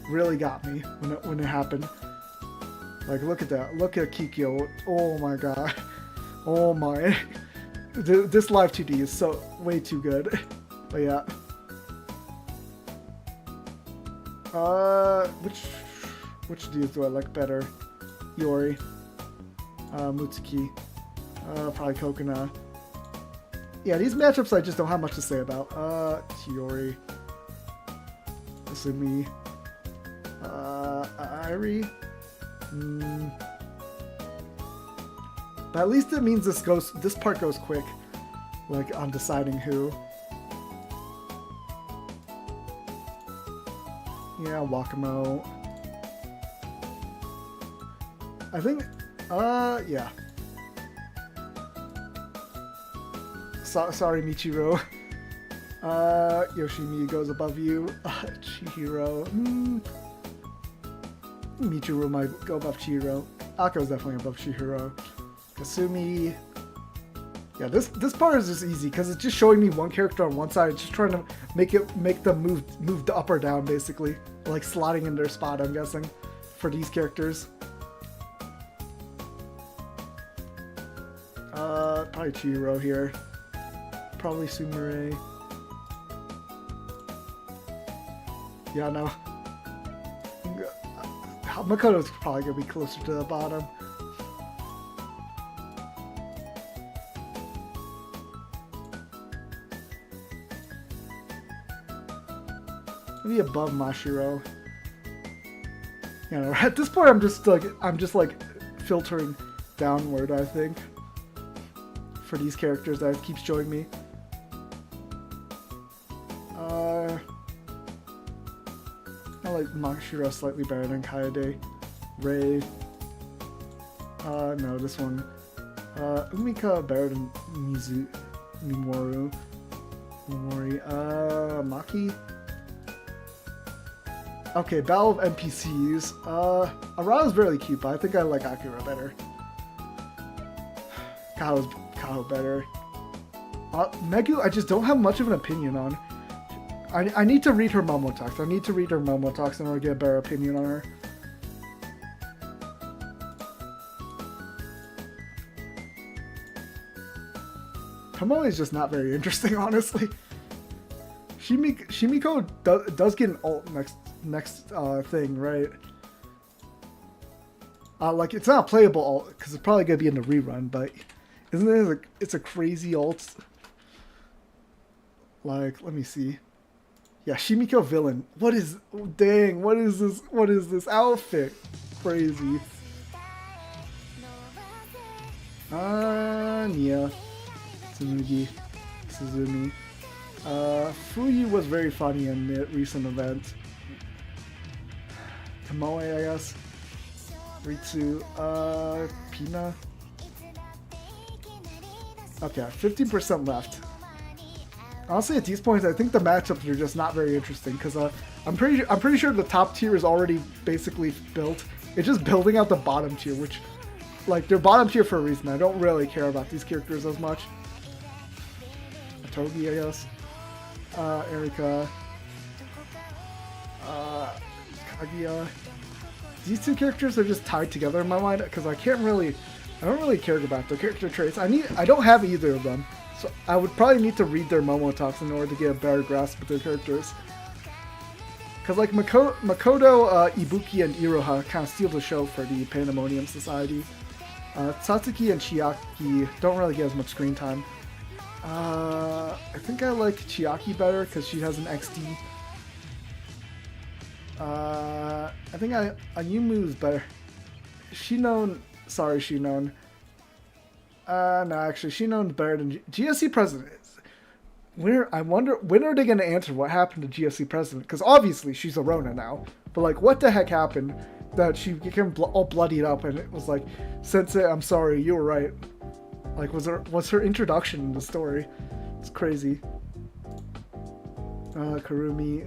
really got me when it happened. Like look at that, look at Kikyo. Oh my god, oh my. This live 2D is so way too good. But yeah. Which dudes do I like better? Iori, Mutsuki, probably Kokona. Yeah, these matchups I just don't have much to say about. Chiori, Asumi, Airi. But at least it means this part goes quick, like on deciding who. Yeah, Wakamo. I think, yeah. Sorry, Michiro. Yoshimi goes above you. Chihiro. Michiro might go above Chihiro. Ako's definitely above Chihiro. Kasumi. Yeah, this part is just easy because it's just showing me one character on one side. It's just trying to make them move up or down, basically, like slotting in their spot. I'm guessing for these characters. Probably Chihiro here. Probably Sumire. Yeah, no. Makoto's probably gonna be closer to the bottom. Maybe above Mashiro. You know, at this point, I'm just like filtering downward. I think for these characters that it keeps showing me. I like Mashiro slightly better than Kaede. Rei. No, this one. Umika better than Mimoru. Mimori. Maki. Okay, Battle of NPCs. Arata's really cute, but I think I like Akira better. Kaho better. Megu, I just don't have much of an opinion on. I need to read her Momo talks. I need to read her Momo talks in order to get a better opinion on her. Tomoe is just not very interesting, honestly. Shimiko does get an ult next thing, right? Like it's not a playable ult because it's probably gonna be in the rerun, but isn't it? It's a crazy ult. Like, let me see. Yeah, Shimiko villain. What is? Dang! What is this? What is this outfit? Crazy. Nia, Tsunugi, Suzumi. Fuyu was very funny in the recent event. Tomoe, I guess. Ritsu, Pina. Okay, 15% left. Honestly, at these points, I think the matchups are just not very interesting because I'm pretty sure the top tier is already basically built. It's just building out the bottom tier, which, like, they're bottom tier for a reason. I don't really care about these characters as much. Togi, I guess. Erika. Kaguya. These two characters are just tied together in my mind because I don't really care about their character traits. I don't have either of them, so I would probably need to read their Momo talks in order to get a better grasp of their characters. Because like Makoto, Ibuki, and Iroha kind of steal the show for the Pandemonium Society. Satsuki and Chiaki don't really get as much screen time. I think I like Chiaki better because she has an XD. I think Ayumu's better. Shinon. Sorry, Shinon. No, actually, Shinon's better than GSC President. I wonder when are they gonna answer what happened to GSC president? Because obviously she's a Rona now, but like, what the heck happened that she became all bloodied up and it was like, Sensei, I'm sorry, you were right. Like, was her introduction in the story? It's crazy. Kurumi.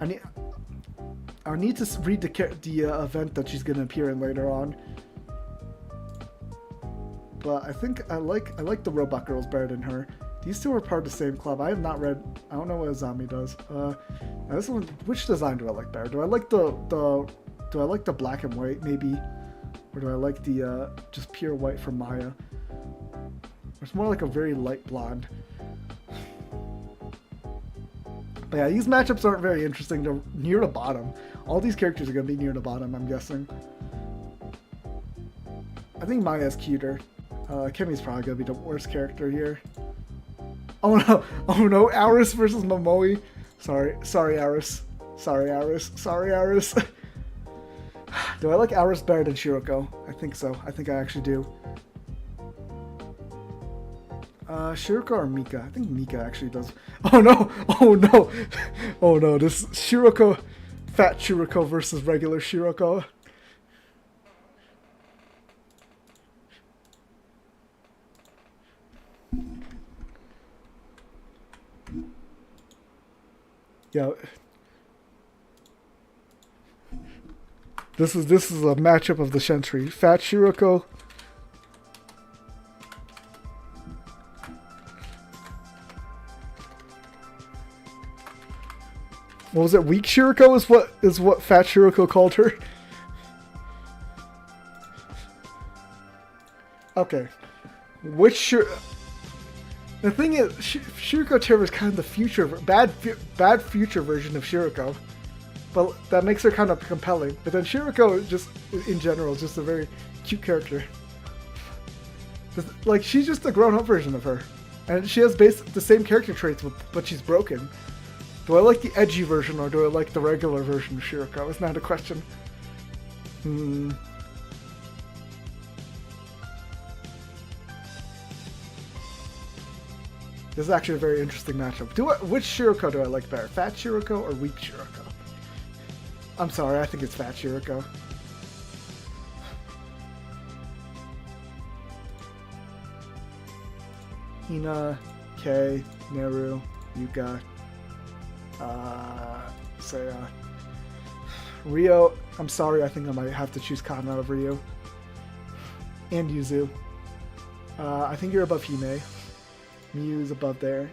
I need to read the event that she's gonna appear in later on. But I think I like the Robot Girls better than her. These two are part of the same club. I have not read. I don't know what Azami does. This one. Which design do I like better? Do I like the black and white maybe, or do I like the just pure white from Maya? It's more like a very light blonde. But yeah, these matchups aren't very interesting. They're near the bottom. All these characters are gonna be near the bottom, I'm guessing. I think Maya's cuter. Kemi's probably gonna be the worst character here. Oh no! Oh no! Aris versus Momoe. Sorry, Aris. Sorry, Aris. Do I like Aris better than Shiroko? I think so. I think I actually do. Shiroko or Mika? I think Mika actually does. Oh no! Oh no! Oh no! This Shiroko, fat Shiroko versus regular Shiroko. Yeah. This is a matchup of the century. Fat Shiroko. What was it? Weak Shiroko is what Fat Shiroko called her. Okay. The thing is, Shiroko Terror is kind of the future, bad future version of Shiroko, but that makes her kind of compelling. But then Shiroko, just in general, is just a very cute character. Like, she's just a grown-up version of her, and she has the same character traits, but she's broken. Do I like the edgy version or do I like the regular version of Shiroko? It's not a question. This is actually a very interesting matchup. Which Shiroko do I like better? Fat Shiroko or weak Shiroko? I'm sorry, I think it's Fat Shiroko. Hina, Kei, Neru, Yuka, Seiya. Ryo, I'm sorry, I think I might have to choose Kana out of Ryo. And Yuzu. I think you're above Hime. Mew's above there.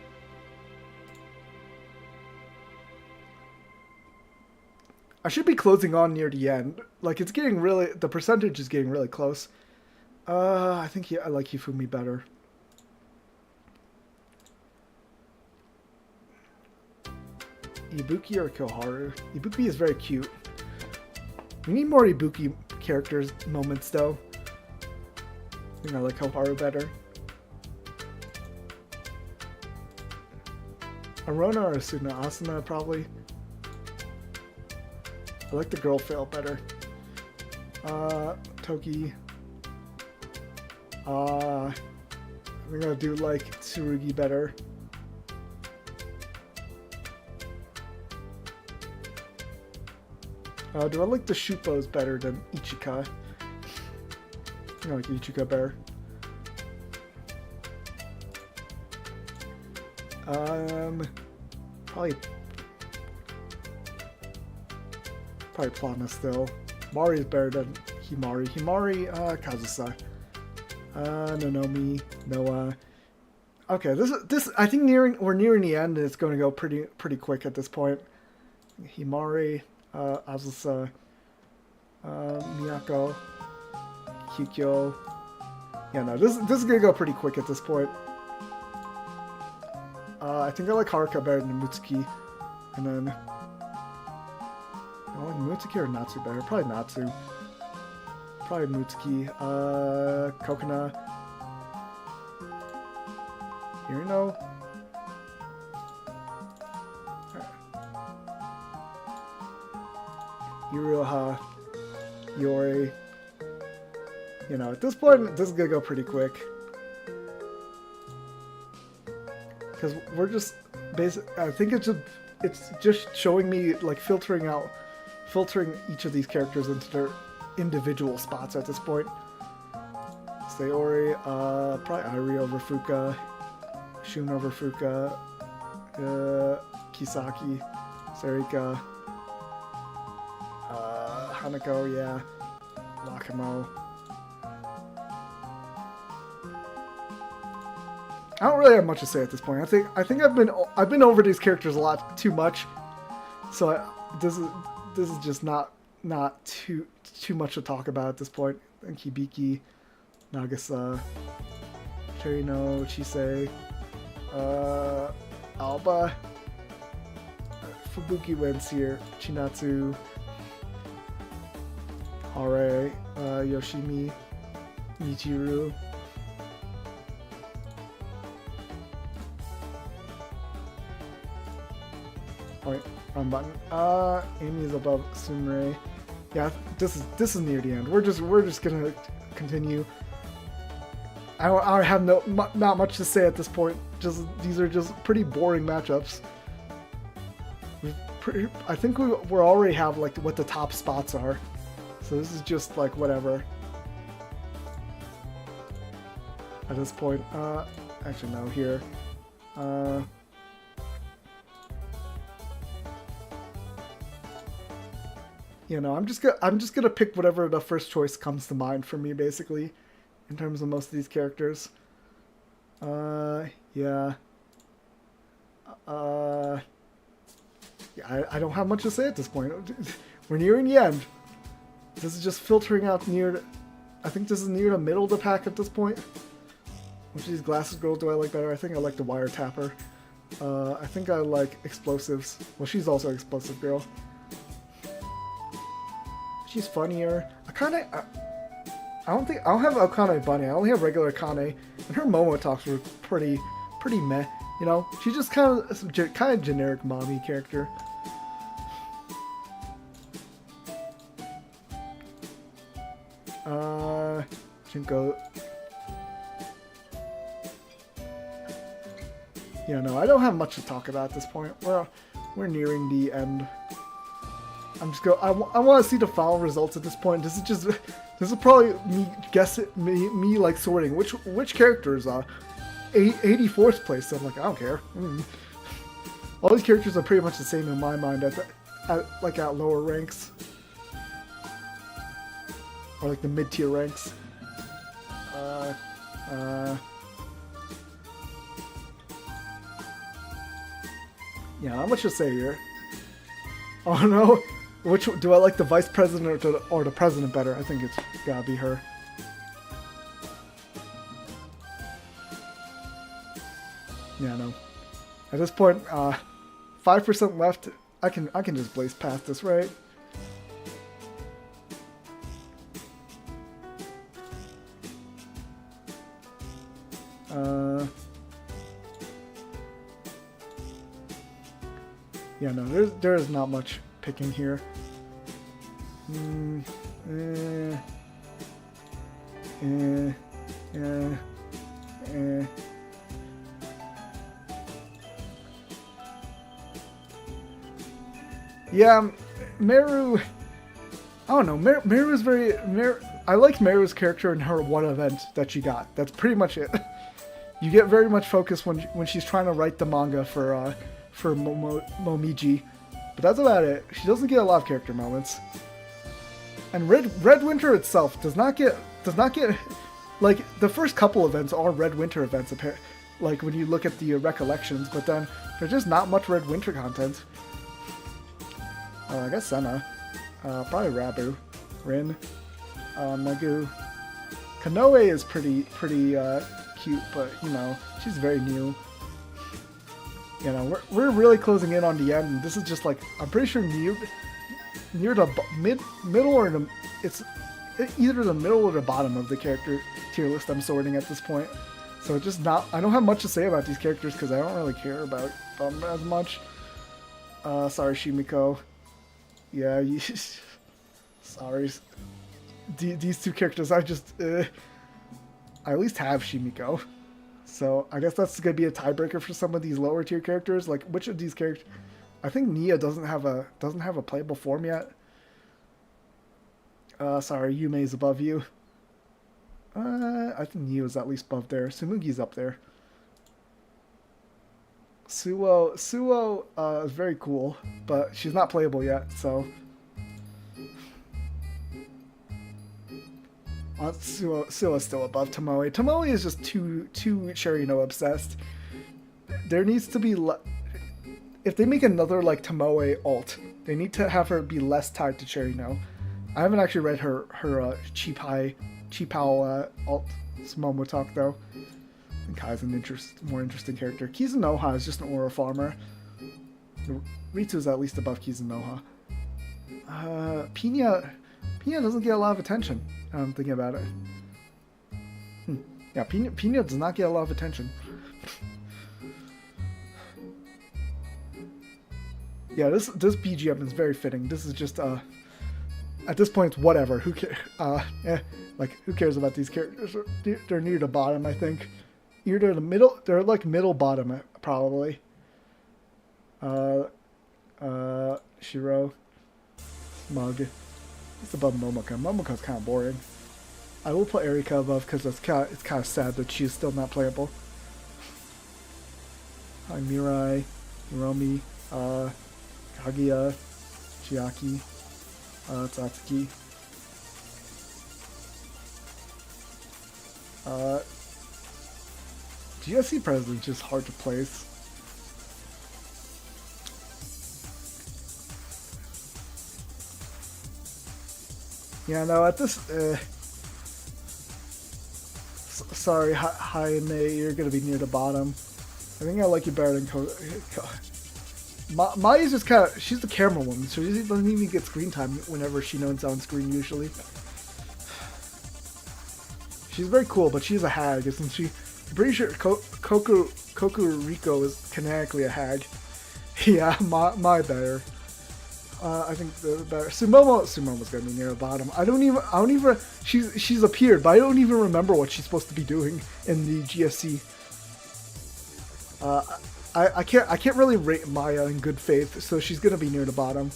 I should be closing on near the end. Like, it's getting really... The percentage is getting really close. I think I like Hifumi better. Ibuki or Koharu? Ibuki is very cute. We need more Ibuki characters moments, though. I think I like Koharu better. Arona or Asuna? Asuna, probably. I like the girl fail better. Toki. I'm gonna do like Tsurugi better. Do I like the Shuppos better than Ichika? I like Ichika better. Probably Plana still. Mari's better than Himari. Kazusa. Nonomi, Noah. Okay, this I think we're nearing the end and it's going to go pretty quick at this point. Himari, Azusa, Miyako, Kikyo. Yeah, no, this is going to go pretty quick at this point. I think I like Haruka better than Mutsuki. And then... I like Mutsuki or Natsu better? Probably Natsu. Probably Mutsuki. Kokona. Hirino. Iroha. Yori. You know, at this point, this is gonna go pretty quick. because we're just I think it's just showing me like filtering each of these characters into their individual spots at this point. Sayori, probably Airi over Fuka, Shun over Fuka, Kisaki, Sarika, Hanako, yeah, Wakamo. I don't really have much to say at this point. I think I've been over these characters a lot too much, so this is just not too much to talk about at this point. And Hibiki, Nagasa, Terino, Chisei, Alba, Fubuki wins here, Chinatsu, Hare, Yoshimi, Michiru. Oh wait, wrong button. Amy is above Sumire. Yeah, this is near the end. We're just gonna continue. I have not much to say at this point. Just these are just pretty boring matchups. I think we already have like what the top spots are, so this is just like whatever. At this point, actually no, here. You know, I'm just gonna pick whatever the first choice comes to mind for me, basically, in terms of most of these characters. Yeah. Yeah, I don't have much to say at this point. We're nearing the end. This is just filtering out near. I think this is near the middle of the pack at this point. Which of these glasses girls do I like better? I think I like the wire tapper. I think I like explosives. Well, she's also an explosive girl. She's funnier. Akane, I don't have Akane Bunny. I only have regular Akane, and her Momo talks were pretty meh. You know, she's just kind of generic mommy character. Jinko. Yeah, no, I don't have much to talk about at this point. We're nearing the end. I'm just I want to see the final results at this point. This is probably me like sorting which characters 84th place. So I'm like, I don't care. All these characters are pretty much the same in my mind at lower ranks, or like the mid-tier ranks. Yeah, not much to say here. Oh no. Which do I like, the vice president or the president better? I think it's gotta be her. Yeah, no. At this point, 5% left. I can just blaze past this, right? Yeah, no. There is not much picking here. Yeah, Meru. I don't know. Meru's very. I liked Meru's character in her one event that she got. That's pretty much it. You get very much focused when she's trying to write the manga for Momiji. But that's about it. She doesn't get a lot of character moments. And Red Winter itself does not get like, the first couple events are Red Winter events, like when you look at the recollections, but then there's just not much Red Winter content. I guess Senna, probably Rabu, Rin, Nagu. Kanoe is pretty cute, but you know, she's very new. You know, we're really closing in on the end, and this is just like, I'm pretty sure near the middle, or it's either the middle or the bottom of the character tier list I'm sorting at this point. So it's just not, I don't have much to say about these characters because I don't really care about them as much. Sorry, Shimiko. Yeah, sorry. These two characters, I at least have Shimiko. So I guess that's gonna be a tiebreaker for some of these lower tier characters. Like which of these characters? I think Nia doesn't have a playable form yet. Sorry, Yume is above you. I think Nio's at least above there. Tsumugi's up there. Suo is very cool, but she's not playable yet, so Suo is still above Tomoe. Tomoe is just too Sherino obsessed. There needs to be if they make another like Tomoe alt, they need to have her be less tied to Sherino. I haven't actually read her Cheapao alt Momo talk though. I think Kai's an more interesting character. Kizunoha is just an aura farmer. Ritsu is at least above Kizunoha. Pina doesn't get a lot of attention. I'm thinking about it. Yeah, Pina does not get a lot of attention. Yeah, this BGM is very fitting. This is just at this point, it's whatever. Who cares? Like who cares about these characters? They're near the bottom, I think. Either the middle, they're like middle bottom probably. Shiro, Smug. It's above Momoka. Momoka's kind of boring. I will put Erika above because it's kind of sad that she's still not playable. Hi Mirai, Hiromi, Kaguya, Chiaki, Satsuki. GSC President's just hard to place. Yeah, no, at this... sorry, Hi and Nay, you're going to be near the bottom. I think I like you better than Mai's just kind of... She's the camera woman, so she doesn't even get screen time whenever she knows on screen, usually. She's very cool, but she's a hag, isn't she? I'm pretty sure Kokuriko is canonically a hag. Yeah, my better. I think the better. Sumomo's gonna be near the bottom. I don't even. She's appeared, but I don't even remember what she's supposed to be doing in the GSC. I can't really rate Maya in good faith, so she's gonna be near the bottom.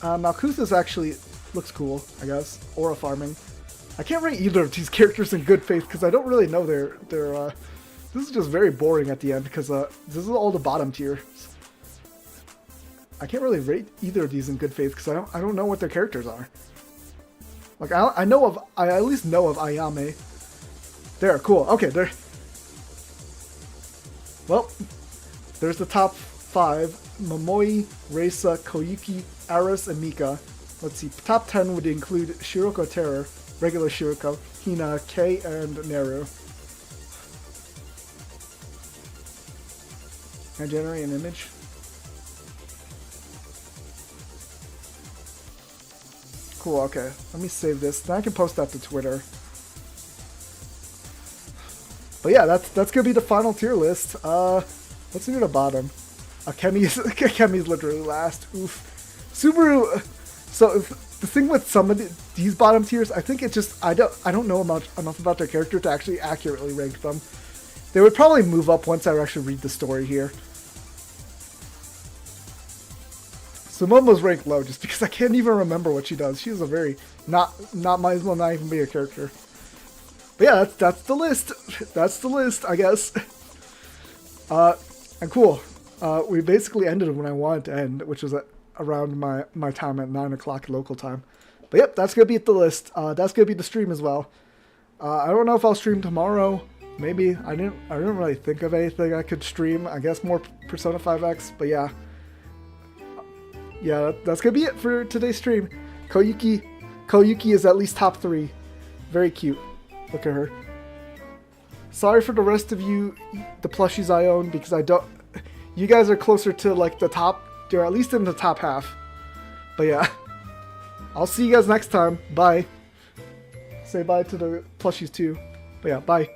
Malkuth's actually looks cool, I guess. Aura farming. I can't rate either of these characters in good faith because I don't really know their this is just very boring at the end because this is all the bottom tier. I can't really rate either of these in good faith because I don't know what their characters are. Like I at least know of Ayame. There, cool. Okay, there. Well, there's the top 5: Momoi, Reisa, Koyuki, Aris, and Mika. Let's see. Top 10 would include Shiroko Terror, regular Shiroko, Hina, Kei, and Neru. Can I generate an image? Cool, okay. Let me save this. Then I can post that to Twitter. But yeah, that's gonna be the final tier list. Let's do the bottom. Kemi's literally last. Oof. Subaru. So the thing with some of these bottom tiers, I think it's just I don't know enough about their character to actually accurately rank them. They would probably move up once I actually read the story here. Sumomo's ranked low just because I can't even remember what she does. She's a very might as well not even be a character. But yeah, that's the list. That's the list, I guess. And cool. We basically ended when I wanted to end, which was around my time at 9 o'clock local time. But yep, that's gonna be the list. That's gonna be the stream as well. I don't know if I'll stream tomorrow. Maybe. I didn't really think of anything I could stream. I guess more Persona 5X. But yeah. Yeah, that's gonna be it for today's stream. Koyuki is at least top 3. Very cute. Look at her. Sorry for the rest of you, the plushies I own, because I don't... You guys are closer to, like, the top... They're at least in the top half. But yeah. I'll see you guys next time. Bye. Say bye to the plushies too. But yeah, bye.